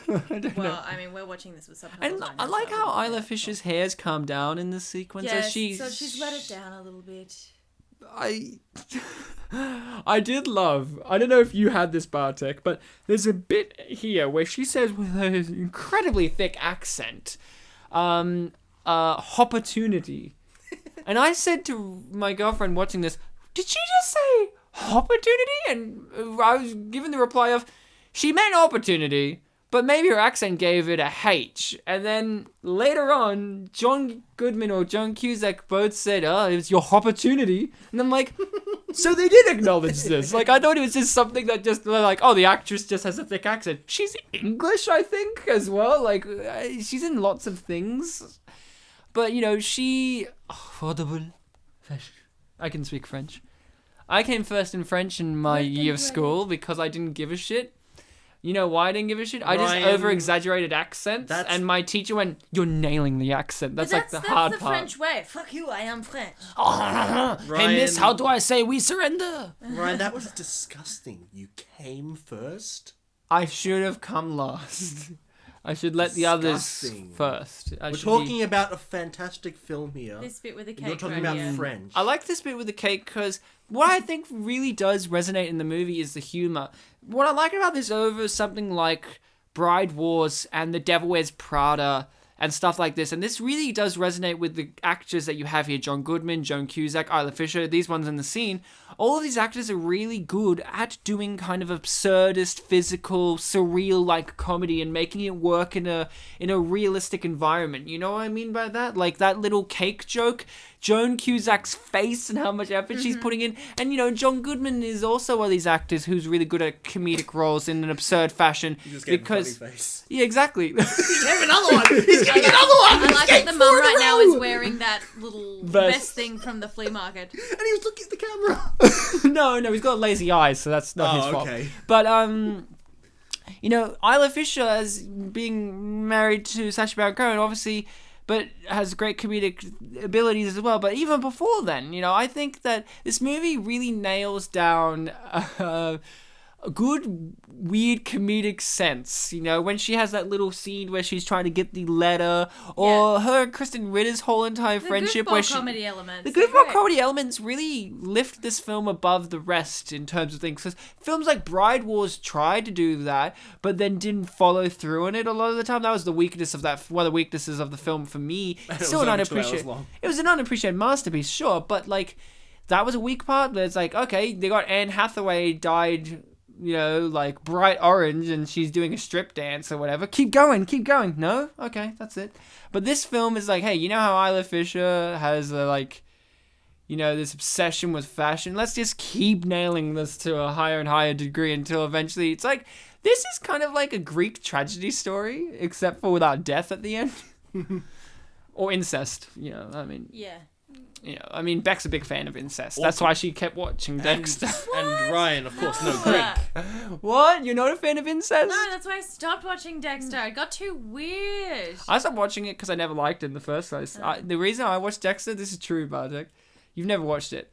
I mean, we're watching this with subtitles. And I like how Isla Fisher's hair's calmed down in this sequence. Yes, so she's let it down a little bit. I did love, I don't know if you had this, Bartek, but there's a bit here where she says with her incredibly thick accent, opportunity. And I said to my girlfriend watching this, did she just say opportunity? And I was given the reply of, she meant opportunity, but maybe her accent gave it a H. And then later on, John Goodman or Joan Cusak both said, oh, it was your opportunity. And I'm like, so they did acknowledge this. Like, I thought it was just something that just, like, oh, the actress just has a thick accent. She's English, I think, as well. Like, she's in lots of things. But, you know, I can speak French. I came first in French in my year of school because I didn't give a shit. You know why I didn't give a shit? I just over-exaggerated accents, and my teacher went, you're nailing the accent. That's like the hard part. That's the French way. Fuck you, I am French. Hey, miss, how do I say we surrender? Ryan, that was disgusting. You came first? I should have come last. I should let the others first. We're talking about a fantastic film here. This bit with the cake. You're talking about French. I like this bit with the cake because what I think really does resonate in the movie is the humor. What I like about this over something like Bride Wars and The Devil Wears Prada and stuff like this. And this really does resonate with the actors that you have here. John Goodman, Joan Cusak, Isla Fisher, these ones in the scene. All of these actors are really good at doing kind of absurdist, physical, surreal-like comedy and making it work in a realistic environment. You know what I mean by that? Like that little cake joke. Joan Cusak's face and how much effort she's putting in. And, you know, John Goodman is also one of these actors who's really good at comedic roles in an absurd fashion. He's just getting a funny face. Yeah, exactly. He's getting another one! He's getting another one! I like that the mum right now is wearing that little vest thing from the flea market. And he was looking at the camera. No, he's got lazy eyes, so that's not his fault. Okay. But, you know, Isla Fisher, as being married to Sacha Baron Cohen, obviously, but has great comedic abilities as well. But even before then, you know, I think that this movie really nails down a good, weird comedic sense. You know, when she has that little scene where she's trying to get the letter, or her and Krysten Ritter's whole entire friendship. The comedy elements. The goofball comedy elements really lift this film above the rest in terms of things. Because films like Bride Wars tried to do that, but then didn't follow through on it a lot of the time. That was the weakness of that. One of the weaknesses of the film for me. Still an unappreciated. It was an unappreciated masterpiece, sure, but like that was a weak part. But it's like, okay, they got Anne Hathaway dyed, you know, like bright orange, and she's doing a strip dance or whatever. Keep going. No? Okay, that's it. But this film is like, hey, you know how Isla Fisher has like, you know, this obsession with fashion? Let's just keep nailing this to a higher and higher degree until eventually it's like, this is kind of like a Greek tragedy story, except for without death at the end. Or incest, you know, I mean. Yeah. You know, I mean, Beck's a big fan of incest. That's why she kept watching Dexter. And Ryan, of course, no Greek. What? You're not a fan of incest? No, that's why I stopped watching Dexter. It got too weird. I stopped watching it because I never liked it in the first place. The reason I watched Dexter, this is true, Bartek. You've never watched it.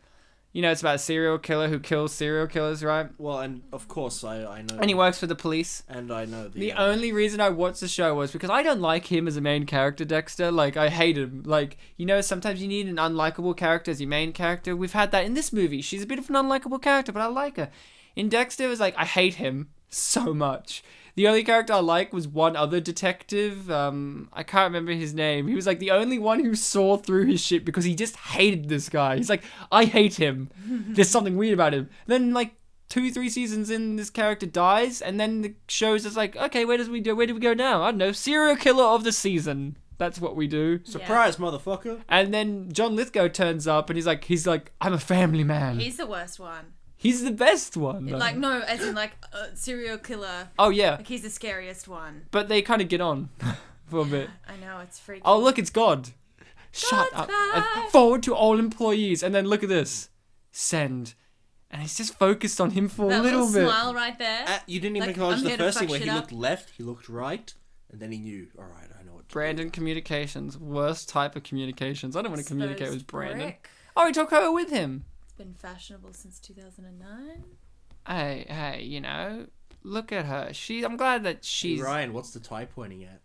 You know, it's about a serial killer who kills serial killers, right? Well, and of course, I know. And he works for the police. And I know the only reason I watched the show was because I don't like him as a main character, Dexter. Like, I hate him. Like, you know, sometimes you need an unlikable character as your main character. We've had that in this movie. She's a bit of an unlikable character, but I like her. In Dexter, it was like, I hate him so much. The only character I like was one other detective. I can't remember his name. He was like the only one who saw through his shit because he just hated this guy. He's like, I hate him. There's something weird about him. Then like 2-3 seasons in, this character dies, and then the show's just like, okay, where do we go now? I don't know. Serial killer of the season. That's what we do. Surprise, motherfucker. And then John Lithgow turns up and he's like, I'm a family man. He's the worst one. He's the best one. Like, no, as in like serial killer. Oh, yeah. Like he's the scariest one. But they kind of get on for a bit. I know, it's freaky. Oh, look, it's God. Shut up. And forward to all employees. And then look at this. Send. And he's just focused on him for that a little bit. smile right there. You didn't even acknowledge the first thing where he looked left, he looked right, and then he knew, all right, I know what to Brandon do. Worst type of communications. I don't want to communicate with Brandon. Brick. Oh, he took her with him. It's been fashionable since 2009. Hey, look at her. I'm glad that she's... Hey, Ryan, what's the tie pointing at?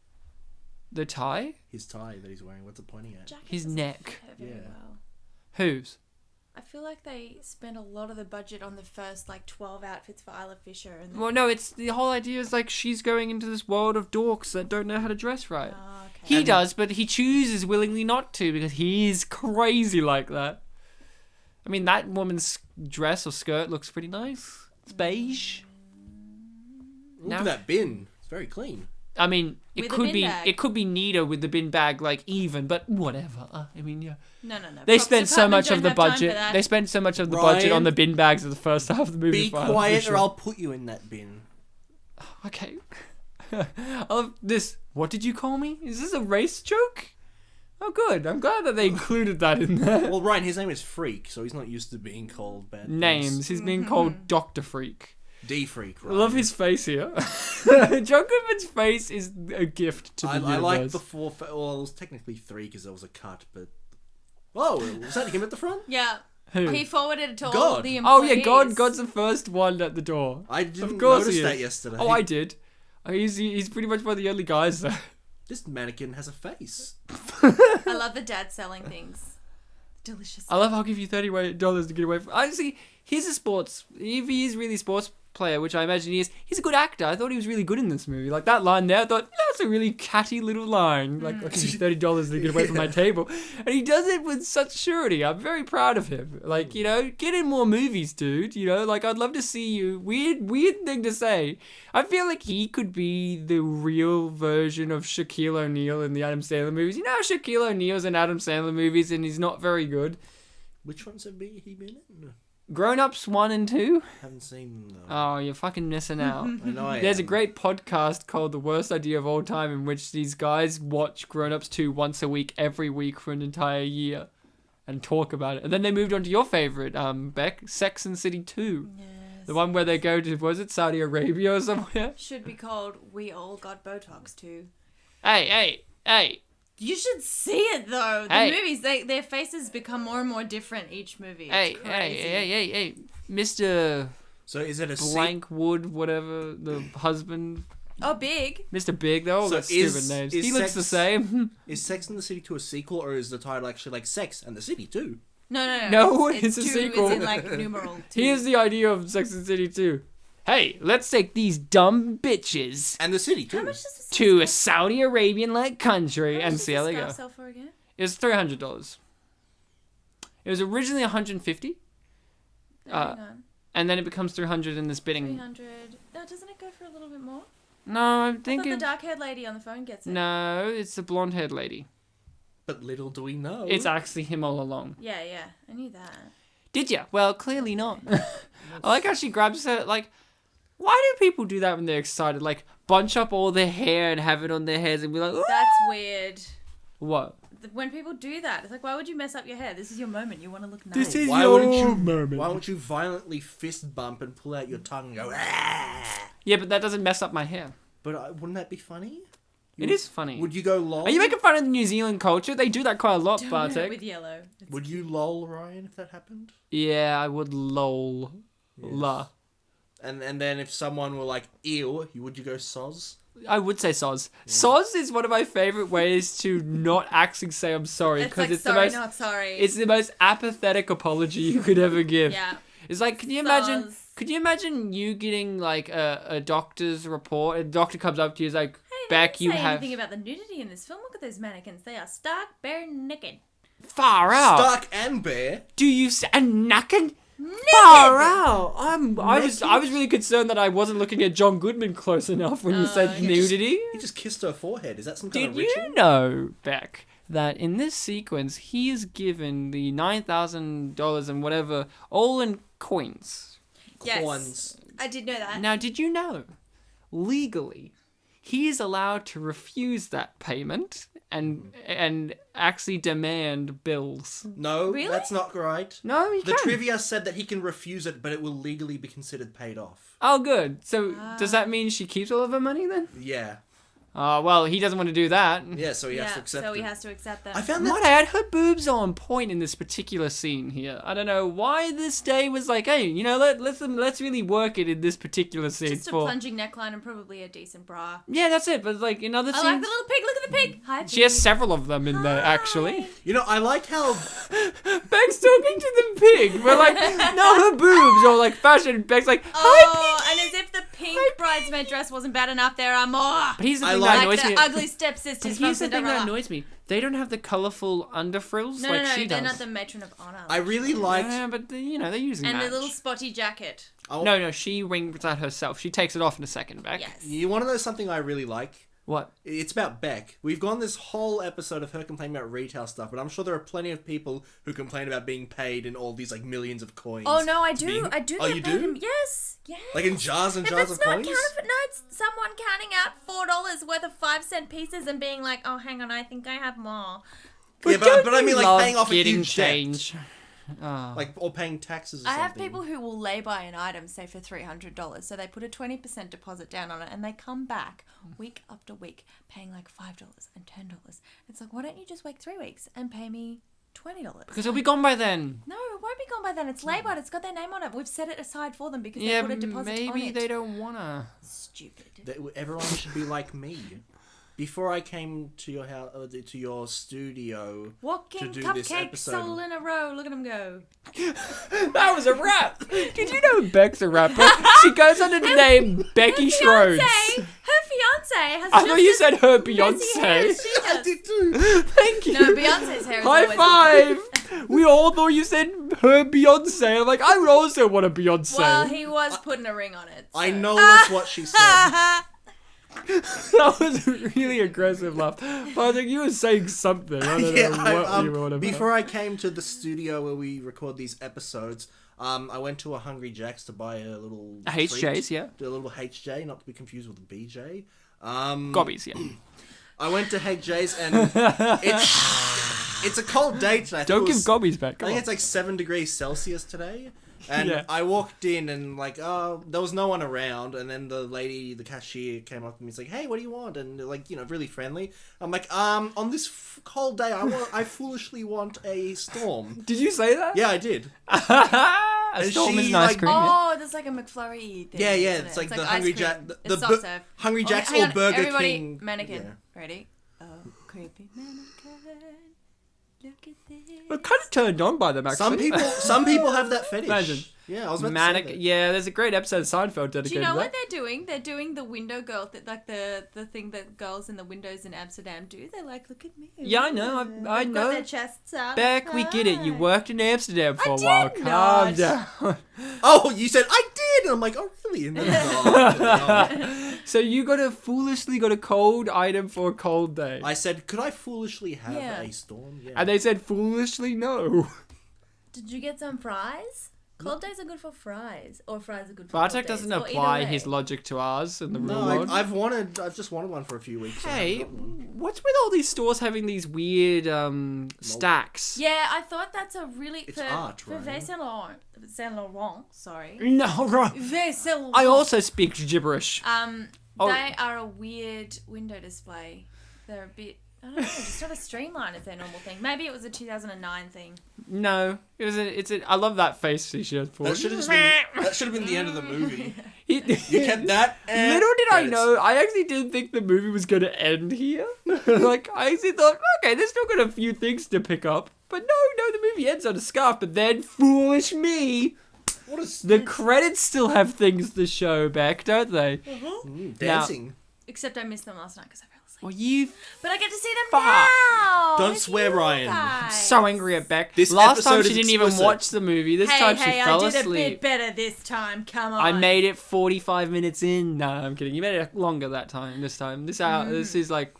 The tie? His tie that he's wearing, what's it pointing at? Jacket His doesn't neck. fit very well. Whose? I feel like they spent a lot of the budget on the first 12 outfits for Isla Fisher. And Well, no, it's the whole idea is like she's going into this world of dorks that don't know how to dress right. Oh, okay. He does, but he chooses willingly not to because he's crazy like that. I mean, that woman's dress or skirt looks pretty nice. It's beige. Look at that bin. It's very clean. I mean, it With a could bin be bag. it could be neater with the bin bag even, but whatever. I mean, yeah. No. They Props spent so department much don't have the have time for budget. that. They spent so much of the Ryan, budget on the bin bags of the first half of the movie. Be for Isla quiet Fisher. or I'll put you in that bin. Okay. I love this. What did you call me? Is this a race joke? Oh, good. I'm glad that they included that in there. Well, Ryan, his name is Freak, so he's not used to being called bad things. Names. He's being called Dr. Freak. D-Freak, I Ryan. love his face here. John Goodman's face is a gift to the universe. I like the four... Well, it was technically 3 because there was a cut, but... Oh, was that him at the front? Yeah. Who? He forwarded it to all God. the Oh, employees. yeah, God's the first one at the door. I didn't Of course notice he that is. yesterday. Oh, I did. He's pretty much one of the only guys there. This mannequin has a face. I love the dad selling things. Delicious. I love I'll give you $30 to get away from... Honestly, he's a sports... If he is really a sports player, which I imagine he is, he's a good actor. I thought he was really good in this movie. Like, that line there, I thought, that's a really catty little line. Like, I'll give you $30 to get away from my table. And he does it with such surety. I'm very proud of him. Like, get in more movies, dude. Like, I'd love to see you. Weird thing to say. I feel like he could be the real version of Shaquille O'Neal in the Adam Sandler movies. You know how Shaquille O'Neal's in Adam Sandler movies and he's not very good? Which ones have he been in? Grown Ups 1 and 2? Haven't seen them, though. Oh, you're fucking missing out. I know I There's a am. great podcast called The Worst Idea of All Time in which these guys watch Grown Ups 2 once a week, every week for an entire year and talk about it. And then they moved on to your favorite, Beck, Sex and the City 2. Yes. The one where they go to, was it Saudi Arabia or somewhere? Should be called We All Got Botox Too. Hey. You should see it though. The Hey. movies, their faces become more and more different each movie. It's crazy. Hey, Mr. So is it a Blankwood, whatever, the husband, Oh, Big. Mr. Big, they're all So got stupid is- names. is He looks Sex- the same. Is Sex and the City 2 a sequel, or is the title actually like Sex and the City 2? No. No, it's a two, sequel. It's in like numeral 2. Here's the idea of Sex and the City 2. Hey, let's take these dumb bitches And the City 2. How much does this to a Saudi Arabian-like country and see how they go. sell for again? It was $300. It was originally $150, and then it becomes $300 in this bidding. 300. No, doesn't it go for a little bit more? No, I'm I thought thinking. the dark-haired lady on the phone gets it. No, it's the blonde-haired lady. But little do we know. It's actually him all along. Yeah, I knew that. Did ya? Well, clearly not. I like how she grabs her, like, why do people do that when they're excited? Like, bunch up all their hair and have it on their heads and be like, "Ooh!" That's weird. What? When people do that, it's like, why would you mess up your hair? This is your moment. You want to look nice. This is Why your wouldn't you moment. Why won't you violently fist bump and pull out your tongue and go? "Ah!" Yeah, but that doesn't mess up my hair. But wouldn't that be funny? It is funny. Would you go lol? Are you making fun of the New Zealand culture? They do that quite a lot, Don't Bartek. with yellow. Would you lol, Ryan, if that happened? Yeah, I would lol. Yes. La. And then if someone were like, ew, would you go soz? I would say soz. Soz is one of my favorite ways to not actually say I'm sorry, It's because like, it's sorry, the most not sorry. it's the most apathetic apology you could ever give. Yeah. It's like, can you imagine? Soz. Could you imagine you getting like a doctor's report? A doctor comes up to you, is like, Beck, you have. Say anything about the nudity in this film? Look at those mannequins. They are stark, bare naked. Far out. Stark and bare. Do you say naked? Far out. I was really concerned that I wasn't looking at John Goodman close enough when you said nudity. He just kissed her forehead. Is that some kind of Did ritual? you know, Beck, that in this sequence he is given the $9,000 and whatever all in coins? Yes, Coins. I did know that. Now, did you know, legally, he is allowed to refuse that payment and actually demand bills? No, Really? that's not right. No, he The can. trivia said that he can refuse it, but it will legally be considered paid off. Oh, good. So, does that mean she keeps all of her money then? Yeah. Well, he doesn't want to do that. Yeah, so he has to accept so it. he has to accept that. I found Might that... I add, her boobs are on point in this particular scene here. I don't know why this day was like, hey, you know, let's really work it in this particular scene. Just a plunging neckline and probably a decent bra. Yeah, that's it. But like in other I scenes, like the little pig. Look at the pig. Hi, pig. she has several of them in there actually. You know, I like how... Beck's talking to the pig. We're like, no, her boobs are like fashion. Beck's like, hi, Oh, pig. and as if the pink bridesmaid dress wasn't bad enough, there are more. But here's the I thing like that Like annoys the me. ugly stepsisters But from here's the thing that Cinderella. annoys me. They don't have the colourful underfrills No, like no, she they're does. not the matron of honor. I really liked... Yeah, but they're using and match. the little spotty jacket. No, she wings that herself. She takes it off in a second, Beck. Yes. You want to know something I really like? What? It's about Beck. We've gone this whole episode of her complaining about retail stuff, but I'm sure there are plenty of people who complain about being paid in all these like millions of coins. Oh no, I do. Being- I do. Oh, get you paid do? in- Yes. Yes. Like in jars and If jars it's of not coins? counterfeit, no, it's someone counting out $4 worth of 5-cent pieces and being like, "Oh, hang on, I think I have more." Yeah, but I mean like paying off a getting huge change. debt. Oh. Like, or paying taxes or I something. have people who will lay by an item, say for $300, so they put a 20% deposit down on it, and they come back week after week paying like $5 and $10. It's like, why don't you just wait 3 weeks and pay me $20? Because it'll be gone by then. No, it won't be gone by then. It's labelled. It's got their name on it. We've set it aside for them because they Yeah, put a deposit on maybe it. they don't wanna. Stupid. Everyone should be like me. Before I came to your house, to your studio, Walking to do this cupcakes episode. all in a row. Look at them go. That was a rap. Did you know Beck's a rapper? She goes under the name Becky Schrodes. Her fiance has I just thought you as said her messy hair as Beyonce. she I does. did too. Thank you. No, Beyonce's hair is High always five. We all thought you said her Beyonce. I'm like, I would also want a Beyonce. Well, he was putting a ring on it. I so. know that's what she said. That was a really aggressive laugh. Bartek, you were saying something. I don't know what you were on about. Before I came to the studio where we record these episodes, I went to a Hungry Jack's to buy a little HJs, treat. yeah. A little HJ, not to be confused with a BJ. Gobbies, yeah. I went to HJ's and it's a cold day today. Don't give gobbies back. I Come think on. it's like 7 degrees Celsius today. And Yeah. I walked in and like, there was no one around. And then the lady, the cashier came up to me. He's like, "Hey, what do you want?" And like, really friendly. I'm like, on this cold day, I foolishly want a storm. Did you say that? Yeah, I did. A storm is she, nice like- cream. yeah. Oh, there's like a McFlurry thing. Yeah, isn't it's it? like the ice Hungry cream. Jack, It's soft serve. Hungry Jack's hang or on, Burger everybody, King. Mannequin. Yeah. Ready? Oh, creepy mannequin. Look at this. We're kind of turned on by them, actually. Some people have that fetish. Imagine. Yeah, I was about Manic. to say that. Yeah, there's a great episode of Seinfeld dedicated Do you know to what that. they're doing? They're doing the window girl, like the thing that girls in the windows in Amsterdam do. They're like, look at me. Yeah, I know. I They've know. got their chests out. Beck, we get it. You worked in Amsterdam for I a while. did Calm not. down. Oh, you said I did. And I'm like, oh really? And then, no. So you foolishly got a cold item for a cold day. I said, could I foolishly have Yeah. a storm? Yeah. And they said foolishly no. Did you get some fries? Cold days are good for fries, or fries are good for Bartek cold days, doesn't or either apply way. his logic to ours in the real No, world. I've just wanted one for a few weeks. and I Hey, haven't gotten one. what's with all these stores having these weird stacks? Yeah, I thought that's a really It's for art, for right? Saint Laurent. Sorry, No, right. Saint Laurent. I also speak gibberish. Oh. They are a weird window display. They're a bit. I don't know, just not as streamlined as their normal thing. Maybe it was a 2009 thing. No, I love that face she has for That should have been the end of the movie. You You kept that. And Little did I credits. know, I actually didn't think the movie was going to end here. Like, I actually thought, okay, there's still got a few things to pick up. But no, the movie ends on a scarf. But then, foolish me, The credits still have things to show, Beck, don't they? Dancing. Except I missed them last night because I fell asleep. Well, you... But I get to see them now. Don't swear, Ryan. Guys. So angry at Beck. This Last time episode she is didn't even explicit. watch the movie. This time she fell I did asleep. a bit better this time. Come on. I made it 45 minutes in. No, I'm kidding. You made it longer that time. This time. This is like...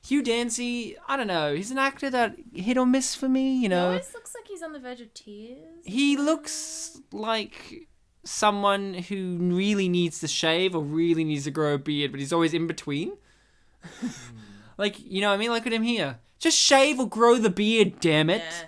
Hugh Dancy, I don't know. He's an actor that hit or miss for me, you know. He always looks like he's on the verge of tears. He looks like someone who really needs to shave or really needs to grow a beard, but he's always in between. Like, you know what I mean? Look at him here. Just shave or grow the beard, damn it. Yeah.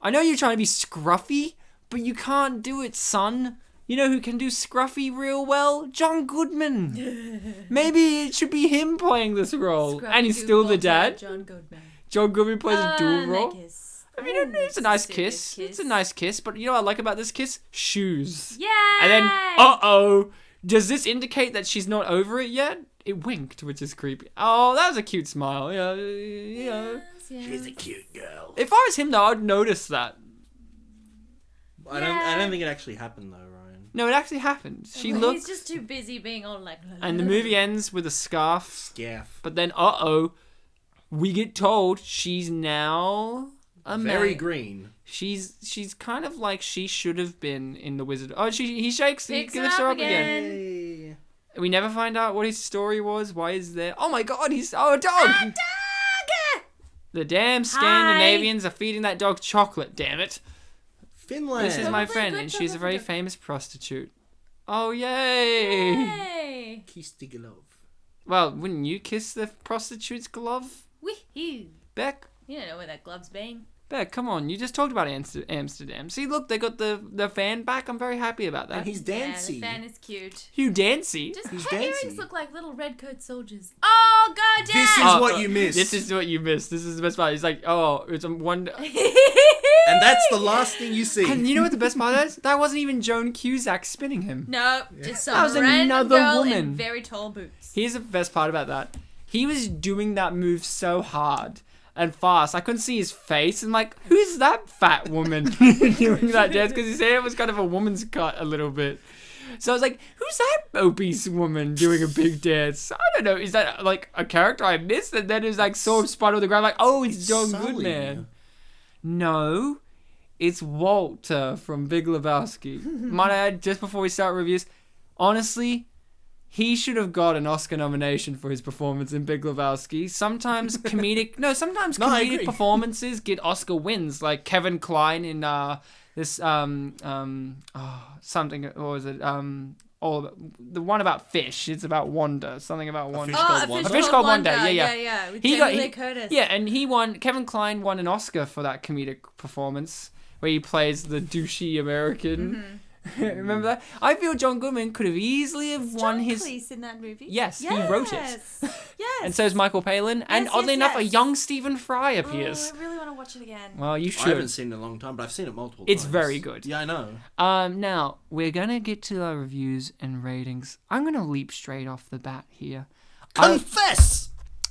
I know you're trying to be scruffy, but you can't do it, son. You know who can do scruffy real well? John Goodman. Maybe it should be him playing this role. And he's still the dad. John Goodman. John Goodman plays a dual role. Kiss. I mean, it's a nice kiss. It's a nice kiss, but you know what I like about this kiss? Shoes. Yay! And then, uh-oh, does this indicate that she's not over it yet? It winked, which is creepy. Oh, that was a cute smile. Yeah, Yes. She's a cute girl. If I was him, though, I'd notice that. I don't think it actually happened though, Ryan. No, it actually happened. She Well, looks, He's just too busy being all like... and the movie ends with a scarf. Scaff. But then, uh-oh, we get told she's now a Very maid. green. She's kind of like she should have been in The Wizard. Oh, he shakes. He Picks her lifts her up up again. Yay. We never find out what his story was. Why is there? Oh my God! A dog. A dog! The damn Scandinavians are feeding that dog chocolate. Damn it! Finland. This is my Probably friend, good and she's a chocolate very dog. famous prostitute. Oh yay! Hey! Kiss the glove. Well, wouldn't you kiss the prostitute's glove, Wee-hoo. Beck? You don't know where that glove's been. Beck, come on! You just talked about Amsterdam. See, look, they got the fan back. I'm very happy about that. And he's Dancy. Yeah, the fan is cute. Hugh Dancy. Just Who's her Dancy? earrings look like little red coat soldiers. Oh god, yeah! This is what you missed. This is what you missed. This is the best part. He's like, oh, it's a one. And that's the last thing you see. And you know what the best part is? That wasn't even Joan Cusak spinning him. No, just some That was random another girl woman. in very tall boots. Here's the best part about that. He was doing that move so hard and fast. I couldn't see his face. And like, who's that fat woman doing that dance? Because his hair was kind of a woman's cut a little bit. So I was like, who's that obese woman doing a big dance? I don't know. Is that like a character I missed? And then it was like sort of spun on the ground like, oh, it's John Sully. Goodman. No, it's Walter from Big Lebowski. Might I add, just before we start reviews, honestly, he should have got an Oscar nomination for his performance in Big Lebowski. Sometimes comedic agree. performances get Oscar wins, like Kevin Kline in this something, what was it? The one about fish. It's about Wanda. Something about Wanda. Fish A Fish Called Wanda. Yeah. Yeah, with He Jamie got- Lee Curtis. Yeah, and he won. Kevin Kline won an Oscar for that comedic performance where he plays the douchey American. Remember that? I feel John Goodman could have easily have won John his. Cleese in that movie. Yes, he wrote it. Yes. And so is Michael Palin. And Yes, oddly yes, enough, a yes. young Stephen Fry Oh, appears. I really want to watch it again. Well, you I haven't should. seen it in a long time, but I've seen it multiple It's times. very good. Yeah, I know. Now we're gonna get to our reviews and ratings. I'm gonna leap straight off the bat here. Confess!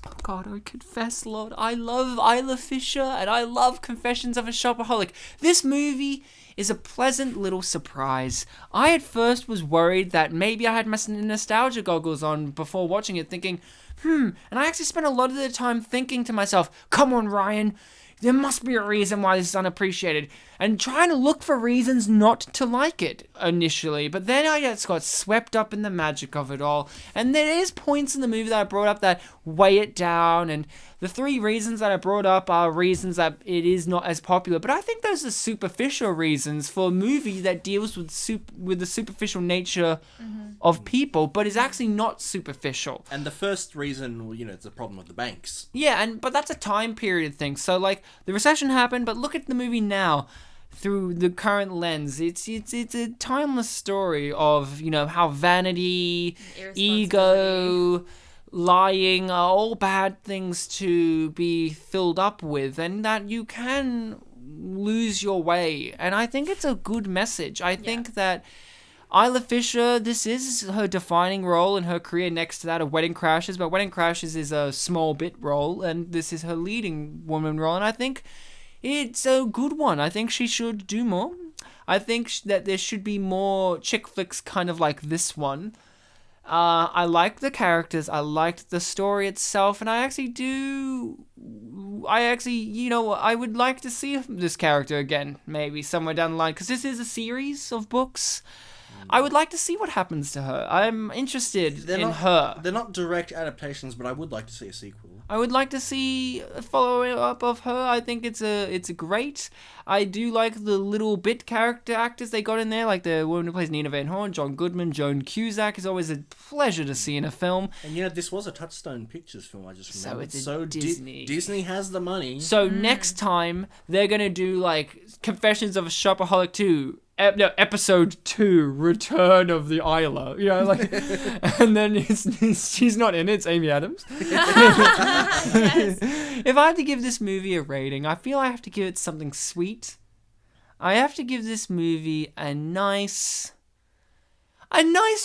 Oh God, I confess, Lord, I love Isla Fisher and I love Confessions of a Shopaholic. This movie is a pleasant little surprise. I at first was worried that maybe I had my nostalgia goggles on before watching it, thinking, and I actually spent a lot of the time thinking to myself, come on, Ryan, there must be a reason why this is unappreciated, and trying to look for reasons not to like it initially. But then I just got swept up in the magic of it all. And there is points in the movie that I brought up that weigh it down, and the three reasons that I brought up are reasons that it is not as popular. But I think those are superficial reasons for a movie that deals with the superficial nature of people, but is actually not superficial. And the first reason, it's a problem with the banks. Yeah, but that's a time period thing. So like the recession happened, but look at the movie now through the current lens. It's a timeless story of, how vanity, ego, lying are all bad things to be filled up with, and that you can lose your way. And I think it's a good message. I think that Isla Fisher, this is her defining role in her career next to that of Wedding Crashers, but Wedding Crashers is a small bit role, and this is her leading woman role, and I think it's a good one. I think she should do more. I think that there should be more chick flicks kind of like this one. I liked the characters, I liked the story itself, and I would like to see this character again, maybe somewhere down the line, because this is a series of books. I would like to see what happens to her. I'm interested in her. They're not direct adaptations, but I would like to see a sequel. I would like to see a follow-up of her. I think it's great. I do like the little bit character actors they got in there, like the woman who plays Nina Van Horn, John Goodman, Joan Cusak is always a pleasure to see in a film. And this was a Touchstone Pictures film, I just remembered. So it's Disney. Disney has the money. So next time, they're going to do, like, Confessions of a Shopaholic 2. Episode 2, Return of the Isla. And then she's not in it, it's Amy Adams. Yes. If I had to give this movie a rating, I feel I have to give it something sweet. I have to give this movie a nice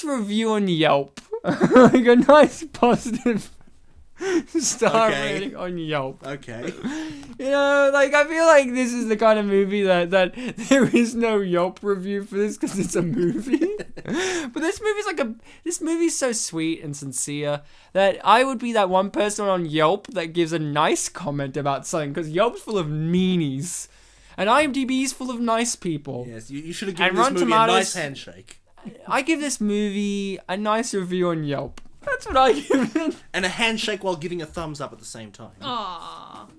review on Yelp. Like a nice positive star rating on Yelp. Okay. I feel like this is the kind of movie that there is no Yelp review for this because it's a movie. But this movie's so sweet and sincere that I would be that one person on Yelp that gives a nice comment about something, because Yelp's full of meanies and IMDb's full of nice people. Yes, you should have given this movie a nice handshake. I give this movie a nice review on Yelp. That's what I give it. And a handshake while giving a thumbs up at the same time. Aww.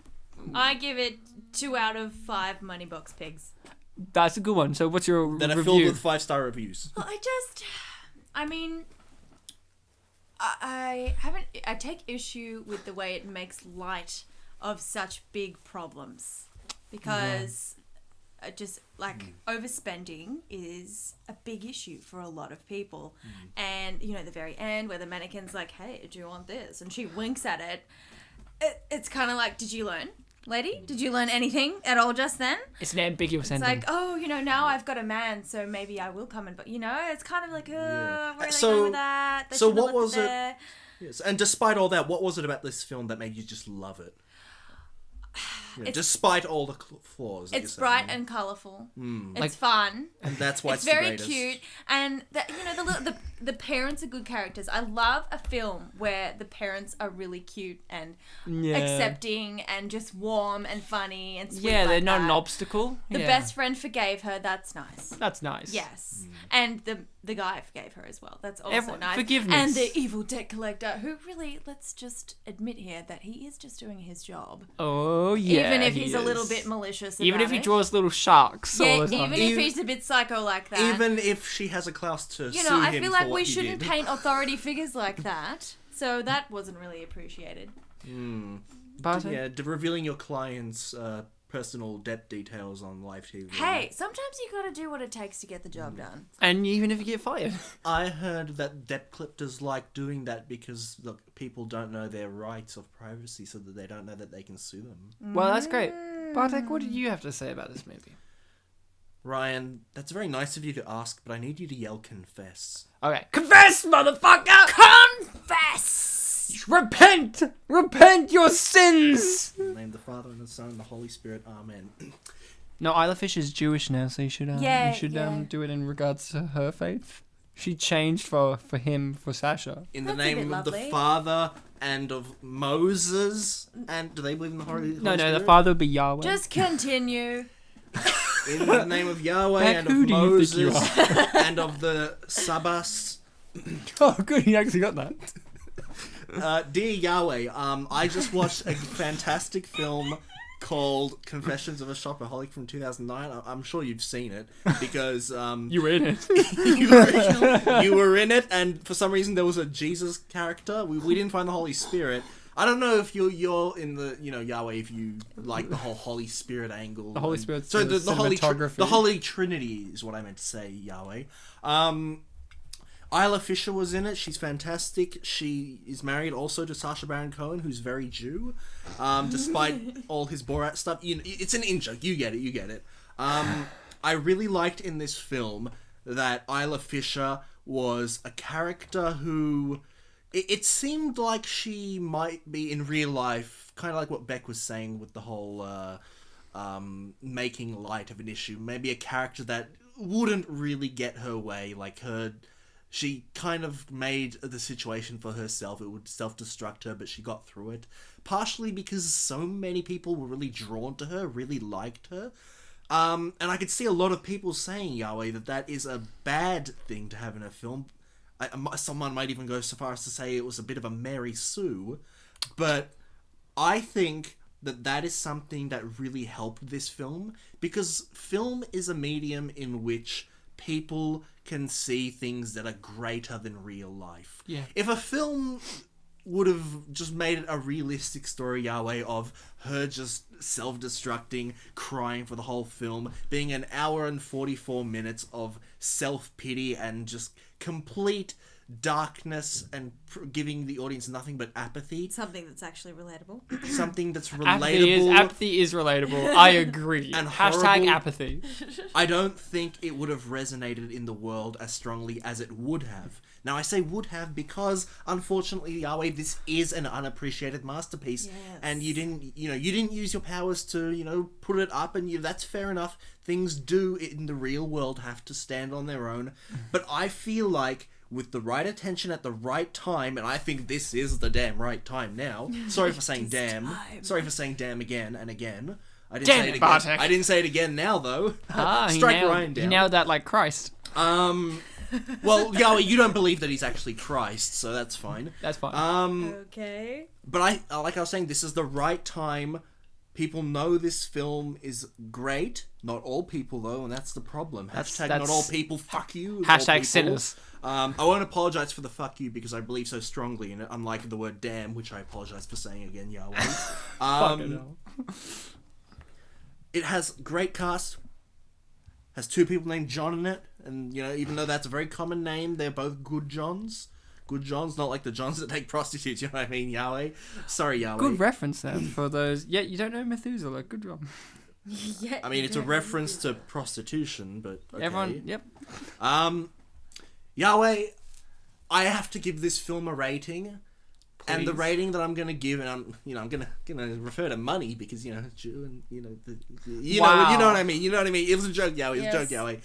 I give it 2 out of 5 money box pigs. That's a good one. So what's your that review? are filled with 5-star reviews. Well, I take issue with the way it makes light of such big problems, because just overspending is a big issue for a lot of people. And the very end where the mannequin's like, hey, do you want this, and she winks at it's kind of like, did you learn, lady? Did you learn anything at all just then? It's an ambiguous ending. It's like, now I've got a man, so maybe I will come but it's kind of like, where are they So- going with that? They so shouldn't have what left was it- there. Yes, and despite all that, what was it about this film that made you just love it? Despite all the flaws. That It's you're bright saying. and colourful. Mm. It's fun. And that's why It's it's the very greatest. cute, and the parents are good characters. I love a film where the parents are really cute and accepting and just warm and funny and sweet. Yeah, they're like not that. an obstacle. The best friend forgave her. That's nice. That's nice. Yes, and the guy forgave her as well. That's also nice. Forgiveness. And the evil debt collector, who really, let's just admit here that he is just doing his job. Oh yeah. Even if he he's a little is. bit malicious. Even about if he it. draws little sharks all the time. Even if he's a bit psycho like that. Even if she has a class to sue him I feel like for what we he shouldn't did. paint authority figures like that. So that wasn't really appreciated. Bartek? Yeah, revealing your client's personal debt details on live TV. Hey, sometimes you gotta do what it takes to get the job done. And even if you get fired. I heard that debt collectors like doing that because people don't know their rights of privacy, so that they don't know that they can sue them. Well, that's great. Bartek, what did you have to say about this movie? Ryan, that's very nice of you to ask, but I need you to yell confess. Okay. Confess, motherfucker! Confess! Repent! Repent your sins! In the name of the Father, and the Son, and the Holy Spirit. Amen. No, Isla Fisher is Jewish now, so you should do it in regards to her faith. She changed for Sasha. In the That's a name bit of the lovely. Father and of Moses. And do they believe in the Holy No, Spirit? the father would be Yahweh. Just continue. In the name of Yahweh Beck, and who of do you think you Moses and of the Sabbas. Oh, good, he actually got that. Dear Yahweh, I just watched a fantastic film called Confessions of a Shopaholic from 2009. I'm sure you've seen it because You were in it. you were in it, and for some reason there was a Jesus character. We didn't find the Holy Spirit. I don't know if you're in the Yahweh, if you like the whole Holy Spirit angle. The Holy Spirit's so the cinematography. the Holy Trinity is what I meant to say. Yahweh. Isla Fisher was in it. She's fantastic. She is married also to Sacha Baron Cohen, who's very Jew, despite all his Borat stuff. It's an in-joke. You get it. I really liked in this film that Isla Fisher was a character who... It seemed like she might be in real life, kind of like what Beck was saying with the whole making light of an issue. Maybe a character that wouldn't really get her way. Like, she kind of made the situation for herself. It would self-destruct her, but she got through it. Partially because so many people were really drawn to her, really liked her. And I could see a lot of people saying, Yahweh, that is a bad thing to have in a film. Someone might even go so far as to say it was a bit of a Mary Sue. But I think that is something that really helped this film. Because film is a medium in which people can see things that are greater than real life. Yeah. If a film would have just made it a realistic story, Yahweh, of her just self-destructing, crying for the whole film, being an hour and 44 minutes of self-pity and just complete darkness and giving the audience nothing but apathy. Something that's actually relatable. Something that's relatable. Apathy is relatable. I agree. And hashtag apathy. I don't think it would have resonated in the world as strongly as it would have. Now, I say would have because, unfortunately, Yahweh, this is an unappreciated masterpiece. Yes. And you didn't use your powers to, put it up, and that's fair enough. Things do, in the real world, have to stand on their own. But I feel like, with the right attention at the right time, and I think this is the damn right time now. Sorry for saying damn. Sorry for saying damn again and again. I didn't say it again. Bartek. I didn't say it again now, though. Strike Ryan down. He nailed that like Christ. Well, Yahweh, you don't believe that he's actually Christ, so that's fine. That's fine. Okay. But like I was saying, this is the right time. People know this film is great. Not all people, though, and that's the problem. Hashtag not all people, fuck you. Hashtag sinners. I won't apologise for the fuck you because I believe so strongly in it, unlike the word damn, which I apologise for saying again, Yahweh. It has great cast. Has two people named John in it, and even though that's a very common name, they're both good Johns. Good Johns, not like the Johns that take prostitutes, you know what I mean, Yahweh? Sorry, Yahweh. Good reference there for those. Yeah, you don't know Methuselah. Good job. Yeah, I mean, it's a reference to prostitution, but okay. Everyone, yep. Yahweh, I have to give this film a rating. Please. And the rating that I'm going to give, and I'm going to refer to money because, Jew and, you know what I mean. You know what I mean? It was a joke, Yahweh. It was a joke, Yahweh.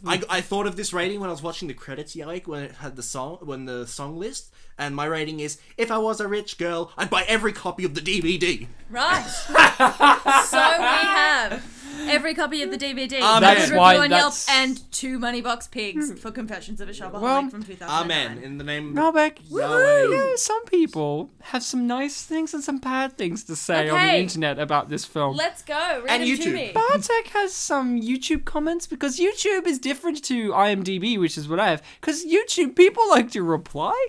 I thought of this rating when I was watching the credits, Yahweh, when it had the song list. And my rating is, if I was a rich girl, I'd buy every copy of the DVD. Right. So we have every copy of the DVD. That's review why on Yelp and 2 Moneybox Pigs for Confessions of a Shopaholic from 2009. Amen. In the name of Beck, Yahweh. some people have some nice things and some bad things to say on the internet about this film. Let's go. Read And them YouTube. to me. Bartek has some YouTube comments because YouTube is different to IMDb, which is what I have. Because YouTube, people like to reply.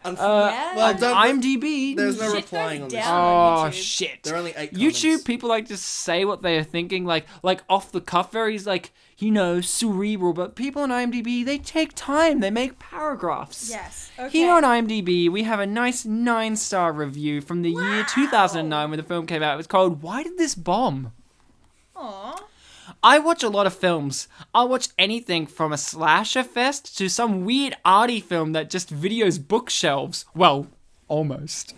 IMDb, there's no Shit replying goes on this. down on YouTube. Shit. There are only 8 YouTube, comments. people like to say what they are thinking, like off the cuff, very cerebral. But people on IMDb, they take time. They make paragraphs. Yes. Okay. Here on IMDb, we have a nice 9-star review from the year 2009 when the film came out. It was called "Why Did This Bomb?" Aww. I watch a lot of films. I'll watch anything from a slasher fest to some weird arty film that just videos bookshelves. Well, almost.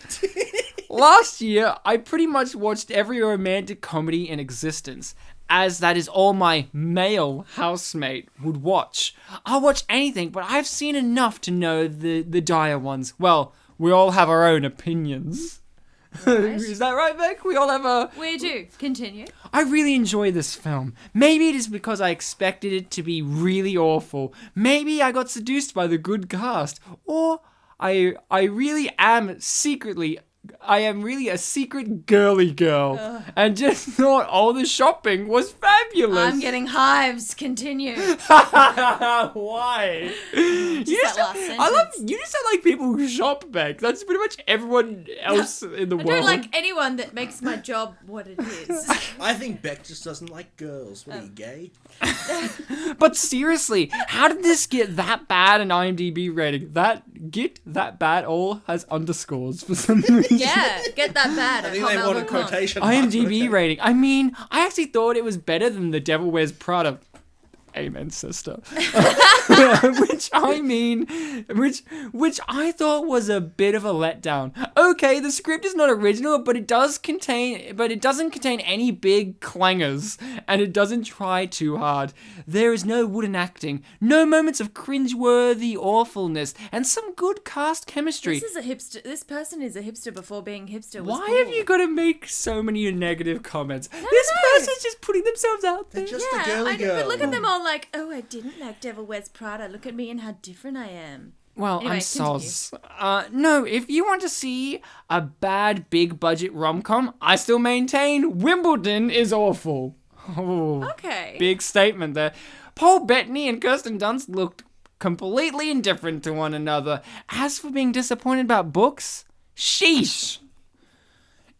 Last year, I pretty much watched every romantic comedy in existence, as that is all my male housemate would watch. I'll watch anything, but I've seen enough to know the dire ones. Well, we all have our own opinions. Right. Is that right, Beck? We all have a... We do. Continue. I really enjoy this film. Maybe it is because I expected it to be really awful. Maybe I got seduced by the good cast. Or I really am secretly... I am really a secret girly girl and just thought all the shopping was fabulous. I'm getting hives. Continue. Why? You that last sentence. You just sound like people who shop, Beck. That's pretty much everyone else in the world. I don't like anyone that makes my job what it is. I think Beck just doesn't like girls. What are you, gay? But seriously, how did this get that bad an IMDb rating? That bad all has underscores for some reason. Yeah, get that bad. I think they want a quotation mark. IMDb rating. I mean, I actually thought it was better than The Devil Wears Prada. Amen, sister. which I thought was a bit of a letdown. Okay, the script is not original, but it doesn't contain any big clangers, and it doesn't try too hard. There is no wooden acting, no moments of cringeworthy awfulness, and some good cast chemistry. This person is a hipster before being hipster. Why have you got to make so many negative comments? This person's just putting themselves out there. They're just a girly girl. But look at them all like, oh, I didn't like Devil Wears Prada. Look at me and how different I am. Well, Anyway, I'm soz. No, if you want to see a bad big budget rom-com, I still maintain Wimbledon is awful. Oh, Okay. Big statement there. Paul Bettany and Kirsten Dunst looked completely indifferent to one another. As for being disappointed about books, sheesh.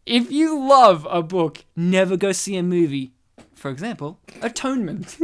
If you love a book, never go see a movie. For example, Atonement.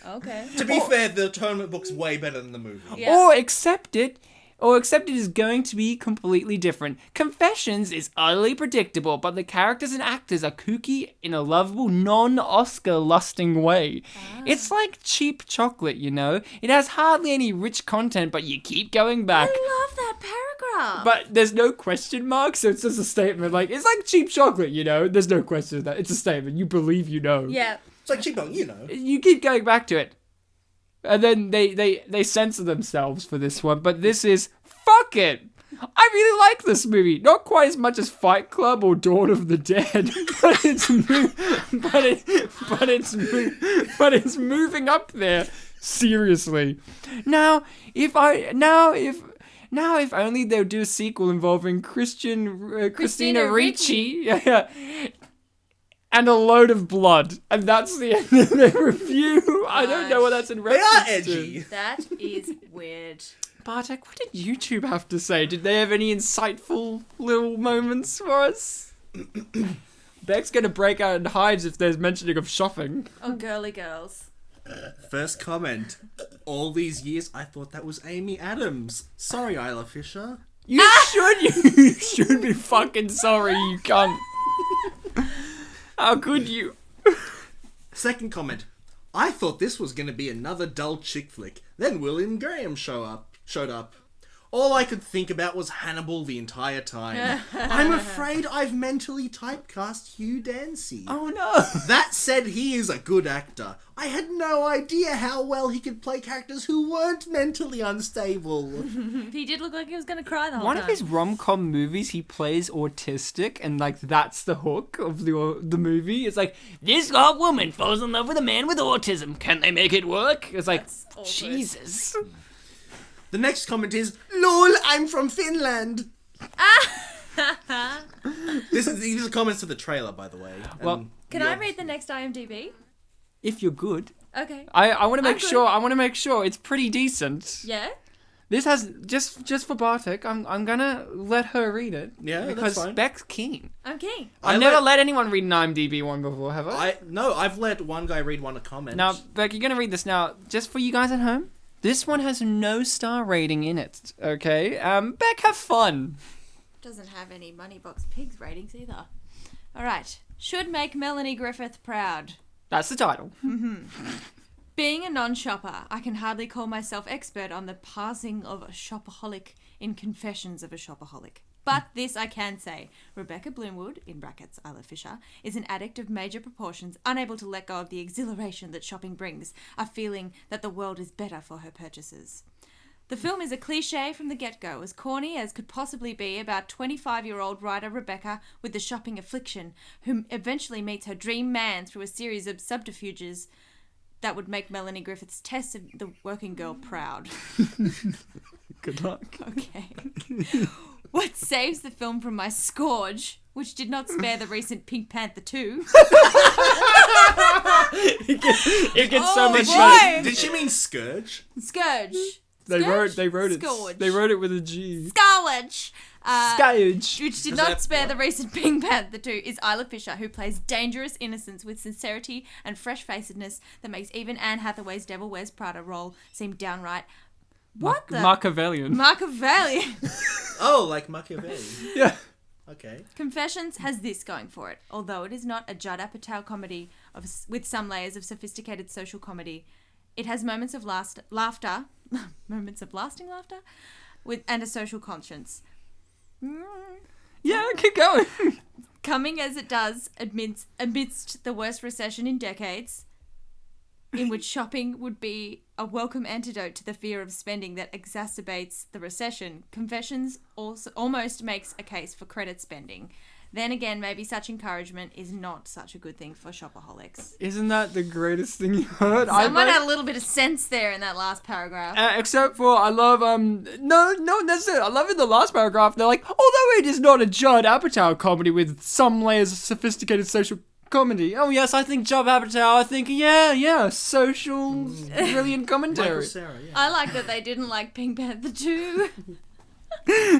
Okay. To be fair, the Atonement book's way better than the movie. Yeah. Or accept it is going to be completely different. Confessions is utterly predictable, but the characters and actors are kooky in a lovable, non-Oscar lusting way. It's like cheap chocolate, you know? It has hardly any rich content, but you keep going back. I love that paragraph. But there's no question mark, so it's just a statement. Like, it's like cheap chocolate, you know? There's no question of that. It's a statement. You believe you know. Yeah. It's like cheap, you know. You keep going back to it. And then they censor themselves for this one. But this is, fuck it. I really like this movie. Not quite as much as Fight Club or Dawn of the Dead. But it's moving up there. Seriously. Now, if only they'll do a sequel involving Christina Ricci and a load of blood, and that's the end of their review. I don't know what that's in reference They are edgy. That is weird. Bartek, what did YouTube have to say? Did they have any insightful little moments for us? Beck's gonna break out in hives if there's mentioning of shopping. Oh, girly girls. First comment. All these years, I thought that was Amy Adams. Sorry, Isla Fisher. You should be fucking sorry, you cunt. How could you? Second comment. I thought this was going to be another dull chick flick. Then William Graham showed up. All I could think about was Hannibal the entire time. I'm afraid I've mentally typecast Hugh Dancy. Oh no. That said, he is a good actor. I had no idea how well he could play characters who weren't mentally unstable. He did look like he was going to cry the whole One time. of his rom-com movies, he plays autistic, and like that's the hook of the movie. It's like, this hot woman falls in love with a man with autism. Can they make it work? It's like, Jesus. The next comment is, LOL, I'm from Finland. These are comments to the trailer, by the way. Well, Can I read the next IMDb? if you're good. Okay. I want to make I'm good. sure. I want to make sure it's pretty decent. Yeah? This has just for Bartek. I'm gonna let her read it. Yeah, because that's fine. Beck's keen. I'm keen. I've never let anyone read an IMDb one before, have I? I've let one guy read one a comment. Now, Beck, you're gonna read this now, just for you guys at home. This one has no star rating in it. Okay. Beck, have fun. Doesn't have any Money Box Pigs ratings either. All right. Should make Melanie Griffith proud. That's the title. Being a non-shopper, I can hardly call myself expert on the passing of a shopaholic in Confessions of a Shopaholic. But this I can say. Rebecca Bloomwood, in brackets Isla Fisher, is an addict of major proportions, unable to let go of the exhilaration that shopping brings, a feeling that the world is better for her purchases. The film is a cliche from the get-go, as corny as could possibly be about 25-year-old writer Rebecca with the shopping affliction, who eventually meets her dream man through a series of subterfuges that would make Melanie Griffith's test of the working girl proud. Good luck. Okay. What saves the film from my scourge, which did not spare the recent Pink Panther 2. It gets so much boy. money. Did she mean Scourge? Scourge. They wrote it. Scourge. They wrote it with a G. Scourge. Scourge. Which did not spare the recent Pink Panther 2 is Isla Fisher, who plays dangerous innocence with sincerity and fresh-facedness that makes even Anne Hathaway's Devil Wears Prada role seem downright Machiavellian. Machiavellian. Oh, like Machiavelli. Yeah. Okay. Confessions has this going for it. Although it is not a Judd Apatow comedy with some layers of sophisticated social comedy, It has moments of laughter, moments of lasting laughter, and a social conscience. Yeah, keep going. Coming as it does amidst the worst recession in decades, in which shopping would be a welcome antidote to the fear of spending that exacerbates the recession, Confessions also almost makes a case for credit spending. Then again, maybe such encouragement is not such a good thing for shopaholics. Isn't that the greatest thing you heard? Someone had a little bit of sense there in that last paragraph. Except for, I love, no, that's it. I love in the last paragraph, they're like, although it is not a Judd Apatow comedy with some layers of sophisticated social comedy. Oh, yes, I think Judd Apatow, I think, yeah, social, brilliant commentary. Michael Cera, yeah. I like that they didn't like Pink Panther 2.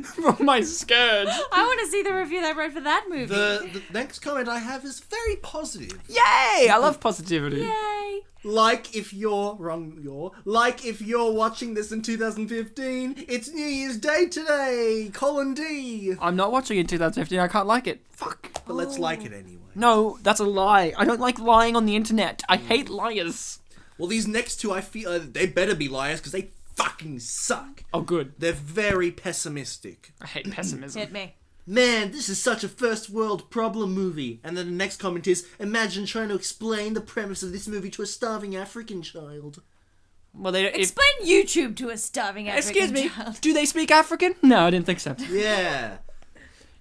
From my scourge. I want to see the review they wrote for that movie. The next comment I have is very positive. Yay! I love positivity. Yay! Like if you're watching this in 2015, it's New Year's Day today, Colin D. I'm not watching it in 2015, I can't like it. Fuck. But let's like it anyway. No, that's a lie. I don't like lying on the internet. I hate liars. Well, these next two, I feel they better be liars because they fucking suck. Oh, good. They're very pessimistic. I hate pessimism. Hit me. Man, this is such a first world problem movie. And then the next comment is, imagine trying to explain the premise of this movie to a starving African child. Well, they don't. Explain YouTube to a starving African Excuse me. child. Do they speak African? No, I didn't think so. Yeah.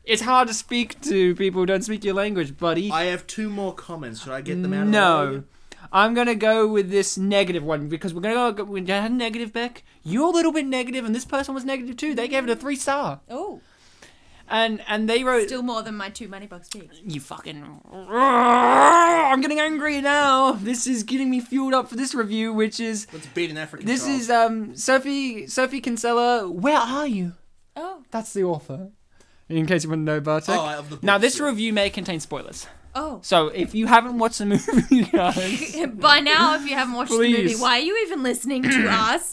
It's hard to speak to people who don't speak your language, buddy. I have two more comments. Should I get them out of the way? No. I'm going to go with this negative one because we had a negative, Beck. You're a little bit negative, and this person was negative too. They gave it a 3-star. Oh. And they wrote... Still more than my 2 money box pigs. You fucking... I'm getting angry now. This is getting me fueled up for this review, which is... Let's beat an African This child. is Sophie Kinsella. Where are you? Oh. That's the author. In case you want to know, Bartek. Of the book, Now, this review may contain spoilers. Oh. So, if you haven't watched the movie, guys... By now, if you haven't watched the movie, why are you even listening to us?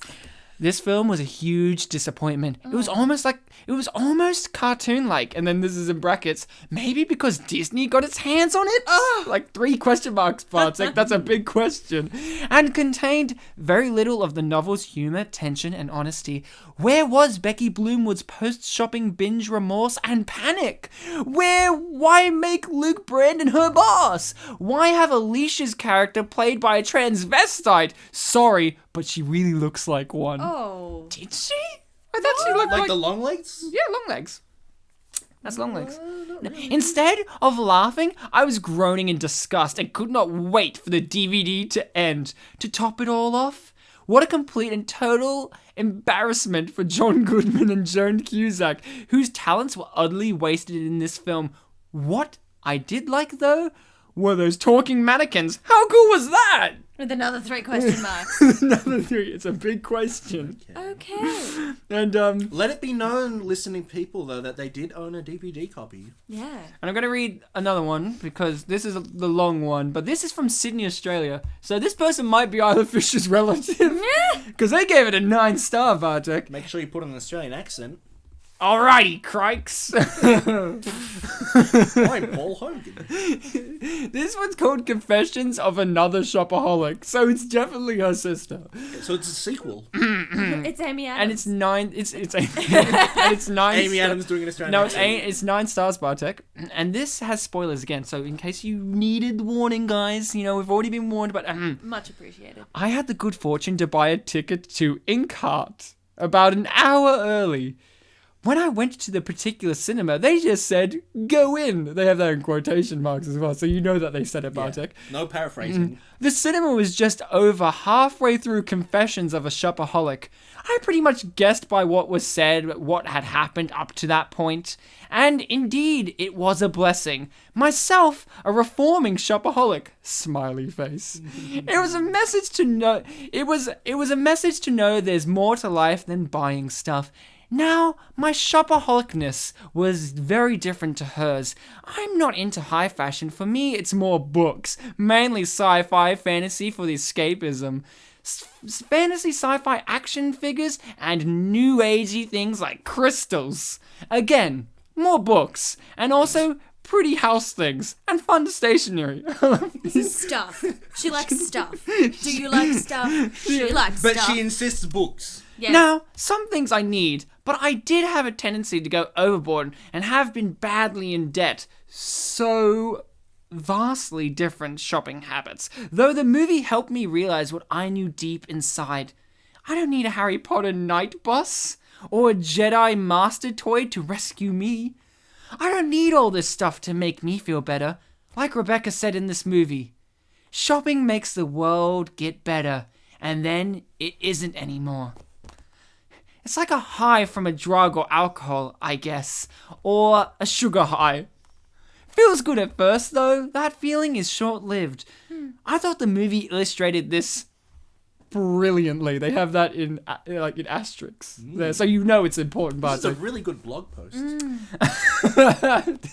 This film was a huge disappointment. It was almost cartoon-like, and then this is in brackets, maybe because Disney got its hands on it? Like 3 question marks, Bartek, that's a big question. And contained very little of the novel's humor, tension, and honesty. Where was Becky Bloomwood's post-shopping binge remorse and panic? Why make Luke Brandon her boss? Why have Alicia's character played by a transvestite? Sorry, but she really looks like one. Oh. Did she? I thought she looked like the long legs? Yeah, long legs. That's long legs. No. Instead of laughing, I was groaning in disgust and could not wait for the DVD to end. To top it all off, what a complete and total embarrassment for John Goodman and Joan Cusak, whose talents were utterly wasted in this film. What I did like, though, were those talking mannequins. How cool was that? With another 3 question marks. Another 3. It's a big question. Okay. And let it be known, listening people, though, that they did own a DVD copy. Yeah. And I'm going to read another one because this is the long one, but this is from Sydney, Australia. So this person might be Isla Fisher's relative. Because they gave it a 9-star, Bartek. Make sure you put on an Australian accent. Alrighty, crikes. I'm Paul Hogan. This one's called Confessions of Another Shopaholic, so it's definitely her sister. So it's a sequel. It's Amy Adams. And it's 9. It's and it's 9. Amy Adams doing an Australian No, accent. it's 9 stars, Bartek. And this has spoilers again, so in case you needed the warning, guys, we've already been warned, but much appreciated. I had the good fortune to buy a ticket to Inkheart about an hour early. When I went to the particular cinema, they just said, go in. They have that in quotation marks as well, so you know that they said it, Bartek. Yeah, no paraphrasing. The cinema was just over halfway through Confessions of a Shopaholic. I pretty much guessed by what was said what had happened up to that point. And indeed, it was a blessing. Myself, a reforming shopaholic, smiley face. It was a message to know. It was a message to know there's more to life than buying stuff. Now, my shopaholicness was very different to hers. I'm not into high fashion. For me, it's more books, mainly sci-fi, fantasy for the escapism. Fantasy sci-fi action figures and new agey things like crystals. Again, more books, and also pretty house things, and fun stationery. Stuff. She likes stuff. Do you like stuff? She likes But stuff. she insists books. Yes. Now, some things I need, but I did have a tendency to go overboard and have been badly in debt. So vastly different shopping habits. Though the movie helped me realize what I knew deep inside. I don't need a Harry Potter night bus or a Jedi Master toy to rescue me. I don't need all this stuff to make me feel better. Like Rebecca said in this movie, shopping makes the world get better, and then it isn't anymore. It's like a high from a drug or alcohol, I guess, or a sugar high. Feels good at first, though. That feeling is short-lived. I thought the movie illustrated this brilliantly. They have that in asterisks there, so you know it's important. This But is a really good blog post.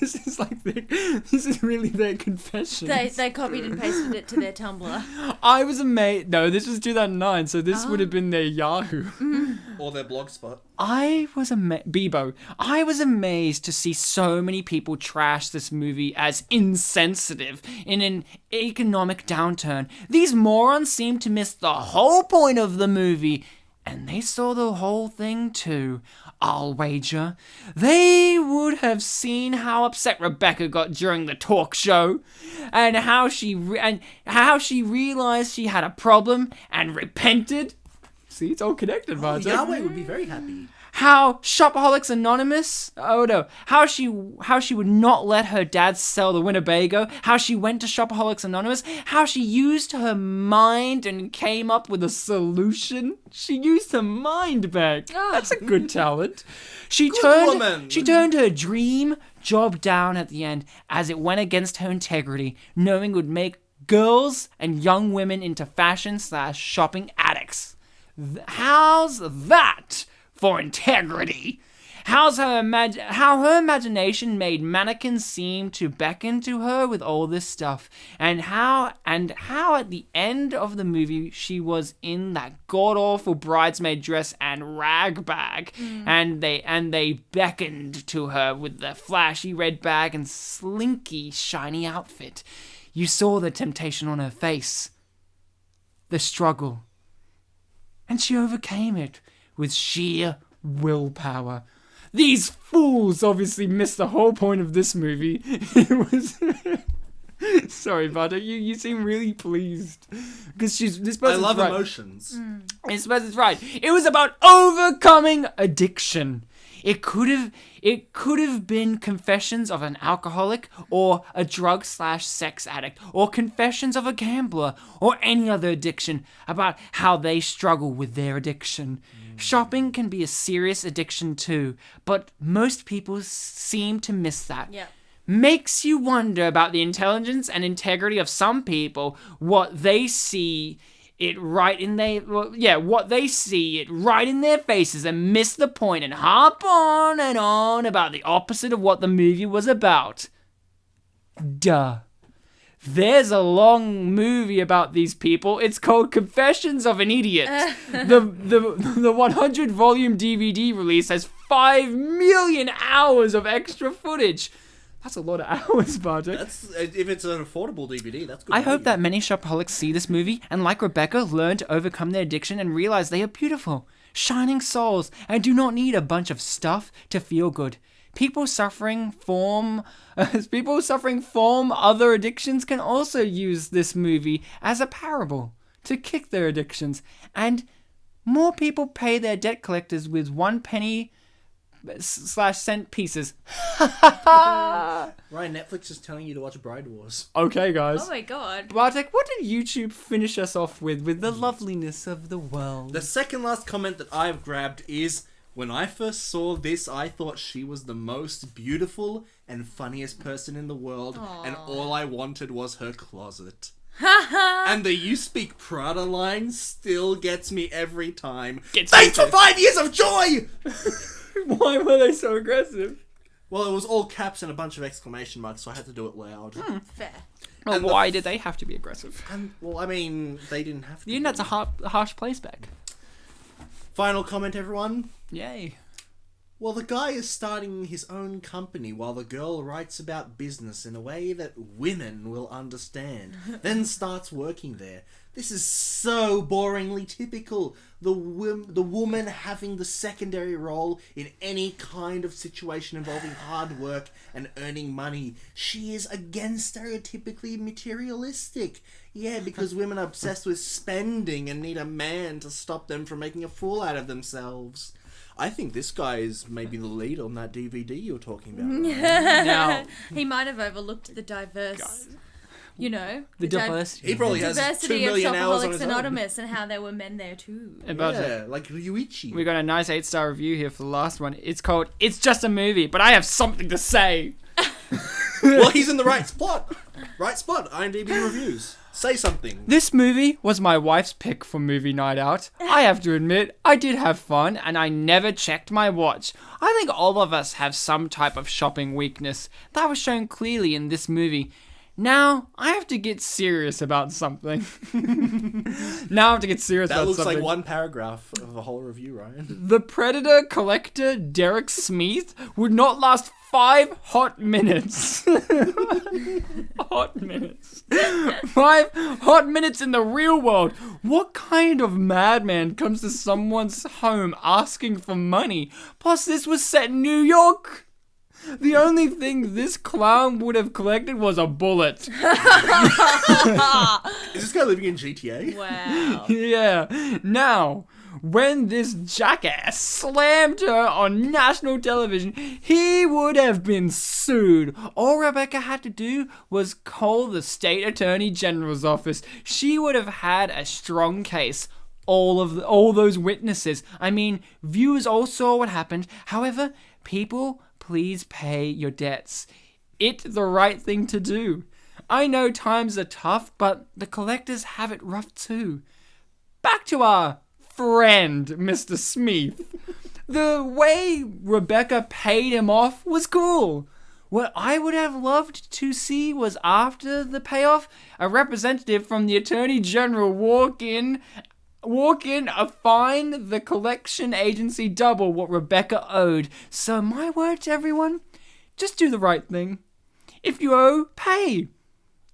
this is really their confession. They copied and pasted it to their Tumblr. I was amazed. No, this was 2009, so this would have been their Yahoo. Or their blogspot. I was Bebo. I was amazed to see so many people trash this movie as insensitive in an economic downturn. These morons seem to miss the whole point of the movie, and they saw the whole thing too. I'll wager they would have seen how upset Rebecca got during the talk show, and how she realized she had a problem and repented. See, it's all connected, Bartek. Yahweh would be very happy. How Shopaholics Anonymous, how she would not let her dad sell the Winnebago, how she went to Shopaholics Anonymous, how she used her mind and came up with a solution. She used her mind back. That's a good talent. She turned her dream job down at the end as it went against her integrity, knowing it would make girls and young women into fashion/shopping addicts. How's that for integrity? How her imagination made mannequins seem to beckon to her with all this stuff, and how at the end of the movie she was in that god awful bridesmaid dress and rag bag, and they beckoned to her with the flashy red bag and slinky shiny outfit. You saw the temptation on her face, the struggle. And she overcame it with sheer willpower. These fools obviously missed the whole point of this movie. It was... Sorry, Bartek, you seem really pleased. Because this person's right. I love emotions. This person's right. It was about overcoming addiction. It could have been Confessions of an Alcoholic, or a drug/sex addict, or Confessions of a Gambler, or any other addiction, about how they struggle with their addiction. Shopping can be a serious addiction too, but most people seem to miss that. Yeah. Makes you wonder about the intelligence and integrity of some people, what they see it right in their faces and miss the point and harp on and on about the opposite of what the movie was about. Duh. There's a long movie about these people. It's called Confessions of an Idiot. The 100-volume DVD release has 5 million hours of extra footage. That's a lot of hours, Bartek. If it's an affordable DVD, that's good. I hope that many shopaholics see this movie and, like Rebecca, learn to overcome their addiction and realize they are beautiful, shining souls, and do not need a bunch of stuff to feel good. People suffering from other addictions can also use this movie as a parable to kick their addictions, and more people pay their debt collectors with 1 penny /cent pieces. Ryan, Netflix is telling you to watch Bride Wars. Okay, guys. Oh my god. Bartek, what did YouTube finish us off with the loveliness of the world? The second last comment that I've grabbed is, when I first saw this, I thought she was the most beautiful and funniest person in the world, and all I wanted was her closet. And the "You Speak Prada" line still gets me every time. Thanks for 5 years of joy! Why were they so aggressive? Well, it was all caps and a bunch of exclamation marks, so I had to do it loud. Fair. Well, why did they have to be aggressive? Well, I mean, they didn't have to. That's a harsh place back. Final comment, everyone. Yay. Well, the guy is starting his own company while the girl writes about business in a way that women will understand, then starts working there. This is so boringly typical. The woman having the secondary role in any kind of situation involving hard work and earning money. She is again stereotypically materialistic. Yeah, because women are obsessed with spending and need a man to stop them from making a fool out of themselves. I think this guy is maybe the lead on that DVD you're talking about. Right? Now, he might have overlooked the diverse, the diversity. He probably has 2 million hours on his own. Anonymous and how there were men there too. Like Ryuichi. We got a nice 8-star review here for the last one. It's called "It's Just a Movie, but I Have Something to Say." Well, he's in the right spot. Right spot. IMDb reviews. Say something. This movie was my wife's pick for movie night out. I have to admit, I did have fun, and I never checked my watch. I think all of us have some type of shopping weakness. That was shown clearly in this movie. Now, I have to get serious about something. That looks like one paragraph of a whole review, Ryan. The Predator collector, Derek Smith, would not last 5 hot minutes. Hot minutes. 5 hot minutes in the real world. What kind of madman comes to someone's home asking for money? Plus, this was set in New York. The only thing this clown would have collected was a bullet. Is this guy living in GTA? Wow. Yeah. Now, when this jackass slammed her on national television, he would have been sued. All Rebecca had to do was call the state attorney general's office. She would have had a strong case. All those witnesses. I mean, viewers all saw what happened. However, people, please pay your debts. It's the right thing to do. I know times are tough, but the collectors have it rough too. Back to our friend, Mr. Smith. The way Rebecca paid him off was cool. What I would have loved to see was after the payoff, a representative from the Attorney General walk in, fine the collection agency double what Rebecca owed. So my word to everyone, just do the right thing. If you owe, pay.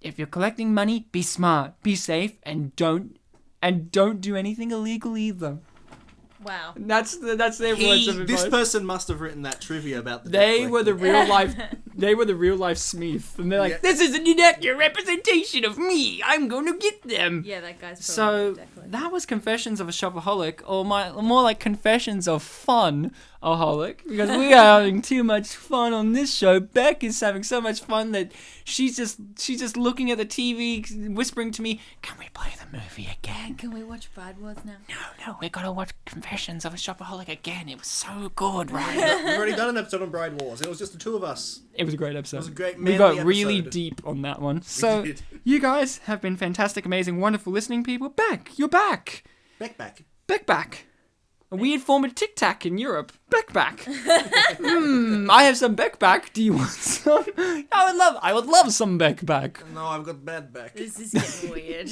If you're collecting money, be smart, be safe, and don't do anything illegal either. Wow. That's their words of advice. This person must have written that trivia about the They were the real life Smith, and they're like, "This is an inaccurate representation of me. I'm going to get them." Yeah, that guy's probably that was Confessions of a Shopaholic, or more like Confessions of Fun-aholic, because we are having too much fun on this show. Beck is having so much fun that she's just looking at the TV, whispering to me, "Can we play the movie again? Can we watch Bride Wars now?" No, we gotta watch Confessions of a Shopaholic again. It was so good, right? We've already done an episode on Bride Wars. It was just the two of us. It was a great episode. It was a great We got manly really episode. deep on that one. So, you guys have been fantastic, amazing, wonderful listening people. Beck, you're back. Beck. A weird form of Tic Tac in Europe. Beck. I have some Beck. Do you want some? I would love some Beck. No, I've got bad back. This is getting weird.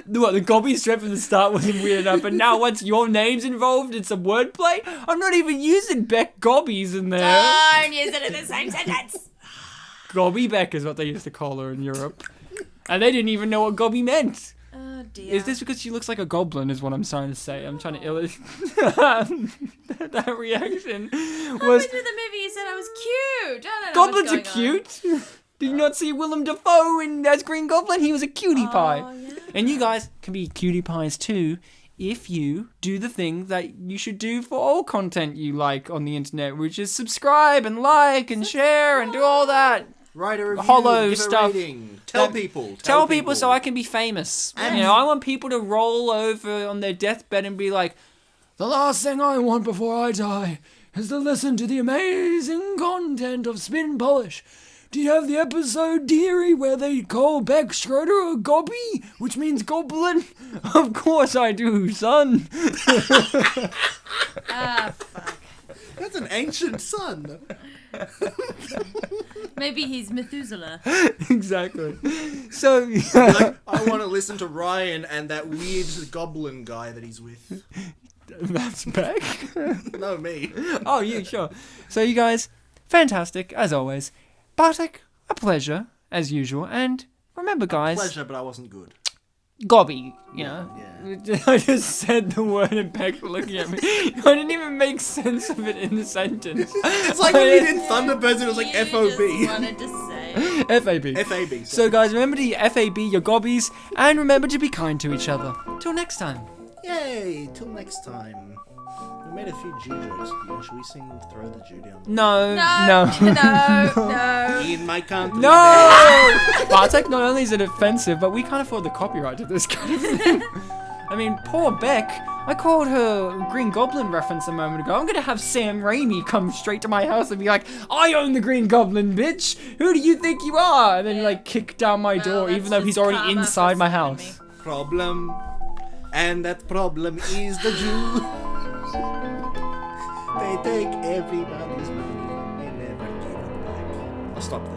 What, the gobby straight from the start wasn't weird enough, but now once your name's involved in some wordplay, I'm not even using Beck gobbies in there. Don't use it in the same sentence. Gobby Beck is what they used to call her in Europe. And they didn't even know what gobby meant. Oh dear. Is this because she looks like a goblin is what I'm trying to say. I'm trying to illustrate that reaction. Halfway through the movie you said I was cute. I don't know Goblins are cute. Did you not see Willem Dafoe as Green Goblin? He was a cutie pie. Yeah. And you guys can be cutie pies too if you do the thing that you should do for all content you like on the internet, which is subscribe and like and share and do all that. Write a review, hollow give stuff. A rating. Tell people So I can be famous. And I want people to roll over on their deathbed and be like, the last thing I want before I die is to listen to the amazing content of Spin Polish. Do you have the episode, dearie, where they call Beck Schroder a gobby, which means goblin? Of course I do, son. Fuck. That's an ancient son. Maybe he's Methuselah. Exactly. So I want to listen to Ryan and that weird goblin guy that he's with. That's Beck? No, me. Oh, you, sure. So you guys, fantastic, as always. Bartek, a pleasure, as usual. And remember, guys... Pleasure, but I wasn't good. Gobby, you know. Yeah. I just said the word and Beck looking at me. I didn't even make sense of it in the sentence. It's like when we did Thunderbirds, it was like FOB. You just wanted to say. FAB. FAB. So guys, remember to FAB your gobbies, and remember to be kind to each other. Till next time. Yay! Till next time. We made a few Jew jokes. Should we sing Throw the Jew Down? No. In my country. No! Bartek, not only is it offensive, but we can't afford the copyright to this kind of thing. I mean, poor Beck. I called her Green Goblin reference a moment ago. I'm gonna have Sam Raimi come straight to my house and be like, I own the Green Goblin, bitch! Who do you think you are? And then, like, kick down my door, even though he's already inside my house. Problem. And that problem is the Jew. They take everybody's money and they never give it back. I'll stop there.